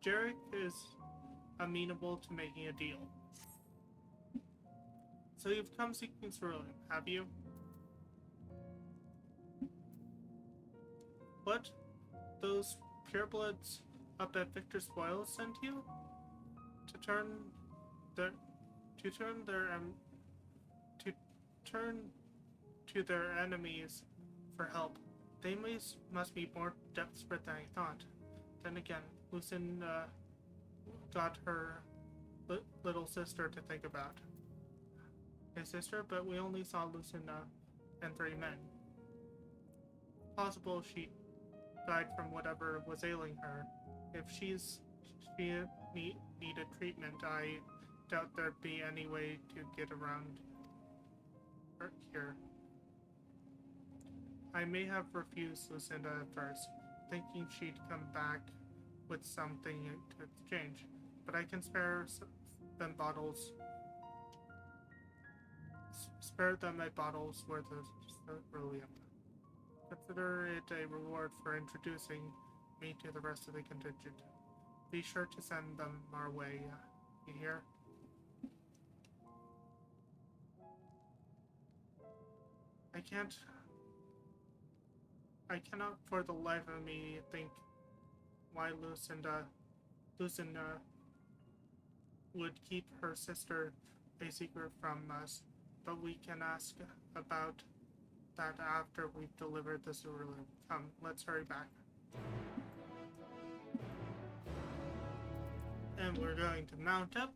Jarek is amenable to making a deal. So you've come seeking cerulean, have you? What? Those purebloods up at Victor's Spoils sent you? To turn their to their enemies for help. They must be more desperate than I thought. Then again, Lucinda got her little sister to think about. His sister, but we only saw Lucinda and 3 men. Possible she died from whatever was ailing her. If she needed treatment, I doubt there'd be any way to get around her here. I may have refused Lucinda at first, thinking she'd come back with something to exchange, but I can spare them a bottle's worth of ceruleum. Consider it a reward for introducing me to the rest of the contingent. Be sure to send them our way, you hear? I cannot for the life of me think why Lucinda would keep her sister a secret from us, but we can ask about that after we've delivered the cerulean. Come, let's hurry back. And we're going to mount up.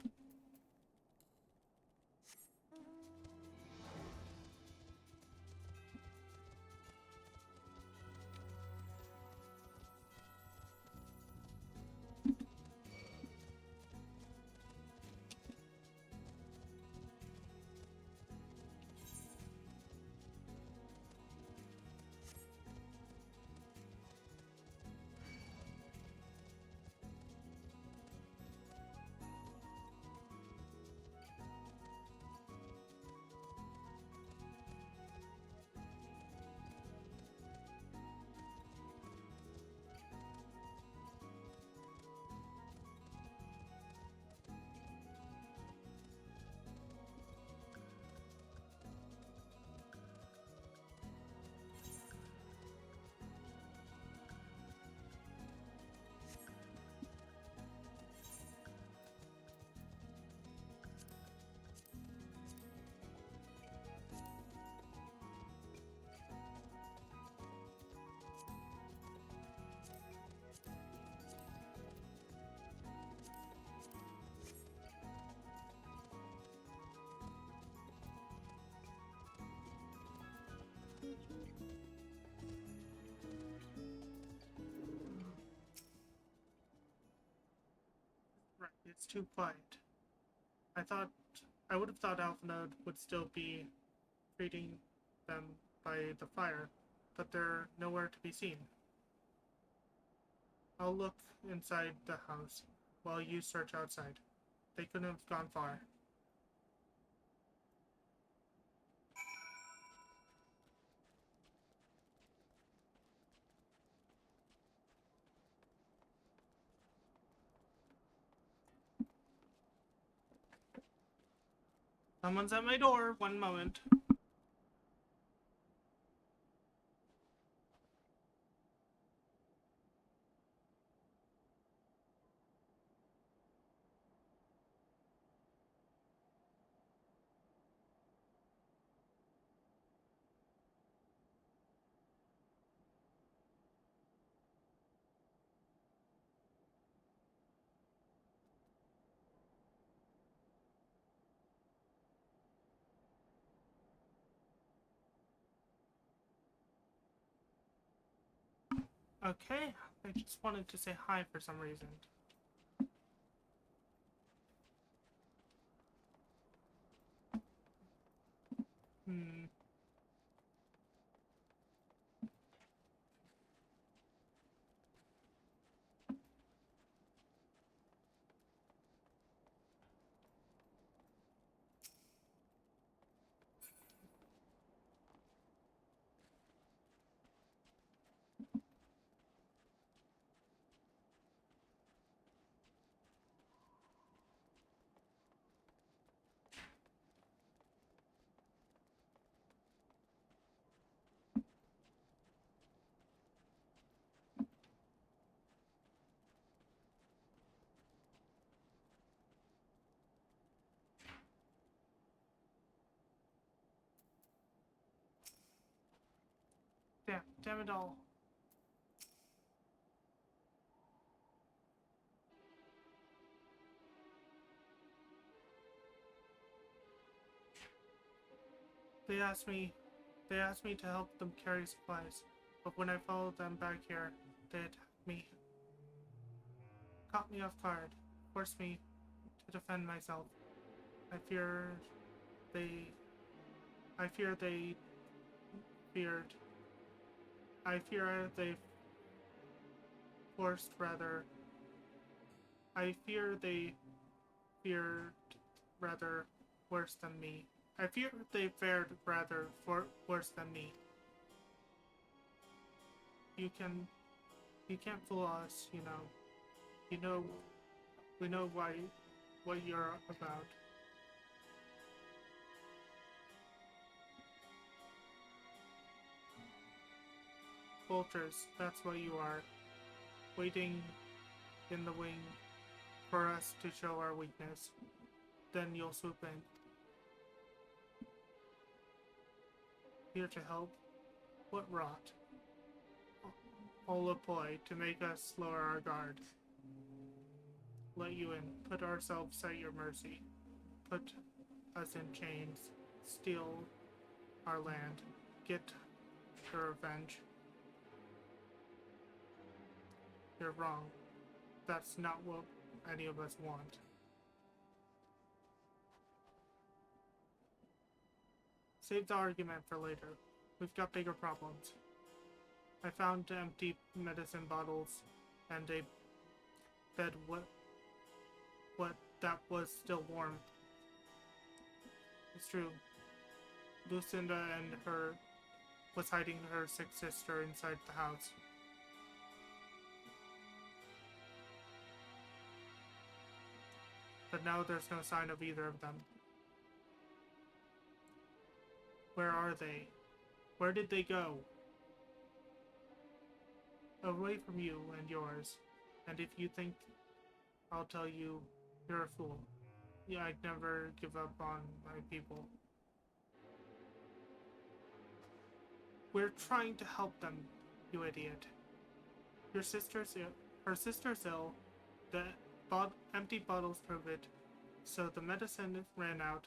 Right, it's too quiet. I would have thought Alphanode would still be treating them by the fire, but they're nowhere to be seen. I'll look inside the house while you search outside. They couldn't have gone far. Someone's at my door. One moment. Okay, I just wanted to say hi for some reason. damn it all. They asked me to help them carry supplies, but when I followed them back here, they attacked me. Caught me off guard, forced me to defend myself. I fear they feared. I fear they forced rather. I fear they feared rather worse than me. I fear they fared rather worse than me. You can't fool us, you know. We know what you're about. Vultures, that's what you are. Waiting in the wing for us to show our weakness. Then you'll swoop in. Here to help? What rot. All a ploy to make us lower our guard. Let you in, put ourselves at your mercy. Put us in chains. Steal our land. Get your revenge. You're wrong. That's not what any of us want. Save the argument for later. We've got bigger problems. I found empty medicine bottles and a bed that was still warm. It's true. Lucinda was hiding her sick sister inside the house. But now there's no sign of either of them. Where are they? Where did they go? Away from you and yours. And if you think I'll tell you, you're a fool. Yeah, I'd never give up on my people. We're trying to help them, you idiot. Her sister's ill. The empty bottles prove it. So the medicine ran out,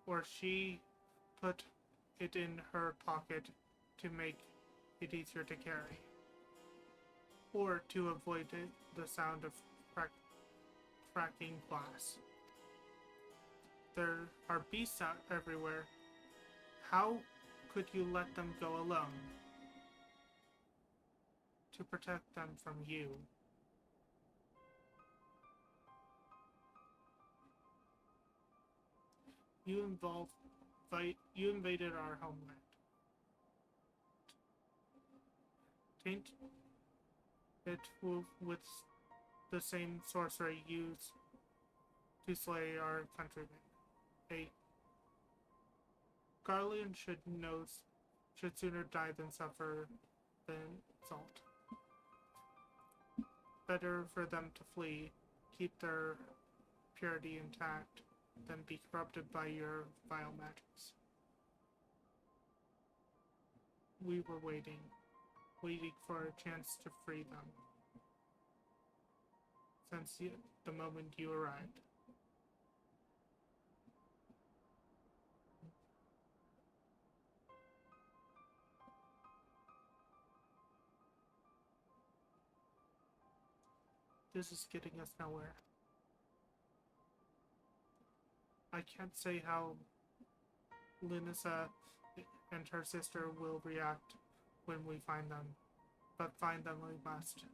or she put it in her pocket to make it easier to carry. Or to avoid the sound of cracking glass. There are beasts out everywhere. How could you let them go alone? To protect them from you. You invaded our homeland. Taint it with the same sorcery used to slay our countrymen. A Garlean should sooner die than suffer the insult. Better for them to flee, keep their purity intact, than be corrupted by your vile magics. We were waiting for a chance to free them. Since the moment you arrived. This is getting us nowhere. I can't say how Linissa and her sister will react when we find them, but find them we must.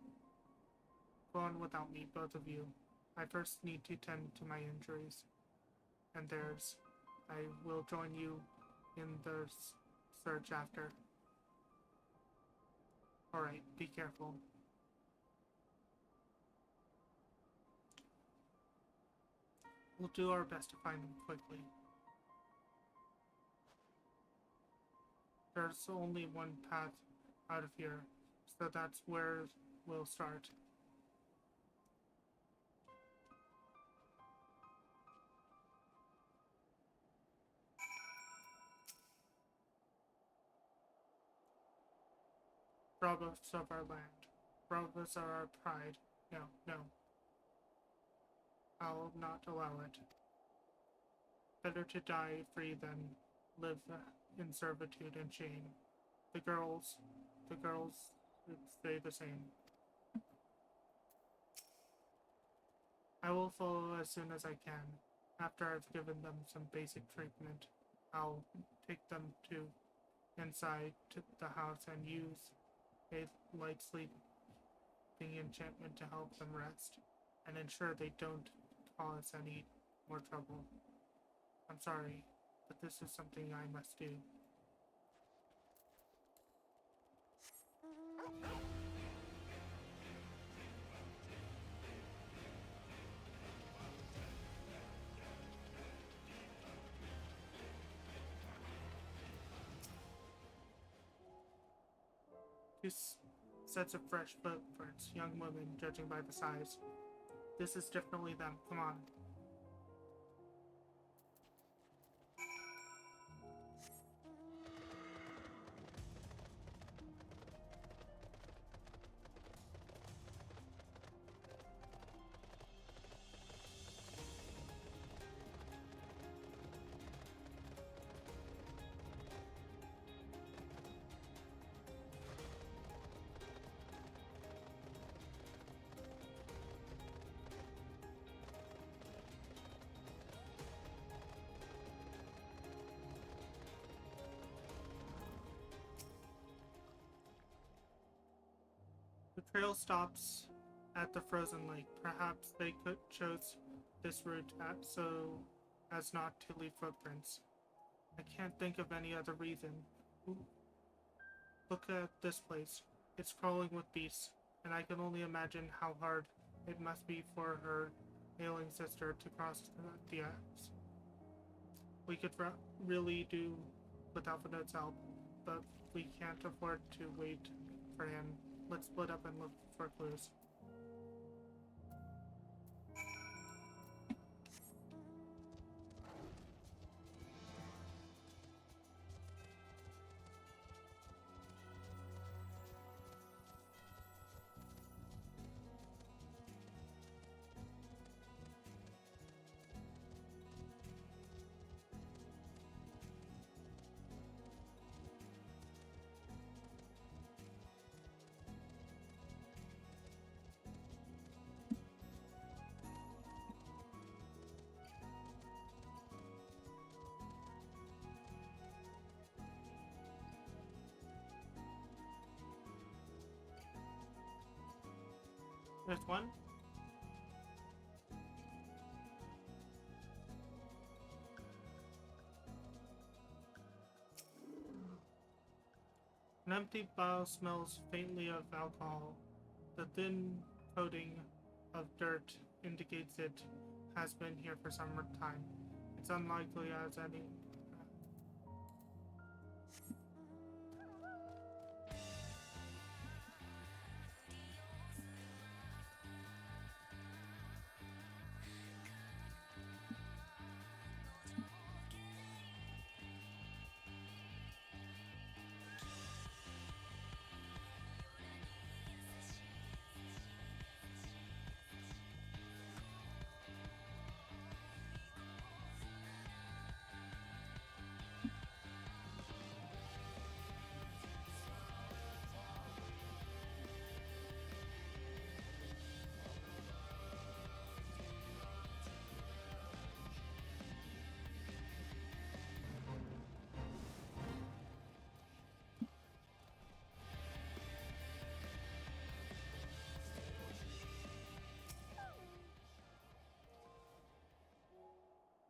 Go on without me, both of you. I first need to tend to my injuries, and theirs. I will join you in the search after. Alright, be careful. We'll do our best to find them quickly. There's only one path out of here, so that's where we'll start. Robbers of our land. Robbers are our pride. No, no. I'll not allow it. Better to die free than live in servitude and shame. The girls stay the same. I will follow as soon as I can. After I've given them some basic treatment, I'll take them to inside to the house and use a light sleeping enchantment to help them rest and ensure they don't cause any more trouble. I'm sorry, but this is something I must do. Two sets of fresh footprints, young women, judging by the size. This is definitely them. Come on. The trail stops at the frozen lake. Perhaps they chose this route so as not to leave footprints. I can't think of any other reason. Ooh. Look at this place. It's crawling with beasts, and I can only imagine how hard it must be for her ailing sister to cross the ice. We could really do without Finot's help, but we can't afford to wait for him. Let's split up and look for clues. There's one. An empty bottle smells faintly of alcohol. The thin coating of dirt indicates it has been here for some time. It's unlikely as any.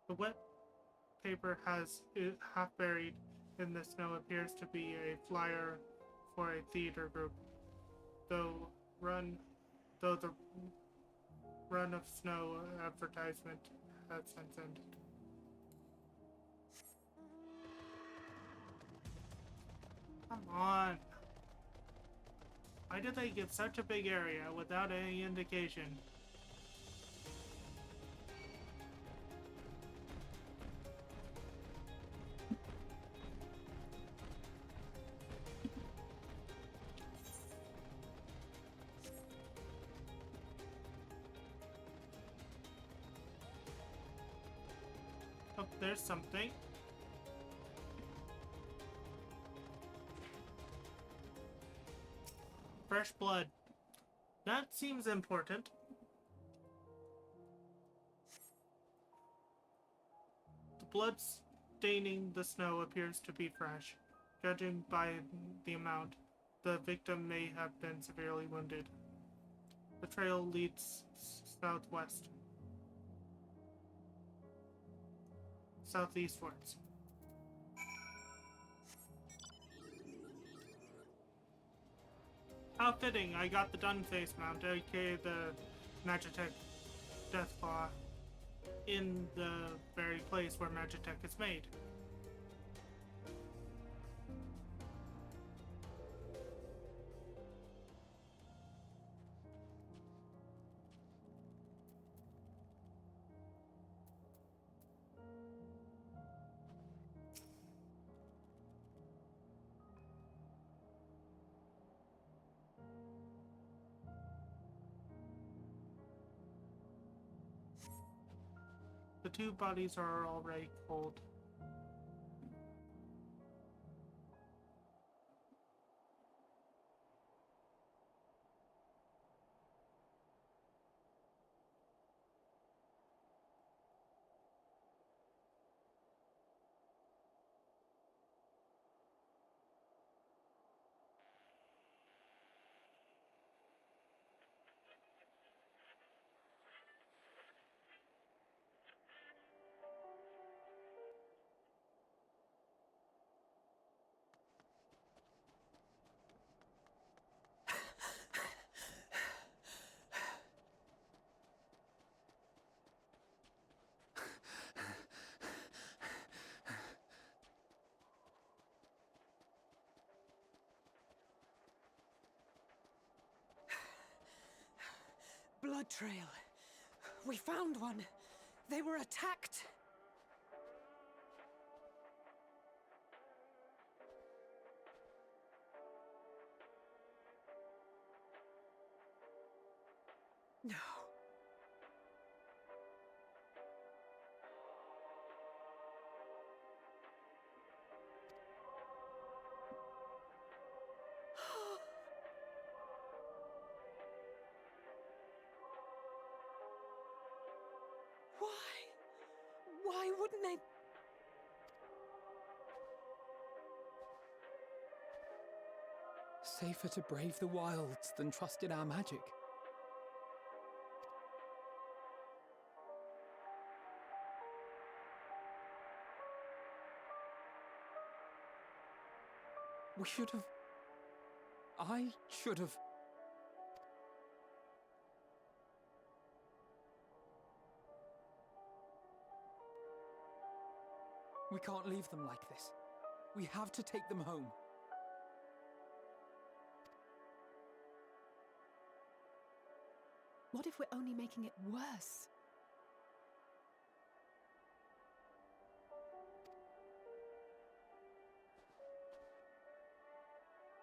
The wet paper half buried in the snow appears to be a flyer for a theater group. Though the run of snow advertisement has since ended. Come on. Why did they get such a big area without any indication? Oh, there's something. Fresh blood. That seems important. The blood staining the snow appears to be fresh. Judging by the amount, the victim may have been severely wounded. The trail leads southwest. Southeastwards. How fitting, I got the dun face mount, aka the Magitech Deathclaw, in the very place where Magitech is made. The two bodies are already cold. Blood trail. We found one. They were attacked. No. Why wouldn't they? Safer to brave the wilds than trust in our magic. We should have... I should have... We can't leave them like this. We have to take them home. What if we're only making it worse?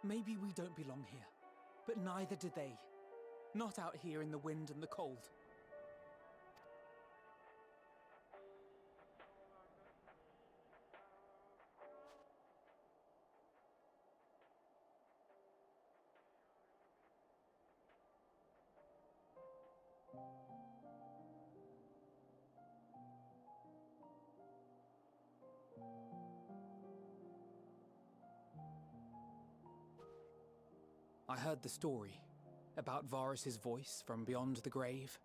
Maybe we don't belong here, but neither did they. Not out here in the wind and the cold. I heard the story about Varus's voice from beyond the grave.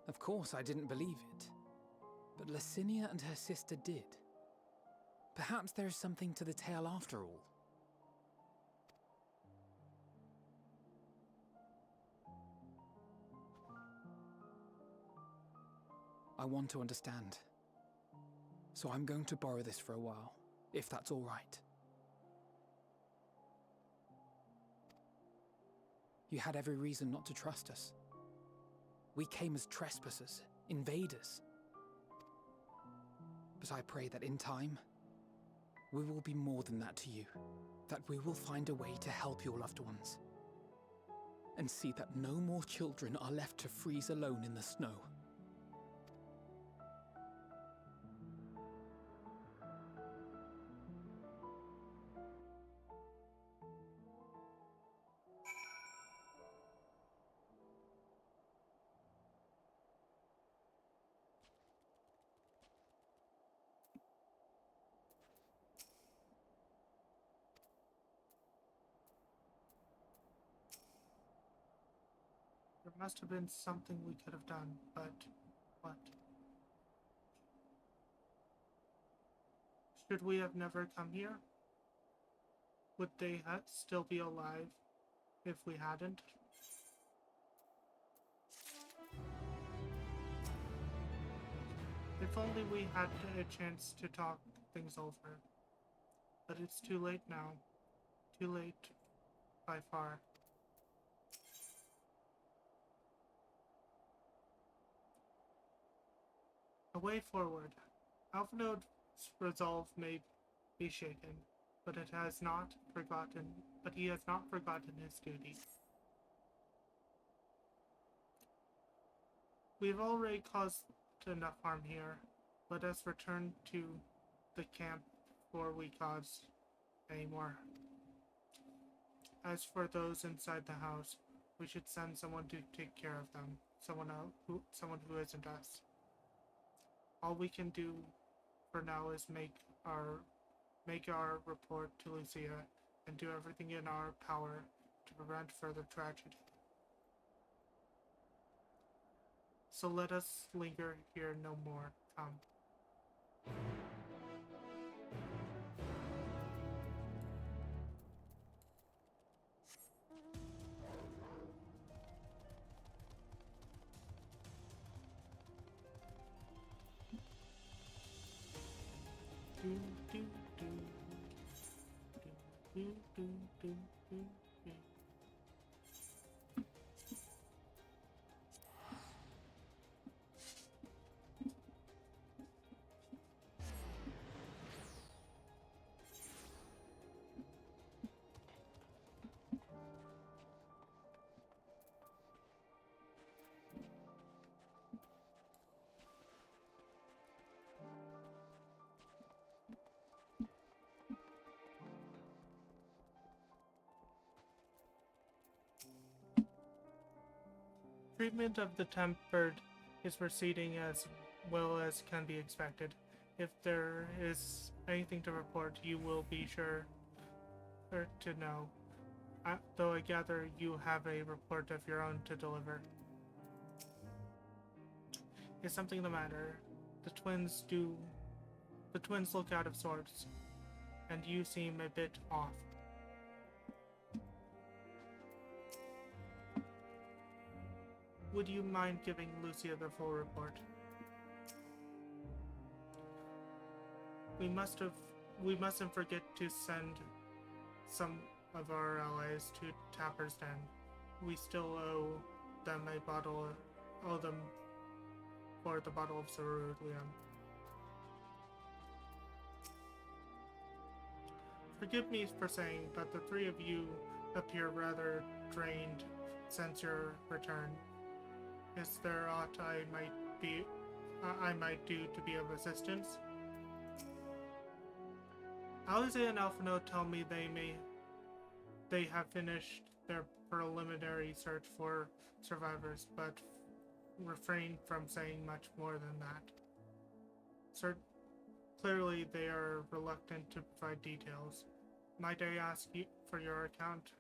Of course, I didn't believe it, but Licinia and her sister did. Perhaps there is something to the tale after all. I want to understand, so I'm going to borrow this for a while, if that's all right. You had every reason not to trust us. We came as trespassers, invaders. But I pray that in time, we will be more than that to you. That we will find a way to help your loved ones. And see that no more children are left to freeze alone in the snow. must have been something we could have done, but what? Should we have never come here? Would they still be alive if we hadn't? If only we had a chance to talk things over. But it's too late now. Too late by far. A way forward. Alphinode's resolve may be shaken, but he has not forgotten his duty. We've already caused enough harm here. Let us return to the camp before we cause any more. As for those inside the house, we should send someone to take care of them. Someone who isn't us. All we can do for now is make our report to Lucia and do everything in our power to prevent further tragedy. So let us linger here no more. Come. Do, do, do. Do, do, do, do, do. Treatment of the tempered is proceeding as well as can be expected. If there is anything to report, you will be sure to know. Though I gather you have a report of your own to deliver. Is something the matter? The twins look out of sorts, and you seem a bit off. Would you mind giving Lucia the full report? We mustn't forget to send some of our allies to Tapper's Den. We still owe them for the bottle of cerulean. Forgive me for saying, but the three of you appear rather drained since your return. Is there aught I might do to be of assistance? Alize and Alphino tell me they have finished their preliminary search for survivors, but refrain from saying much more than that. Clearly they are reluctant to provide details. Might I ask you for your account?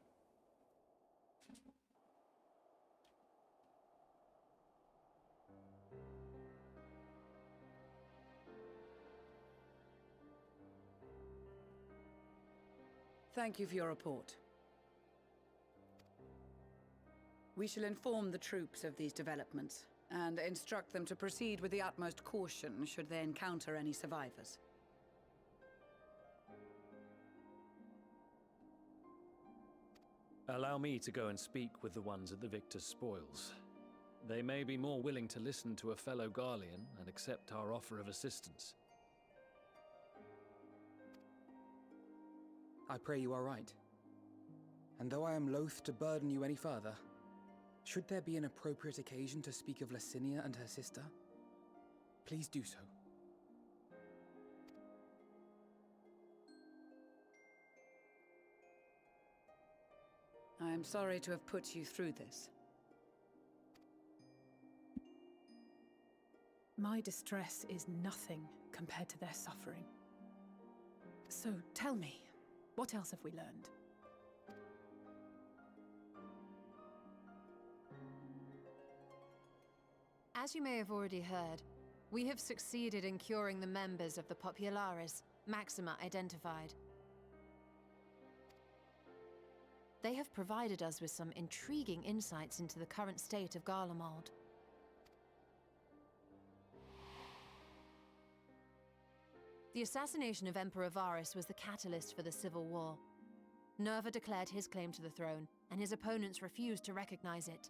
Thank you for your report. We shall inform the troops of these developments and instruct them to proceed with the utmost caution should they encounter any survivors. Allow me to go and speak with the ones at the victor's spoils. They may be more willing to listen to a fellow Garlean and accept our offer of assistance. I pray you are right. And though I am loath to burden you any further, should there be an appropriate occasion to speak of Licinia and her sister, please do so. I am sorry to have put you through this. My distress is nothing compared to their suffering. So tell me, what else have we learned? As you may have already heard, we have succeeded in curing the members of the Populares, Maxima identified. They have provided us with some intriguing insights into the current state of Garlemald. The assassination of Emperor Varus was the catalyst for the civil war. Nerva declared his claim to the throne, and his opponents refused to recognize it.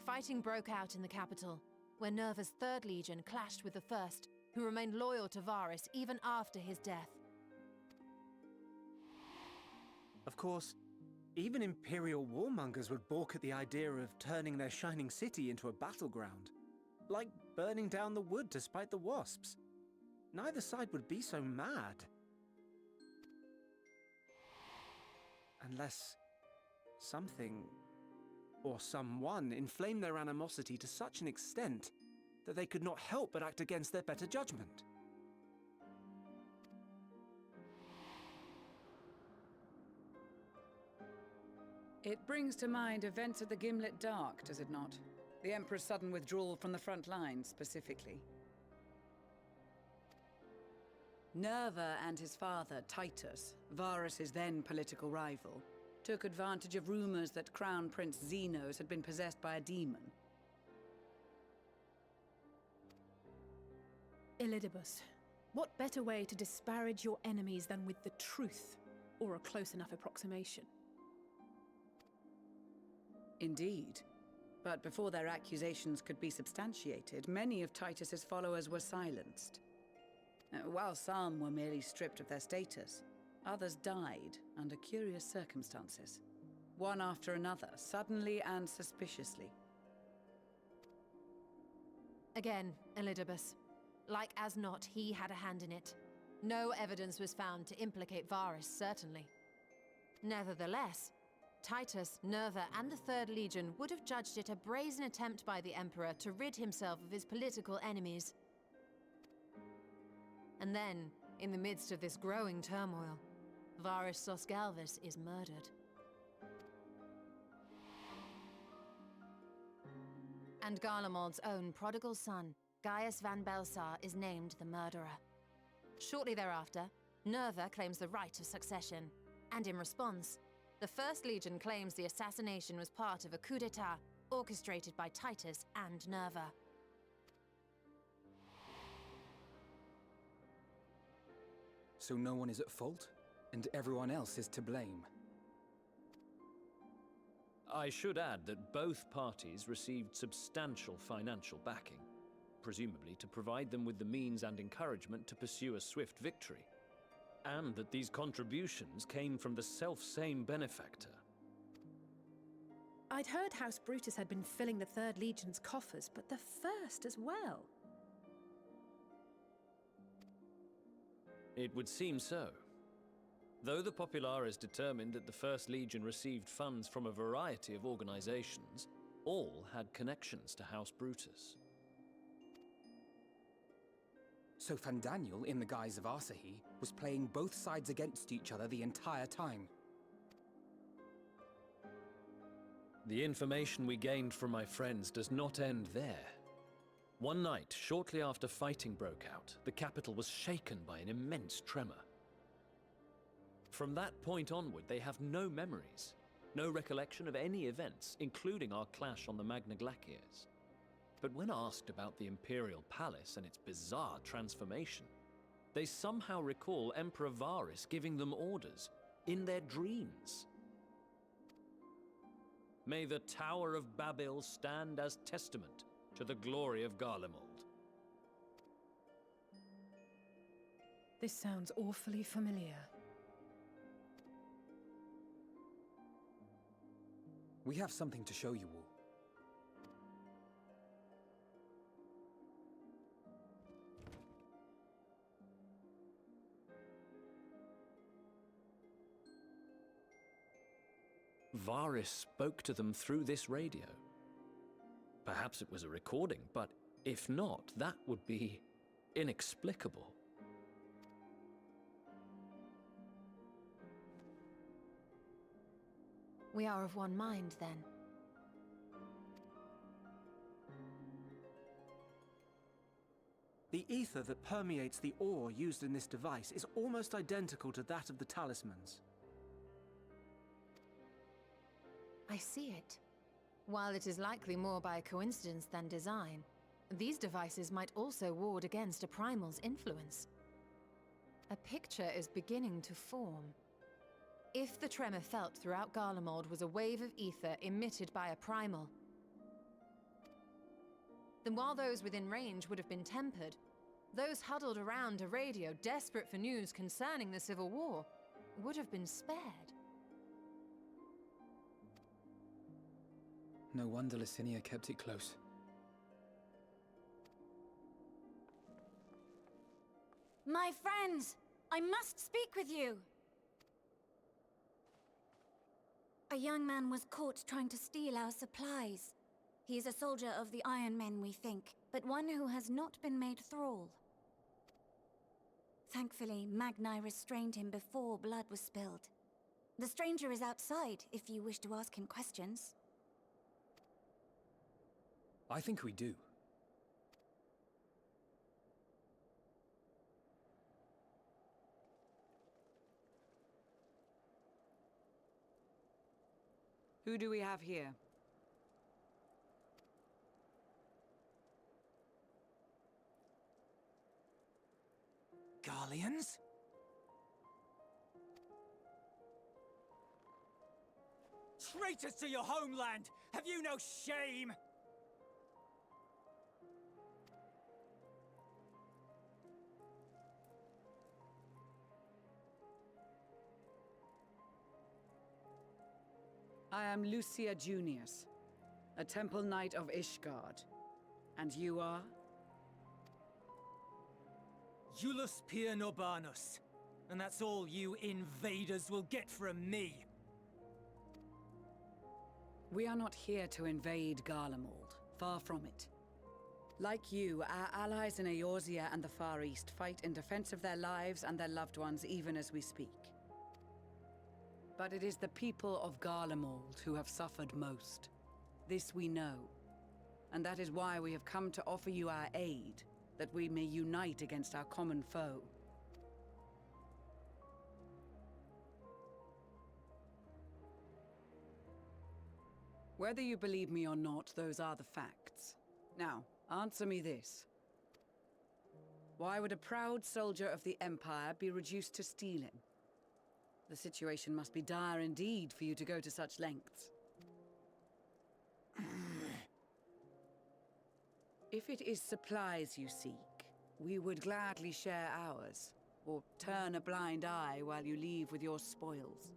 Fighting broke out in the capital, where Nerva's Third Legion clashed with the First, who remained loyal to Varus even after his death. Of course, even Imperial warmongers would balk at the idea of turning their shining city into a battleground. Like burning down the wood to spite the wasps. Neither side would be so mad. Unless something or someone inflamed their animosity to such an extent that they could not help but act against their better judgment. It brings to mind events at the Gimlet Dark, does it not? The Emperor's sudden withdrawal from the front lines, specifically. Nerva and his father, Titus, Varus's then political rival, took advantage of rumors that Crown Prince Xenos had been possessed by a demon. Elidibus, what better way to disparage your enemies than with the truth, or a close enough approximation? Indeed. But before their accusations could be substantiated, many of Titus's followers were silenced. While some were merely stripped of their status, others died under curious circumstances. One after another, suddenly and suspiciously. Again, Elidibus. Like as not, he had a hand in it. No evidence was found to implicate Varus, certainly. Nevertheless, Titus, Nerva, and the Third Legion would have judged it a brazen attempt by the Emperor to rid himself of his political enemies. And then, in the midst of this growing turmoil, Varus Sosgalvis is murdered. And Garlemald's own prodigal son, Gaius van Belsar, is named the murderer. Shortly thereafter, Nerva claims the right of succession, and in response, the First Legion claims the assassination was part of a coup d'etat orchestrated by Titus and Nerva. So no one is at fault, and everyone else is to blame. I should add that both parties received substantial financial backing, presumably to provide them with the means and encouragement to pursue a swift victory. And that these contributions came from the self-same benefactor. I'd heard House Brutus had been filling the Third Legion's coffers, but the First as well. It would seem so. Though the Populares determined that the First Legion received funds from a variety of organizations, all had connections to House Brutus. So Fandaniel, in the guise of Asahi, was playing both sides against each other the entire time. The information we gained from my friends does not end there. One night, shortly after fighting broke out, the capital was shaken by an immense tremor. From that point onward, they have no memories, no recollection of any events, including our clash on the Magna Glaciers. But when asked about the Imperial Palace and its bizarre transformation, they somehow recall Emperor Varus giving them orders in their dreams. May the Tower of Babel stand as testament to the glory of Garlemald. This sounds awfully familiar. We have something to show you all. Varus spoke to them through this radio. Perhaps it was a recording, but if not, that would be inexplicable. We are of one mind, then. The ether that permeates the ore used in this device is almost identical to that of the talismans. I see it. While it is likely more by coincidence than design, these devices might also ward against a primal's influence. A picture is beginning to form. If the tremor felt throughout Garlemald was a wave of ether emitted by a primal, then while those within range would have been tempered, those huddled around a radio desperate for news concerning the Civil War would have been spared. No wonder Licinia kept it close. My friends, I must speak with you. A young man was caught trying to steal our supplies. He is a soldier of the Iron Men, we think, but one who has not been made thrall. Thankfully, Magni restrained him before blood was spilled. The stranger is outside, if you wish to ask him questions. I think we do. Who do we have here? Garleans? Traitors to your homeland! Have you no shame? I am Lucia Junius, a Temple Knight of Ishgard. And you are? Iulus Pier Norbanus. And that's all you invaders will get from me. We are not here to invade Garlemald. Far from it. Like you, our allies in Eorzea and the Far East fight in defense of their lives and their loved ones even as we speak. But it is the people of Garlemald who have suffered most. This we know. And that is why we have come to offer you our aid, that we may unite against our common foe. Whether you believe me or not, those are the facts. Now, answer me this. Why would a proud soldier of the Empire be reduced to stealing? The situation must be dire indeed for you to go to such lengths. If it is supplies you seek, we would gladly share ours, or turn a blind eye while you leave with your spoils.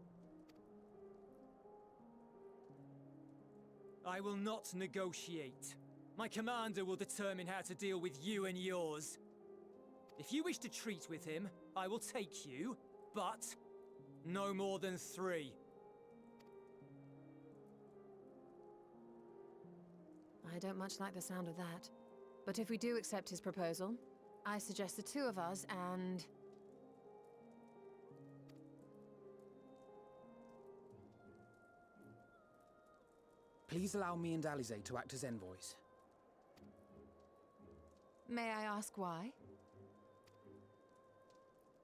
I will not negotiate. My commander will determine how to deal with you and yours. If you wish to treat with him, I will take you, but no more than 3. I don't much like the sound of that. But if we do accept his proposal, I suggest the 2 of us and... Please allow me and Alize to act as envoys. May I ask why?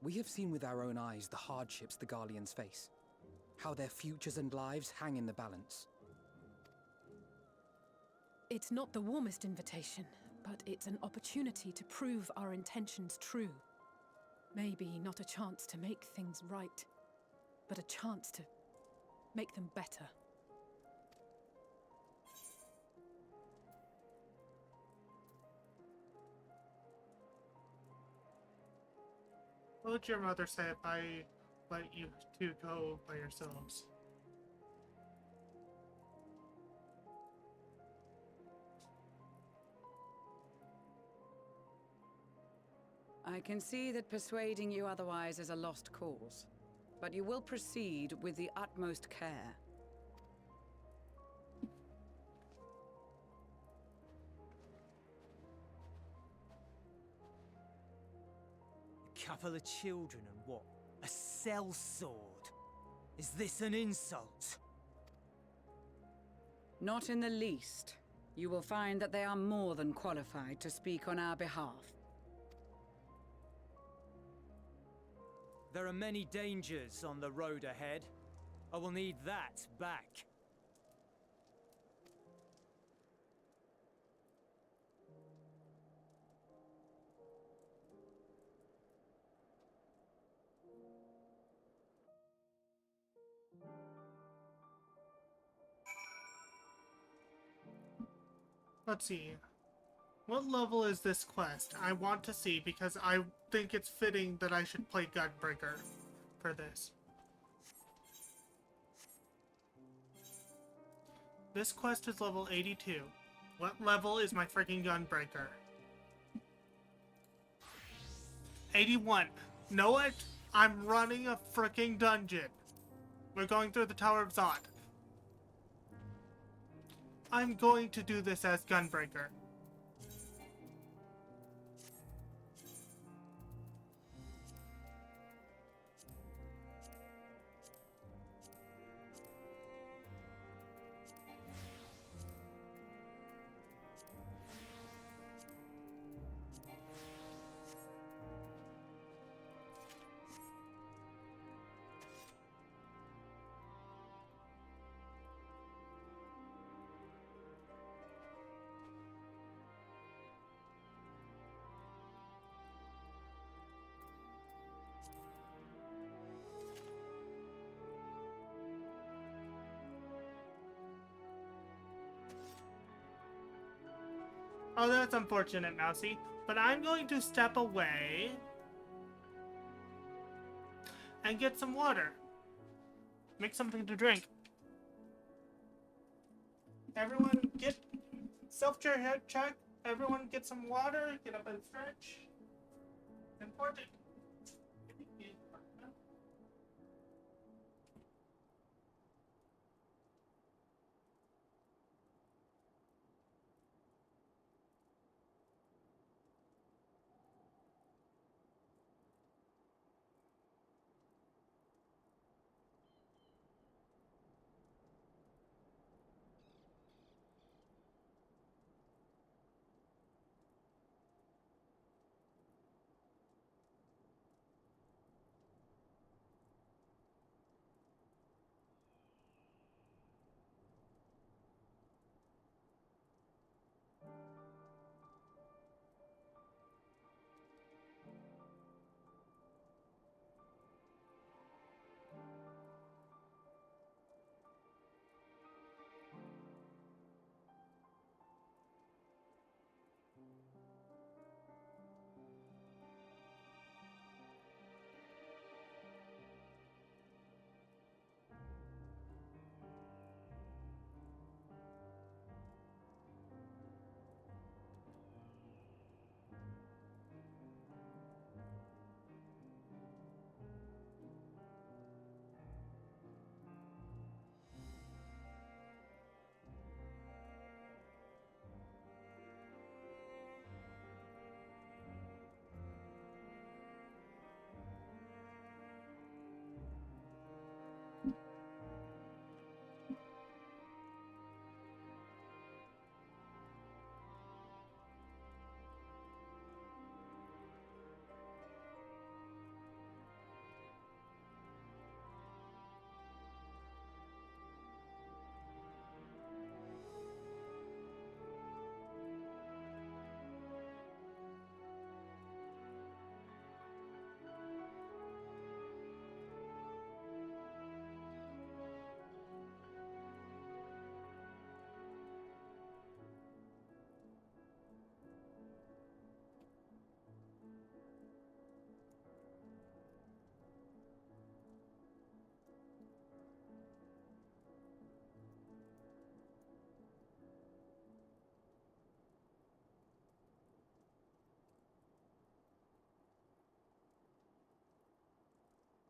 We have seen with our own eyes the hardships the Garleans face. How their futures and lives hang in the balance. It's not the warmest invitation, but it's an opportunity to prove our intentions true. Maybe not a chance to make things right, but a chance to make them better. What would your mother say if I let you 2 go by yourselves? I can see that persuading you otherwise is a lost cause, but you will proceed with the utmost care. A couple of children and what? A sellsword? Is this an insult? Not in the least. You will find that they are more than qualified to speak on our behalf. There are many dangers on the road ahead. I will need that back. Let's see. What level is this quest? I want to see because I think it's fitting that I should play Gunbreaker for this. This quest is level 82. What level is my freaking Gunbreaker? 81. Know what? I'm running a freaking dungeon. We're going through the Tower of Zod. I'm going to do this as Gunbreaker. Oh, that's unfortunate, Mousy. But I'm going to step away and get some water. Make something to drink. Everyone get self-care check. Everyone get some water. Get up and stretch. Important.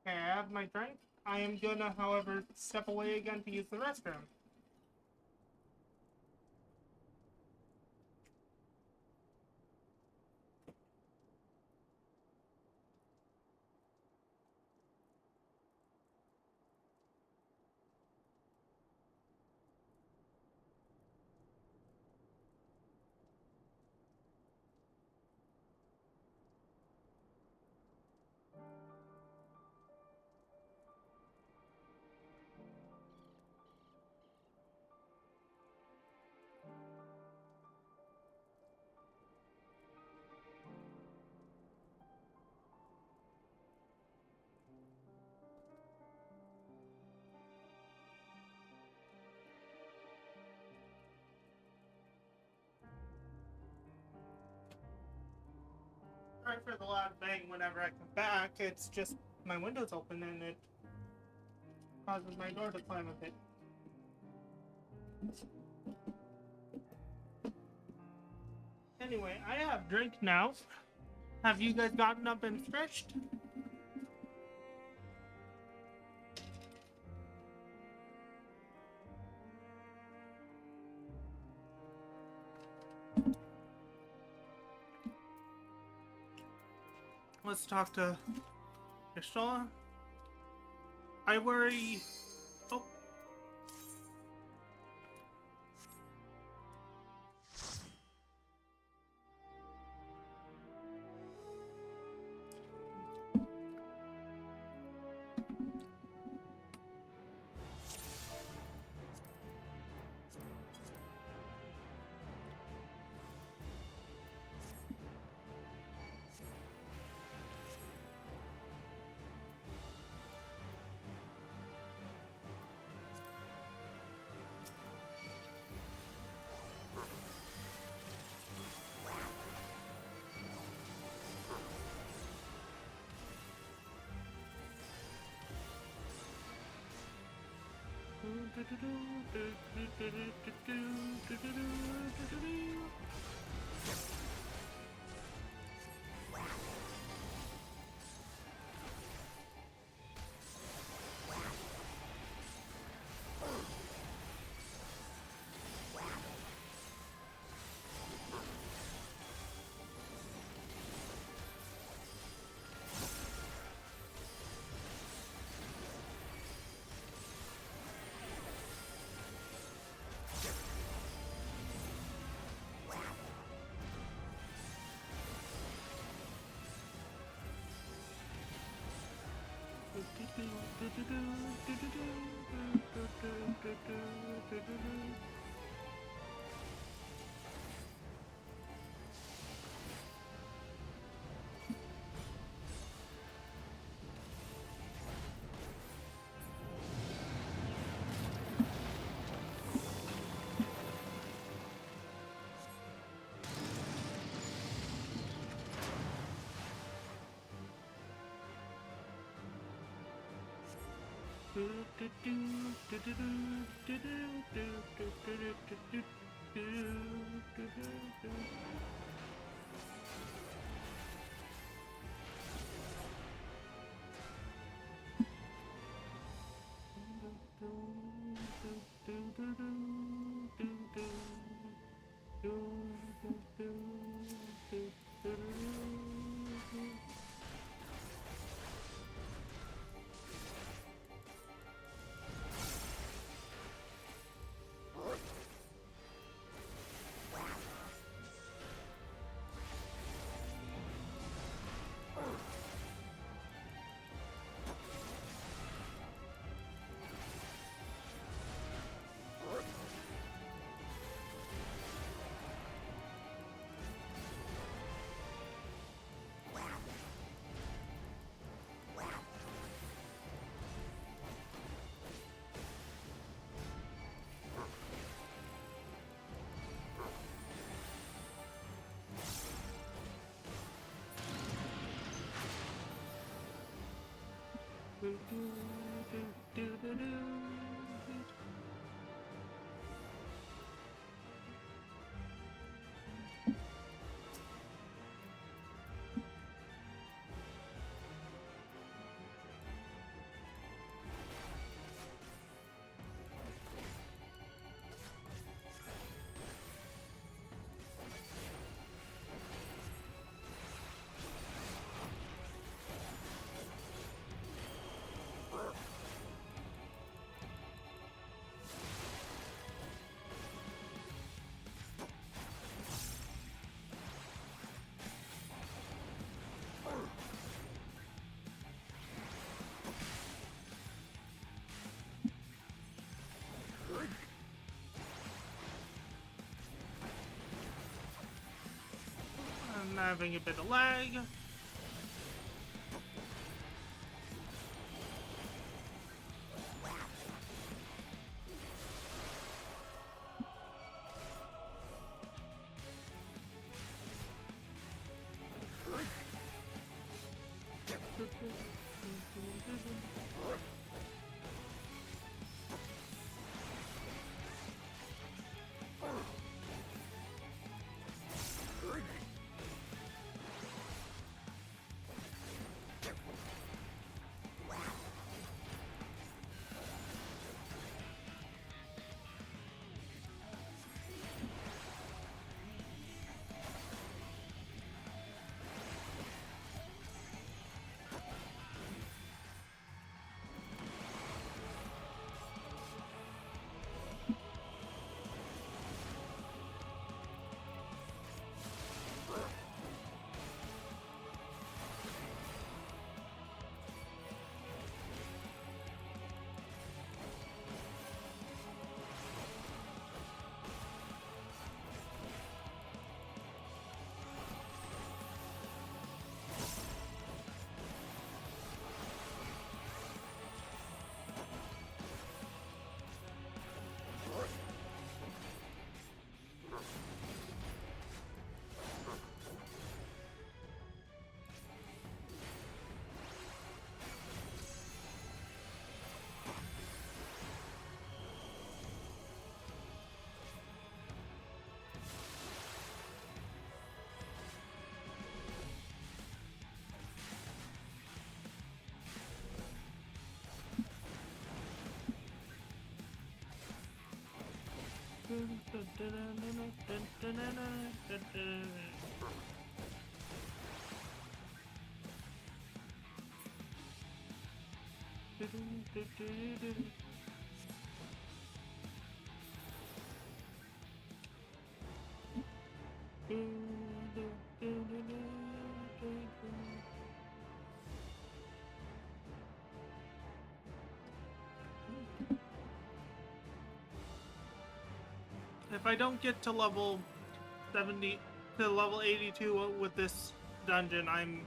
Okay, I have my drink. I am gonna, however, step away again to use the restroom. sorry for the loud bang whenever I come back. It's just my window's open and it causes my door to climb a bit. Anyway, I have drink now. Have you guys gotten up and stretched? Let's talk to Ishtola. I worry... Oh. I'm having a bit of lag. If I don't get to level 70 to level 82 with this dungeon, I'm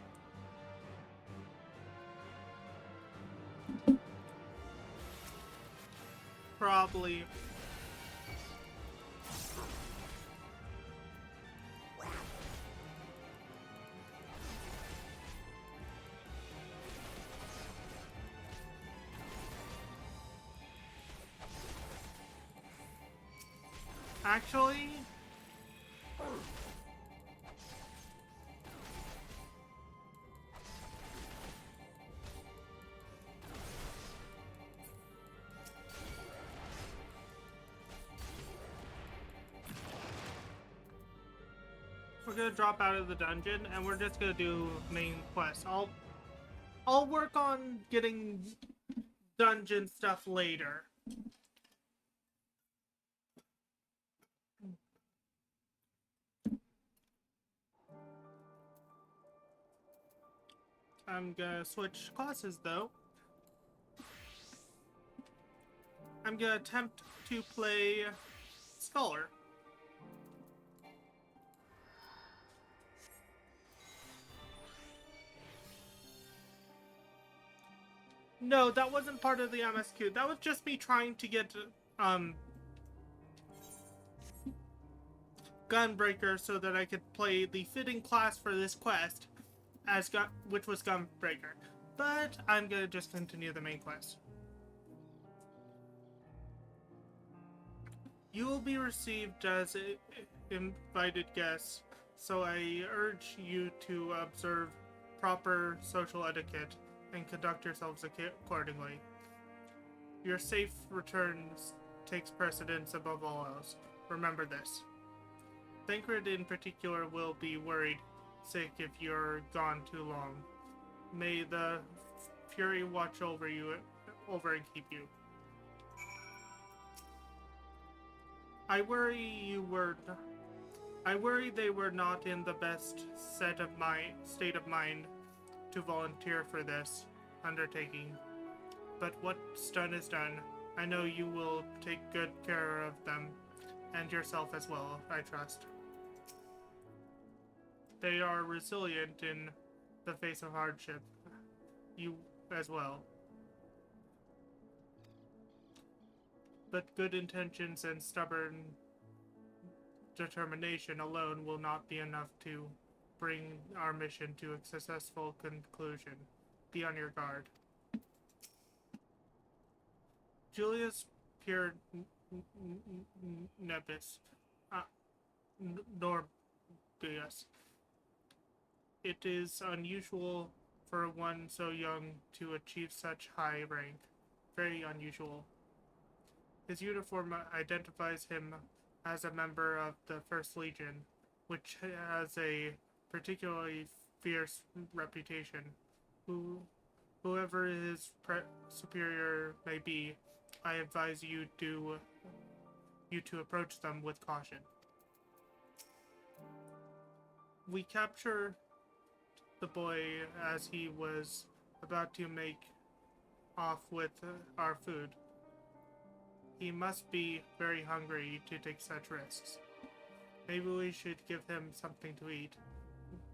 probably actually we're gonna drop out of the dungeon and we're just gonna do main quest. I'll work on getting dungeon stuff later. I'm gonna switch classes though. I'm gonna attempt to play Scholar. No, that wasn't part of the MSQ. That was just me trying to get Gunbreaker so that I could play the fitting class for this quest, which was Gunbreaker. But I'm gonna just continue the main quest. You will be received as an invited guest, so I urge you to observe proper social etiquette and conduct yourselves accordingly. Your safe returns takes precedence above all else. Remember this. Thancred in particular will be worried sick if you're gone too long. May the Fury watch over and keep you. I worry they were not in the best state of mind to volunteer for this undertaking. But what's done is done. I know you will take good care of them, and yourself as well, I trust. They are resilient in the face of hardship. You as well. But good intentions and stubborn determination alone will not be enough to bring our mission to a successful conclusion. Be on your guard. Julius Pure Nebis. Norbius. It is unusual for one so young to achieve such high rank. Very unusual. His uniform identifies him as a member of the First Legion, which has a particularly fierce reputation. Whoever his superior may be, I advise you to approach them with caution. We capture the boy as he was about to make off with our food. He must be very hungry to take such risks. Maybe we should give him something to eat.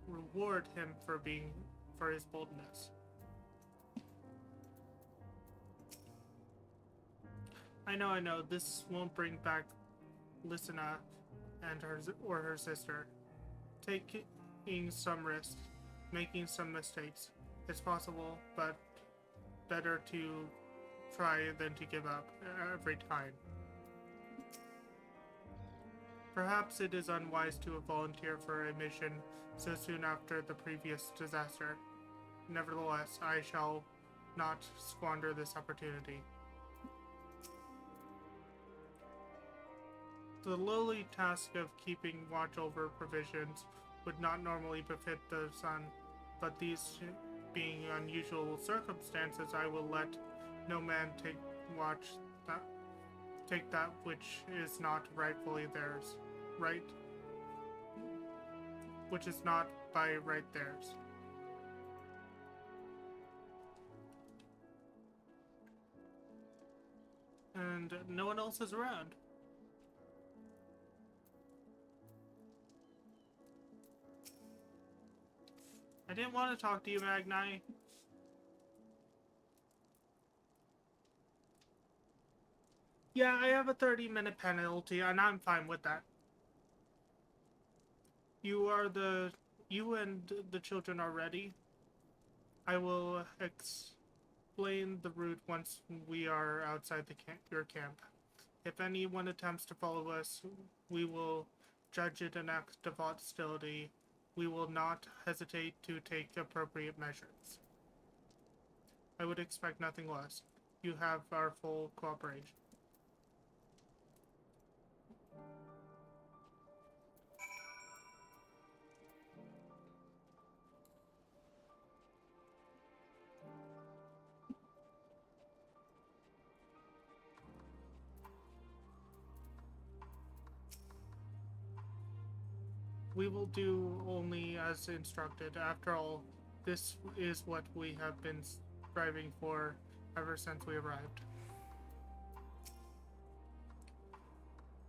Reward him for his boldness. I know, this won't bring back Lysina and her sister. Taking some risks, making some mistakes. It's possible, but better to try than to give up every time. Perhaps it is unwise to volunteer for a mission so soon after the previous disaster. Nevertheless, I shall not squander this opportunity. The lowly task of keeping watch over provisions would not normally befit the sun, but these being unusual circumstances, I will let no man take that which is not rightfully theirs. Which is not by right theirs. And no one else is around. I didn't want to talk to you, Magni. Yeah, I have a 30-minute penalty, and I'm fine with that. You and the children are ready. I will explain the route once we are outside your camp. If anyone attempts to follow us, we will judge it an act of hostility. We will not hesitate to take appropriate measures. I would expect nothing less. You have our full cooperation. We will do only as instructed. After all, this is what we have been striving for ever since we arrived.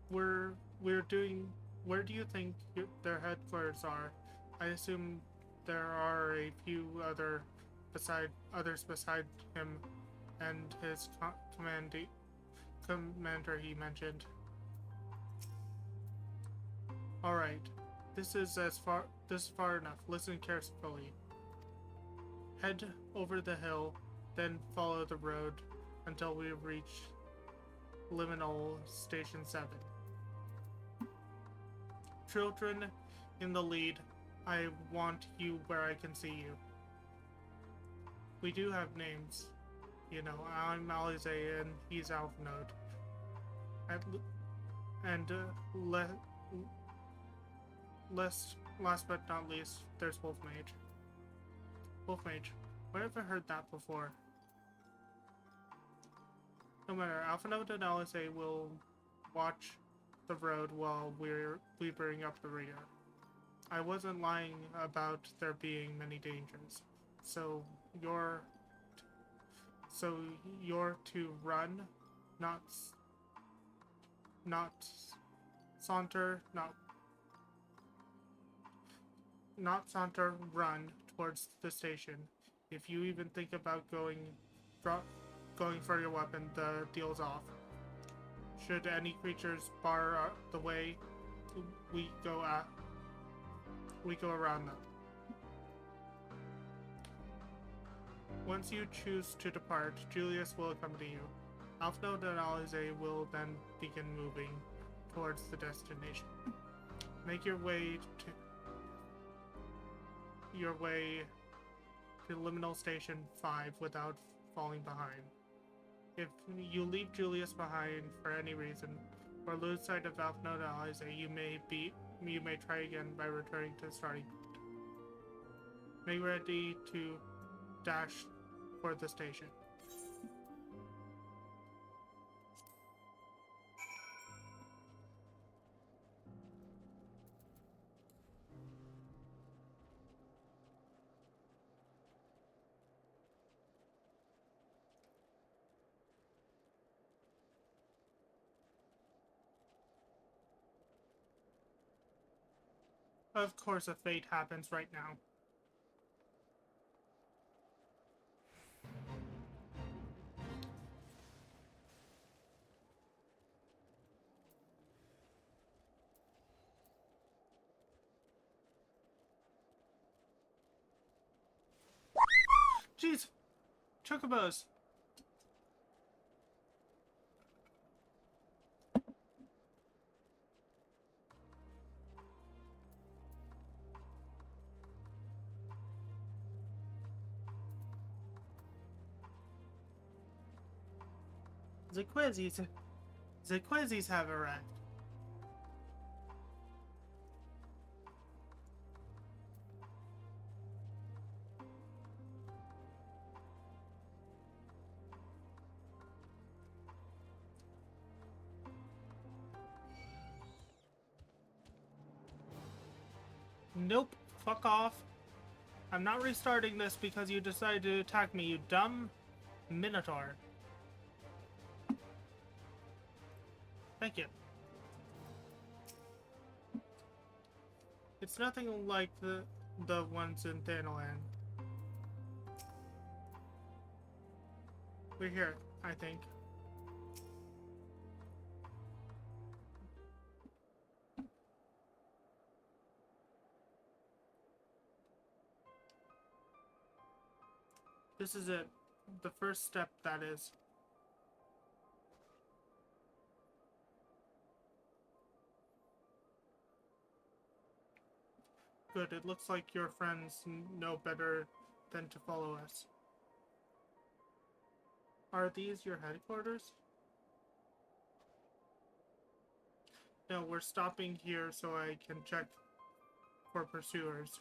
Where do you think their headquarters are? I assume there are a few others beside him and his commander he mentioned. Alright. This is far enough. Listen carefully. Head over the hill, then follow the road until we reach Liminal Station 7. Children in the lead, I want you where I can see you. We do have names. You know, I'm Alize and he's Alphnode. Last but not least, there's Wolfmage. Wolfmage, where have I heard that before? No matter, Alphanode and Alize will watch the road while we bring up the rear. I wasn't lying about there being many dangers. So you're to run, not saunter, not saunter, run towards the station. If you even think about going for your weapon, the deal's off. Should any creatures bar the way, we go around them. Once you choose to depart, Julius will accompany you. Alphnode and Alize will then begin moving towards the destination. Make your way to Liminal Station 5 without falling behind. If you leave Julius behind for any reason, or lose sight of Alphnode and Alize, you may try again by returning to the starting point. Make ready to dash for the station. Of course, a fate happens right now. Jeez! Chocobos! The Ffxiv have arrived. Nope. Fuck off. I'm not restarting this because you decided to attack me, you dumb Minotaur. Thank you. It's nothing like the ones in Thanalan. We're here, I think. This is it. The first step, that is. Good, it looks like your friends know better than to follow us. Are these your headquarters? No, we're stopping here so I can check for pursuers.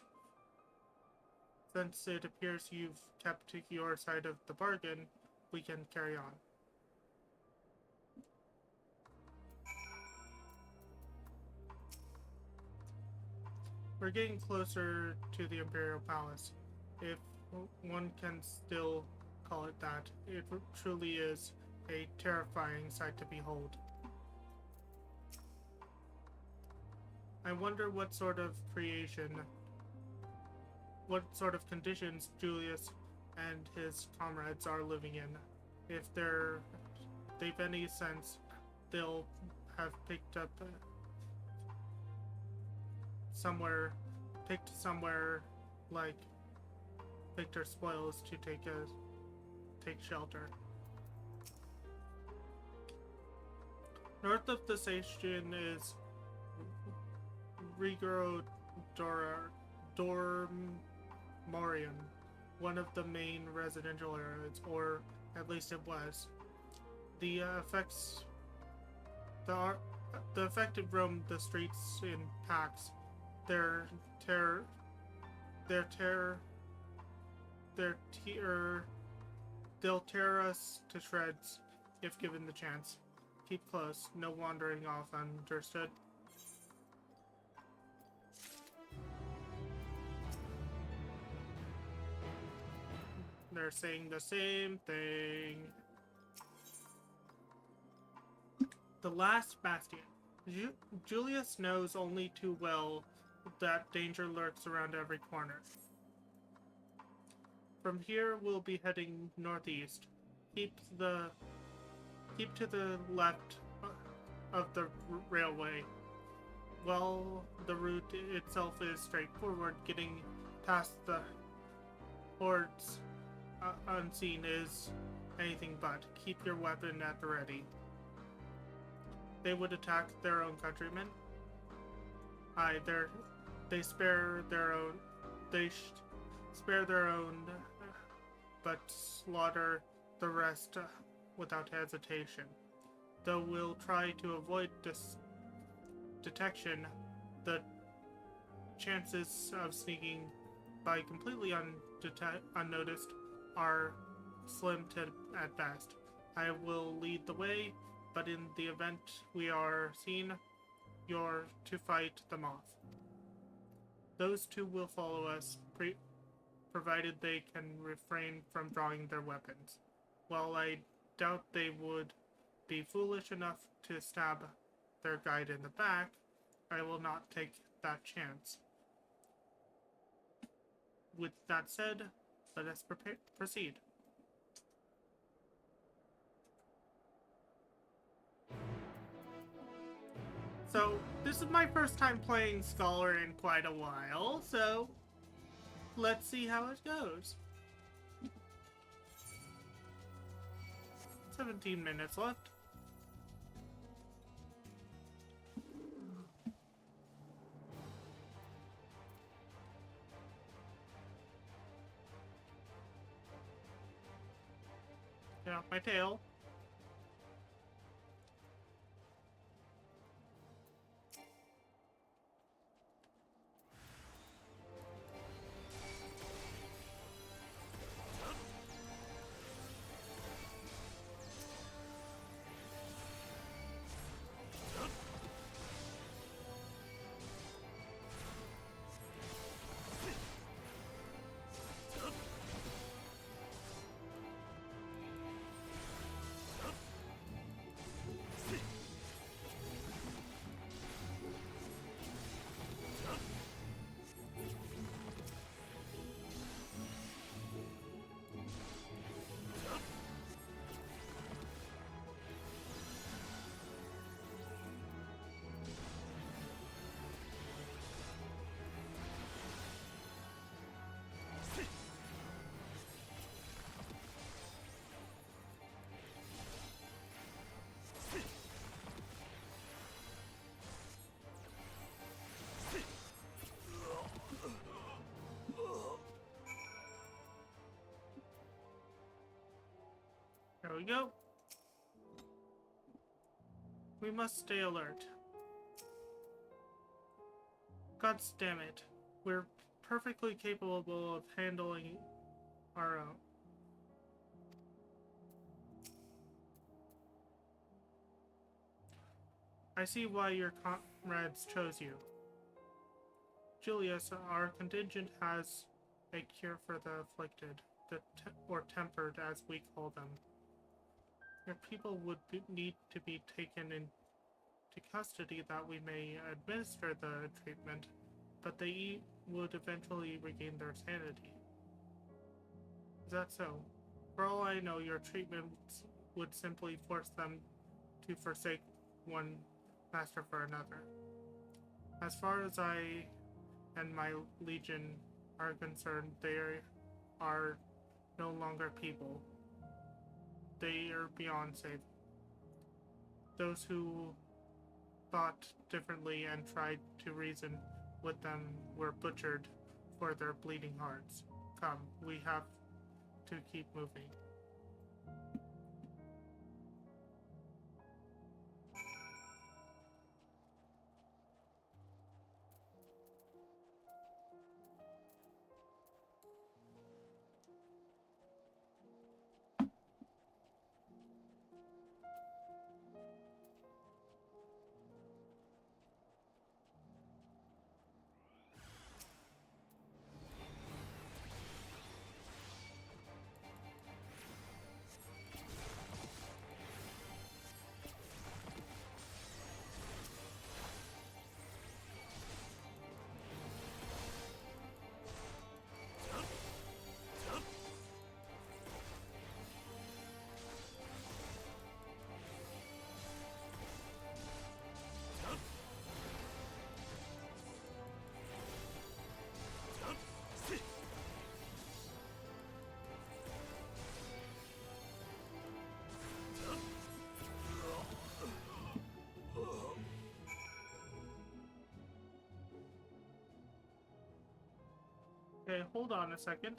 Since it appears you've kept your side of the bargain, we can carry on. We're getting closer to the Imperial Palace, if one can still call it that. It truly is a terrifying sight to behold. I wonder what sort of conditions Julius and his comrades are living in. If they've any sense, they'll have picked somewhere like Victor Spoils to take shelter. North of the station is Rigoro Dormorium, one of the main residential areas, or at least it was. The affected roam the streets in packs. They'll tear us to shreds if given the chance. Keep close, no wandering off, understood? They're saying the same thing. The last bastion. Julius knows only too well that danger lurks around every corner. From here, we'll be heading northeast. Keep to the left of the railway. While the route itself is straightforward, getting past the hordes unseen is anything but. Keep your weapon at the ready. They would attack their own countrymen. Aye, they spare their own. They spare their own, but slaughter the rest without hesitation. Though we'll try to avoid detection, the chances of sneaking by completely unnoticed are slim at best. I will lead the way, but in the event we are seen, you're to fight them off. Those two will follow us, provided they can refrain from drawing their weapons. While I doubt they would be foolish enough to stab their guide in the back, I will not take that chance. With that said, let us proceed. So, this is my first time playing Scholar in quite a while, so let's see how it goes. 17 minutes left. Get off my tail. There we go. We must stay alert. God damn it. We're perfectly capable of handling our own. I see why your comrades chose you. Julius, our contingent has a cure for the afflicted, or tempered as we call them. Your people would need to be taken into custody that we may administer the treatment, but they would eventually regain their sanity. Is that so? For all I know, your treatments would simply force them to forsake one master for another. As far as I and my legion are concerned, they are no longer people. They are beyond safe. Those who thought differently and tried to reason with them were butchered for their bleeding hearts. Come, we have to keep moving. Okay, hold on a second.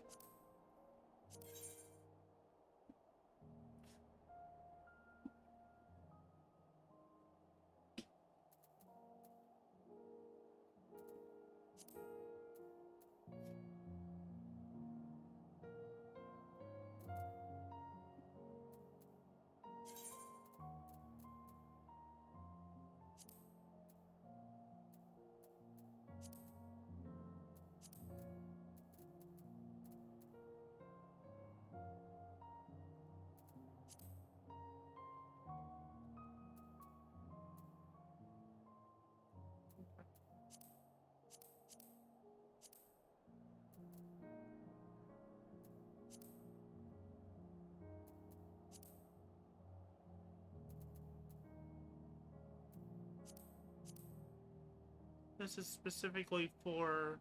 This is specifically for...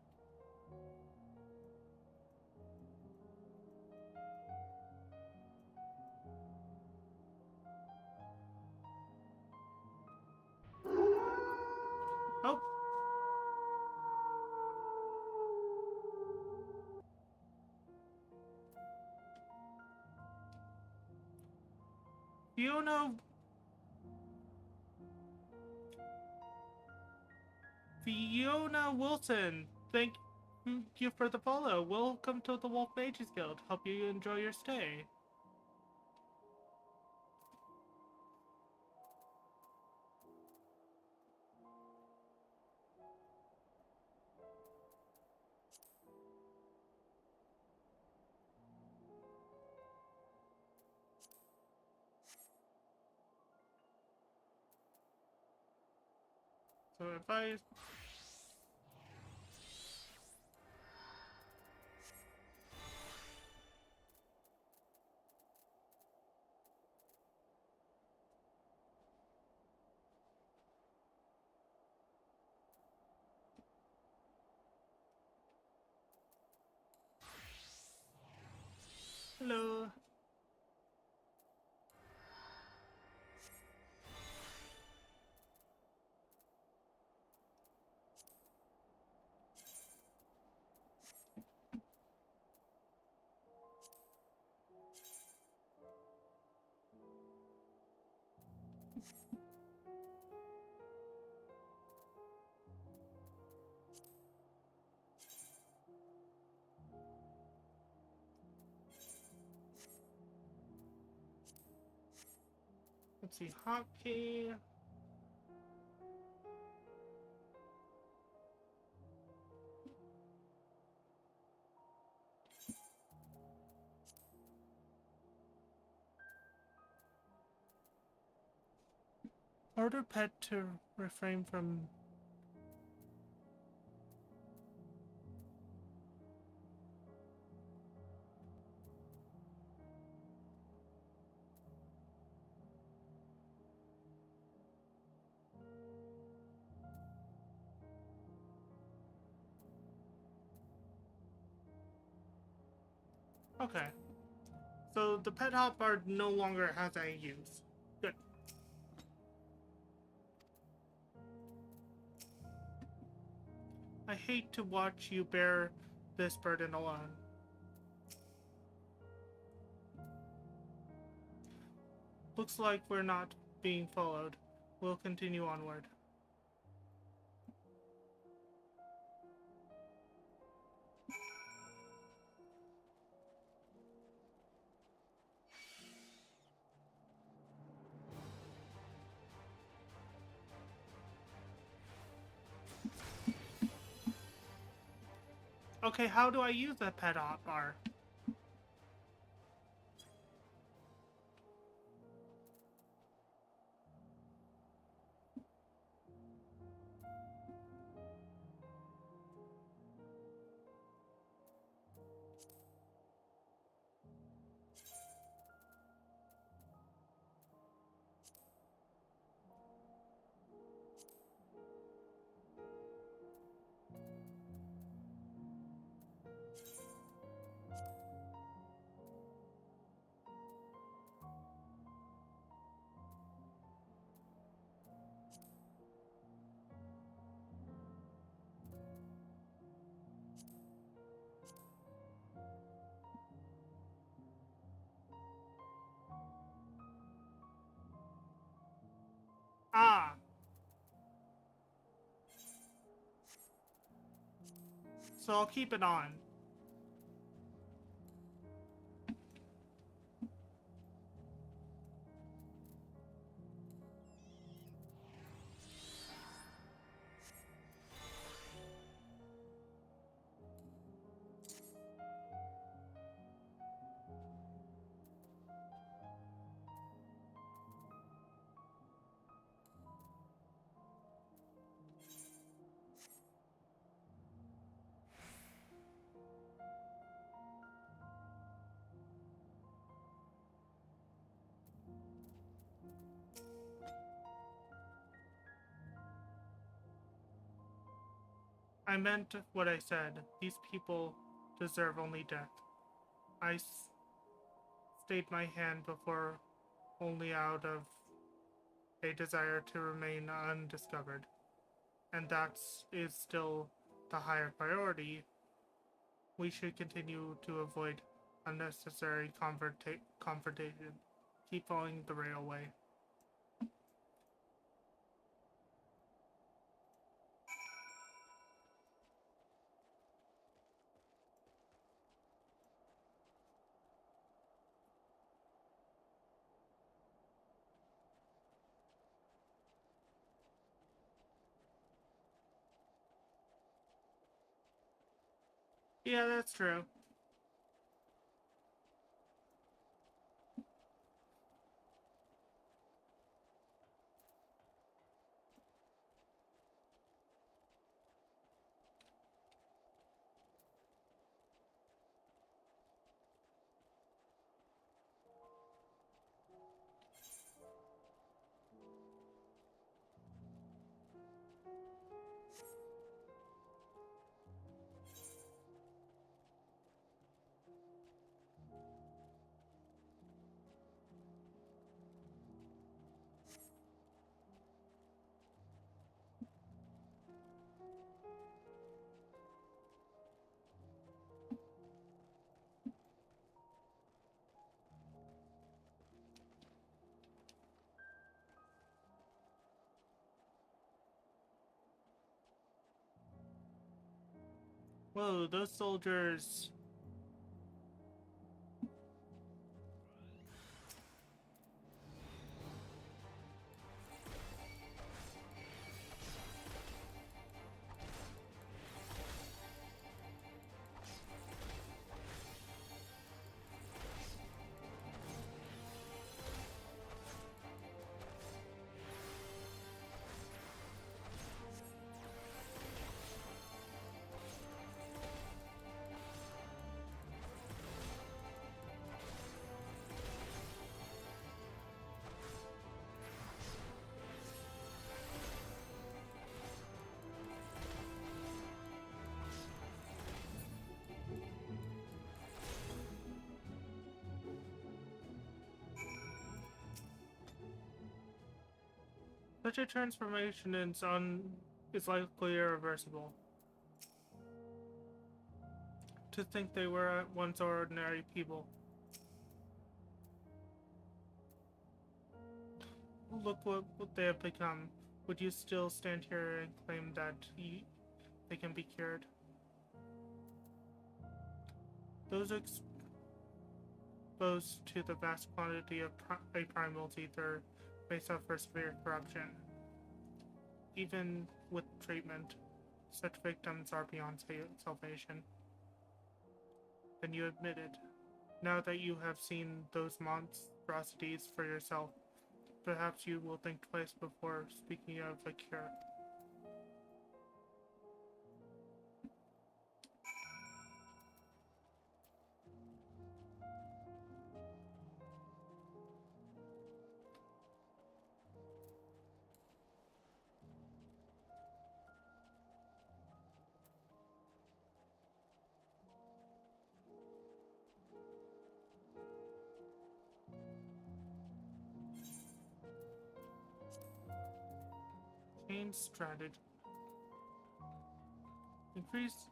Oh! Fiona Wilson, thank you for the follow. Welcome to the Wolf Mages Guild. Hope you enjoy your stay. So if I... Hello. Let's see, hotkey. Order pet to refrain from... Okay. So the pet hotbar no longer has any use. Good. I hate to watch you bear this burden alone. Looks like we're not being followed. We'll continue onward. Okay, how do I use that pet hotbar? Ah! So I'll keep it on. I meant what I said. These people deserve only death. I stayed my hand before only out of a desire to remain undiscovered. And that is still the higher priority. We should continue to avoid unnecessary confrontation. Keep following the railway. Yeah, that's true. Whoa, those soldiers. Such a transformation is likely irreversible. To think they were at once ordinary people. Look what they have become. Would you still stand here and claim that they can be cured? Those exposed to the vast quantity of a primal's ether may suffer severe corruption. Even with treatment, such victims are beyond salvation. Then you admit it. Now that you have seen those monstrosities for yourself, perhaps you will think twice before speaking of a cure. Change strategy. Increase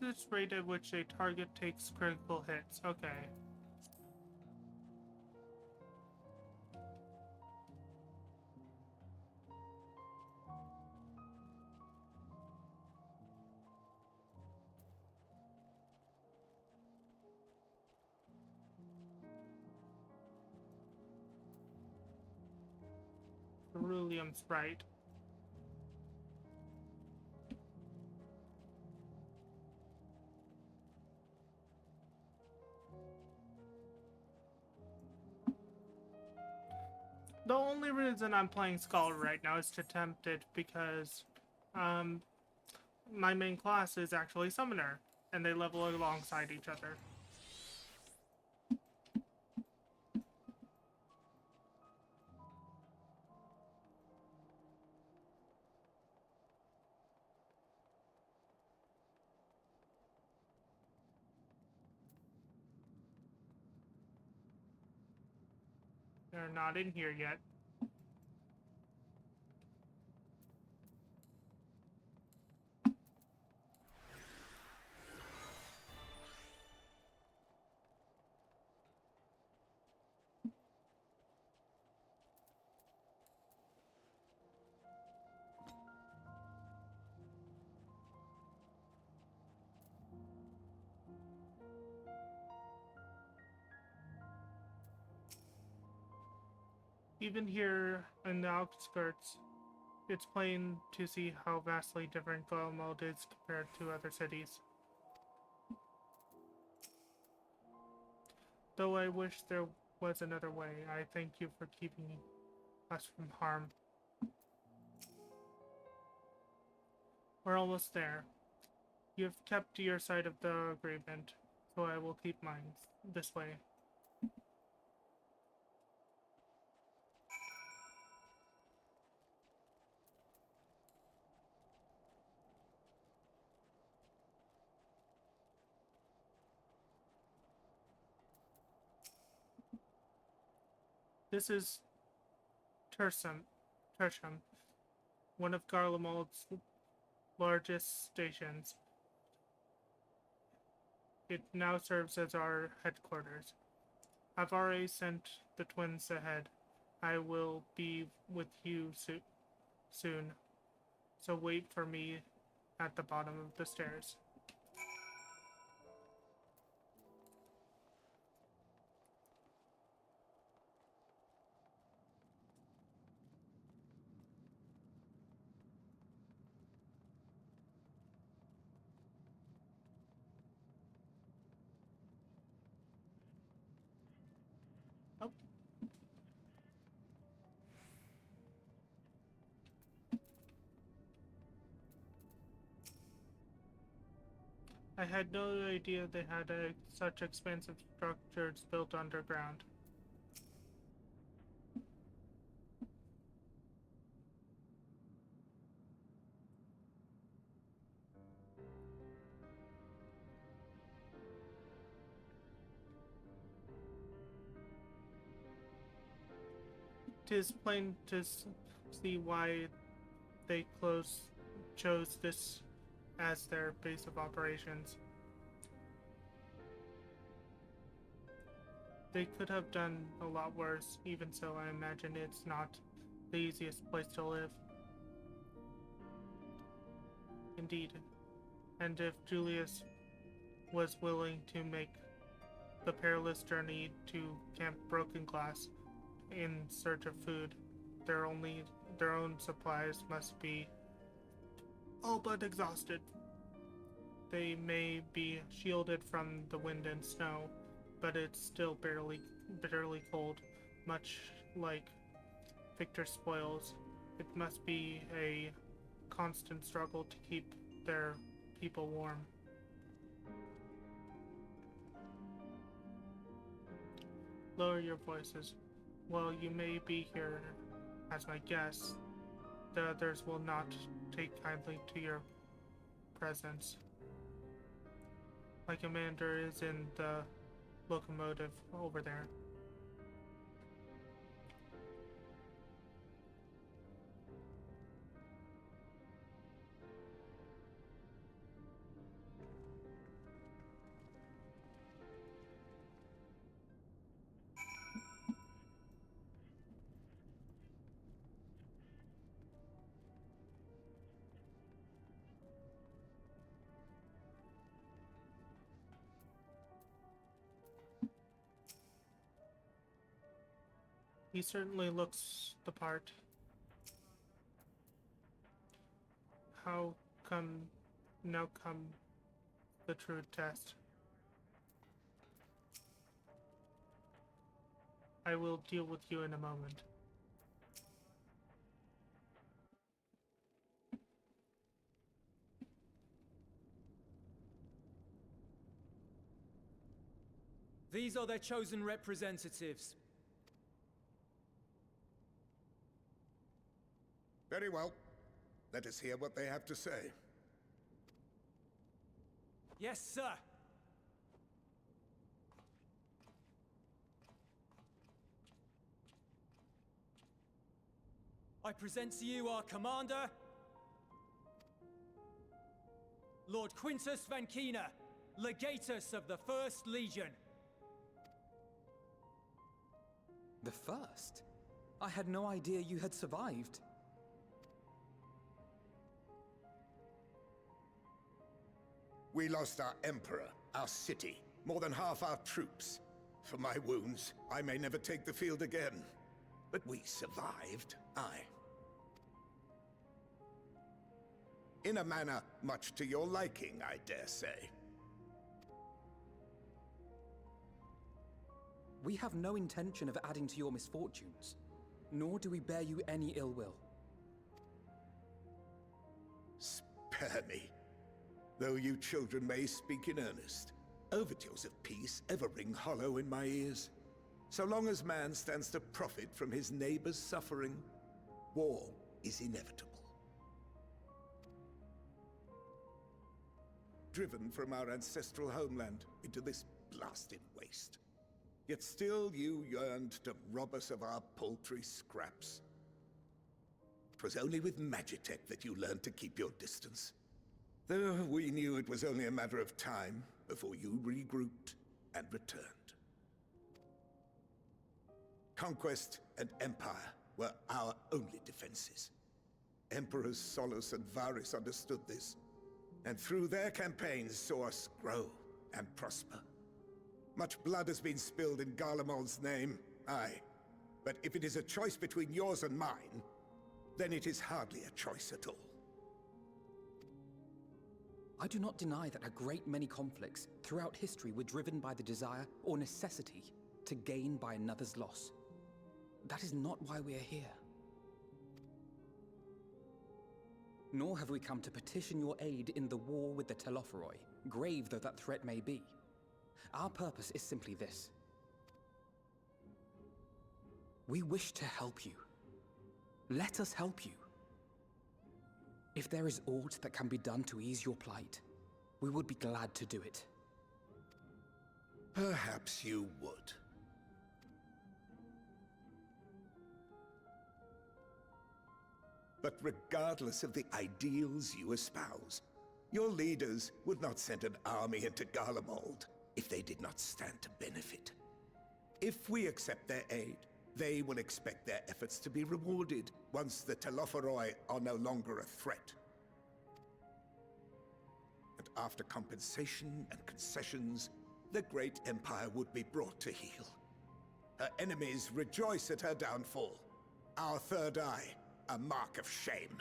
this rate at which a target takes critical hits. Okay. Ceruleum's right. The only reason I'm playing Scholar right now is to tempt it because my main class is actually Summoner, and they level alongside each other. They're not in here yet. Even here in the outskirts, it's plain to see how vastly different Glenmode is compared to other cities. Though I wish there was another way, I thank you for keeping us from harm. We're almost there. You've kept your side of the agreement, so I will keep mine. This way. This is Tersham, one of Garlemald's largest stations. It now serves as our headquarters. I've already sent the twins ahead. I will be with you soon. So wait for me at the bottom of the stairs. Oh. I had no idea they had such expensive structures built underground. Tis plain to see why they chose this as their base of operations. They could have done a lot worse. Even so, I imagine it's not the easiest place to live. Indeed. And if Julius was willing to make the perilous journey to Camp Broken Glass in search of food, their own supplies must be all but exhausted. They may be shielded from the wind and snow, but it's still bitterly cold, much like Victor's spoils. It must be a constant struggle to keep their people warm. Lower your voices. While you may be here as my guests, the others will not take kindly to your presence. My commander is in the locomotive over there. He certainly looks the part. Now come the true test. I will deal with you in a moment. These are their chosen representatives. Very well. Let us hear what they have to say. Yes, sir. I present to you our commander, Lord Quintus Vankina, Legatus of the First Legion. The first? I had no idea you had survived. We lost our Emperor, our city, more than half our troops. For my wounds, I may never take the field again. But we survived, aye. In a manner much to your liking, I dare say. We have no intention of adding to your misfortunes, nor do we bear you any ill will. Spare me. Though you children may speak in earnest, overtures of peace ever ring hollow in my ears. So long as man stands to profit from his neighbor's suffering, war is inevitable. Driven from our ancestral homeland into this blasted waste. Yet still you yearned to rob us of our paltry scraps. 'Twas only with Magitech that you learned to keep your distance. Though we knew it was only a matter of time before you regrouped and returned. Conquest and Empire were our only defenses. Emperors Solus and Varys understood this. and through their campaigns saw us grow and prosper. Much blood has been spilled in Garlemald's name, aye. But if it is a choice between yours and mine, then it is hardly a choice at all. I do not deny that a great many conflicts throughout history were driven by the desire or necessity to gain by another's loss. That is not why we are here. Nor have we come to petition your aid in the war with the Telophoroi, grave though that threat may be. Our purpose is simply this. We wish to help you. Let us help you. If there is aught that can be done to ease your plight, we would be glad to do it. Perhaps you would. But regardless of the ideals you espouse, your leaders would not send an army into Garlemald if they did not stand to benefit. If we accept their aid, they will expect their efforts to be rewarded once the Telophoroi are no longer a threat. And after compensation and concessions, the great empire would be brought to heel. Her enemies rejoice at her downfall. Our third eye, a mark of shame.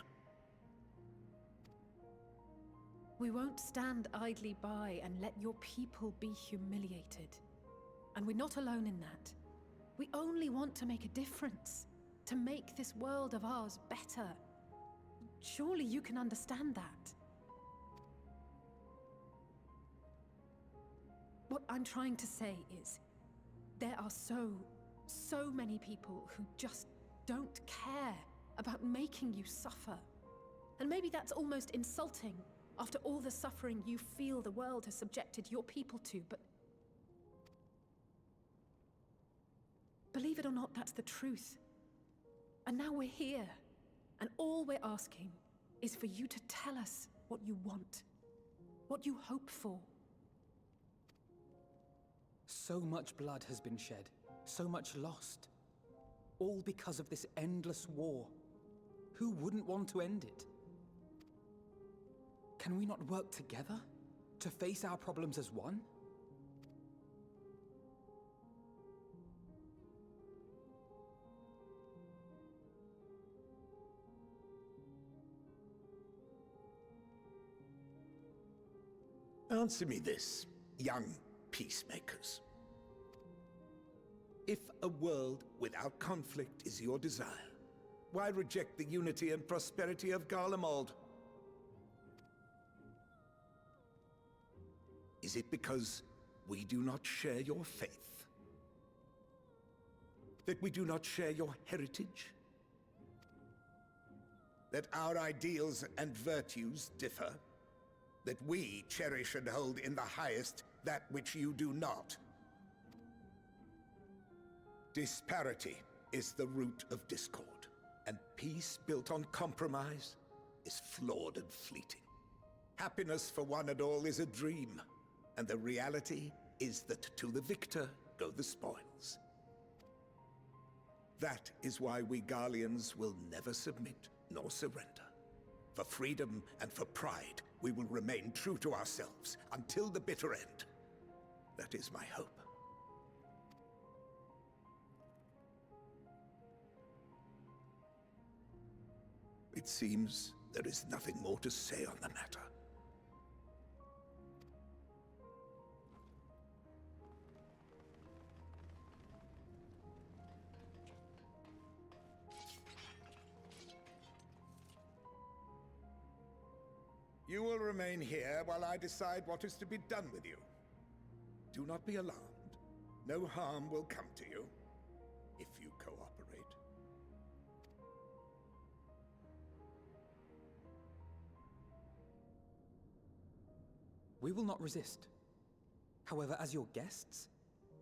We won't stand idly by and let your people be humiliated. And we're not alone in that. We only want to make a difference, to make this world of ours better. Surely you can understand that. What I'm trying to say is, there are so many people who just don't care about making you suffer. And maybe that's almost insulting after all the suffering you feel the world has subjected your people to, but believe it or not, that's the truth. And now we're here, and all we're asking is for you to tell us what you want, what you hope for. So much blood has been shed, so much lost. All because of this endless war. Who wouldn't want to end it? Can we not work together to face our problems as one? Answer me this, young peacemakers. If a world without conflict is your desire, why reject the unity and prosperity of Garlemald? Is it because we do not share your faith? That we do not share your heritage? That our ideals and virtues differ? That we cherish and hold in the highest that which you do not? Disparity is the root of discord, and peace built on compromise is flawed and fleeting. Happiness for one and all is a dream, and the reality is that to the victor go the spoils. That is why we Garleans will never submit nor surrender. For freedom and for pride, we will remain true to ourselves until the bitter end. That is my hope. It seems there is nothing more to say on the matter. You will remain here while I decide what is to be done with you. Do not be alarmed. No harm will come to you if you cooperate. We will not resist. However, as your guests,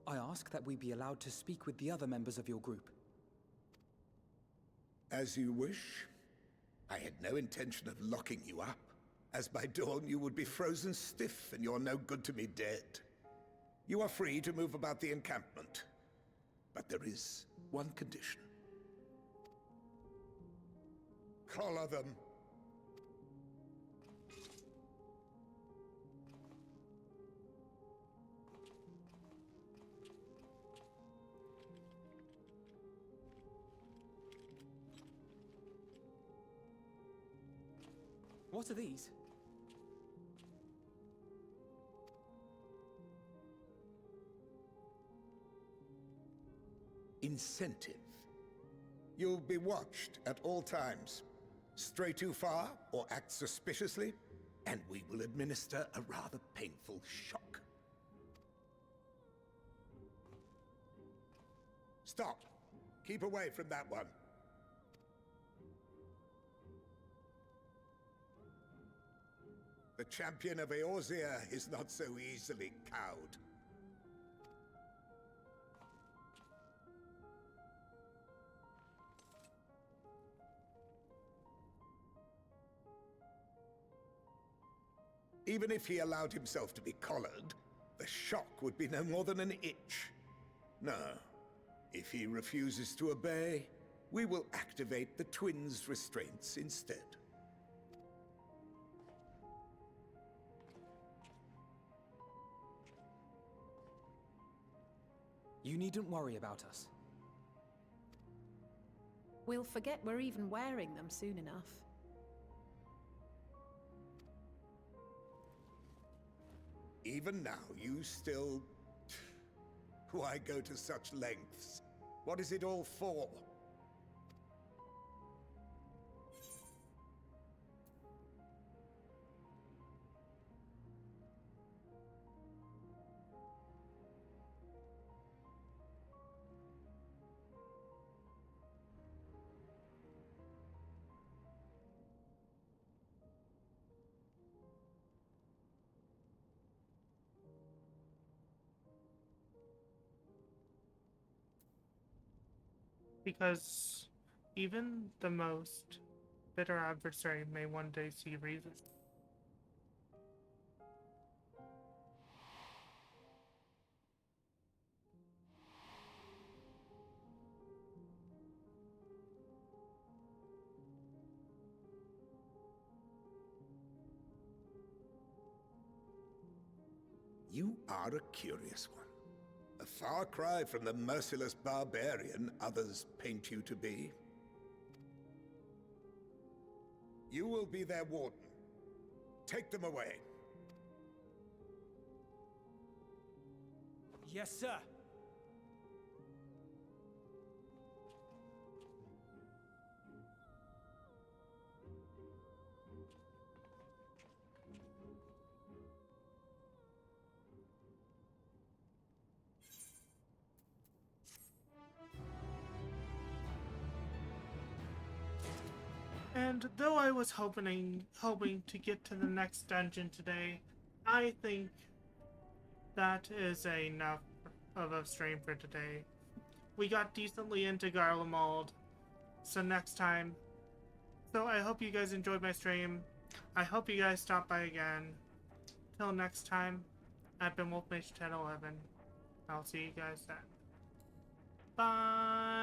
I ask that we be allowed to speak with the other members of your group. As you wish. I had no intention of locking you up, as by dawn you would be frozen stiff and you're no good to me dead. You are free to move about the encampment, but there is one condition. Collar them. What are these? Incentive. You'll be watched at all times. Stray too far or act suspiciously, and we will administer a rather painful shock. Stop! Keep away from that one. The champion of Eorzea is not so easily cowed. Even if he allowed himself to be collared, the shock would be no more than an itch. No. If he refuses to obey, we will activate the twins' restraints instead. You needn't worry about us. We'll forget we're even wearing them soon enough. Even now, you still... Why go to such lengths? What is it all for? Because even the most bitter adversary may one day see reason. You are a curious one. A far cry from the merciless barbarian others paint you to be. You will be their warden. Take them away. Yes, sir. And though I was hoping to get to the next dungeon today, I think that is enough of a stream for today. We got decently into Garlemald, so next time. So I hope you guys enjoyed my stream. I hope you guys stop by again. Till next time, I've been Wolfmage 1011. I'll see you guys then. Bye!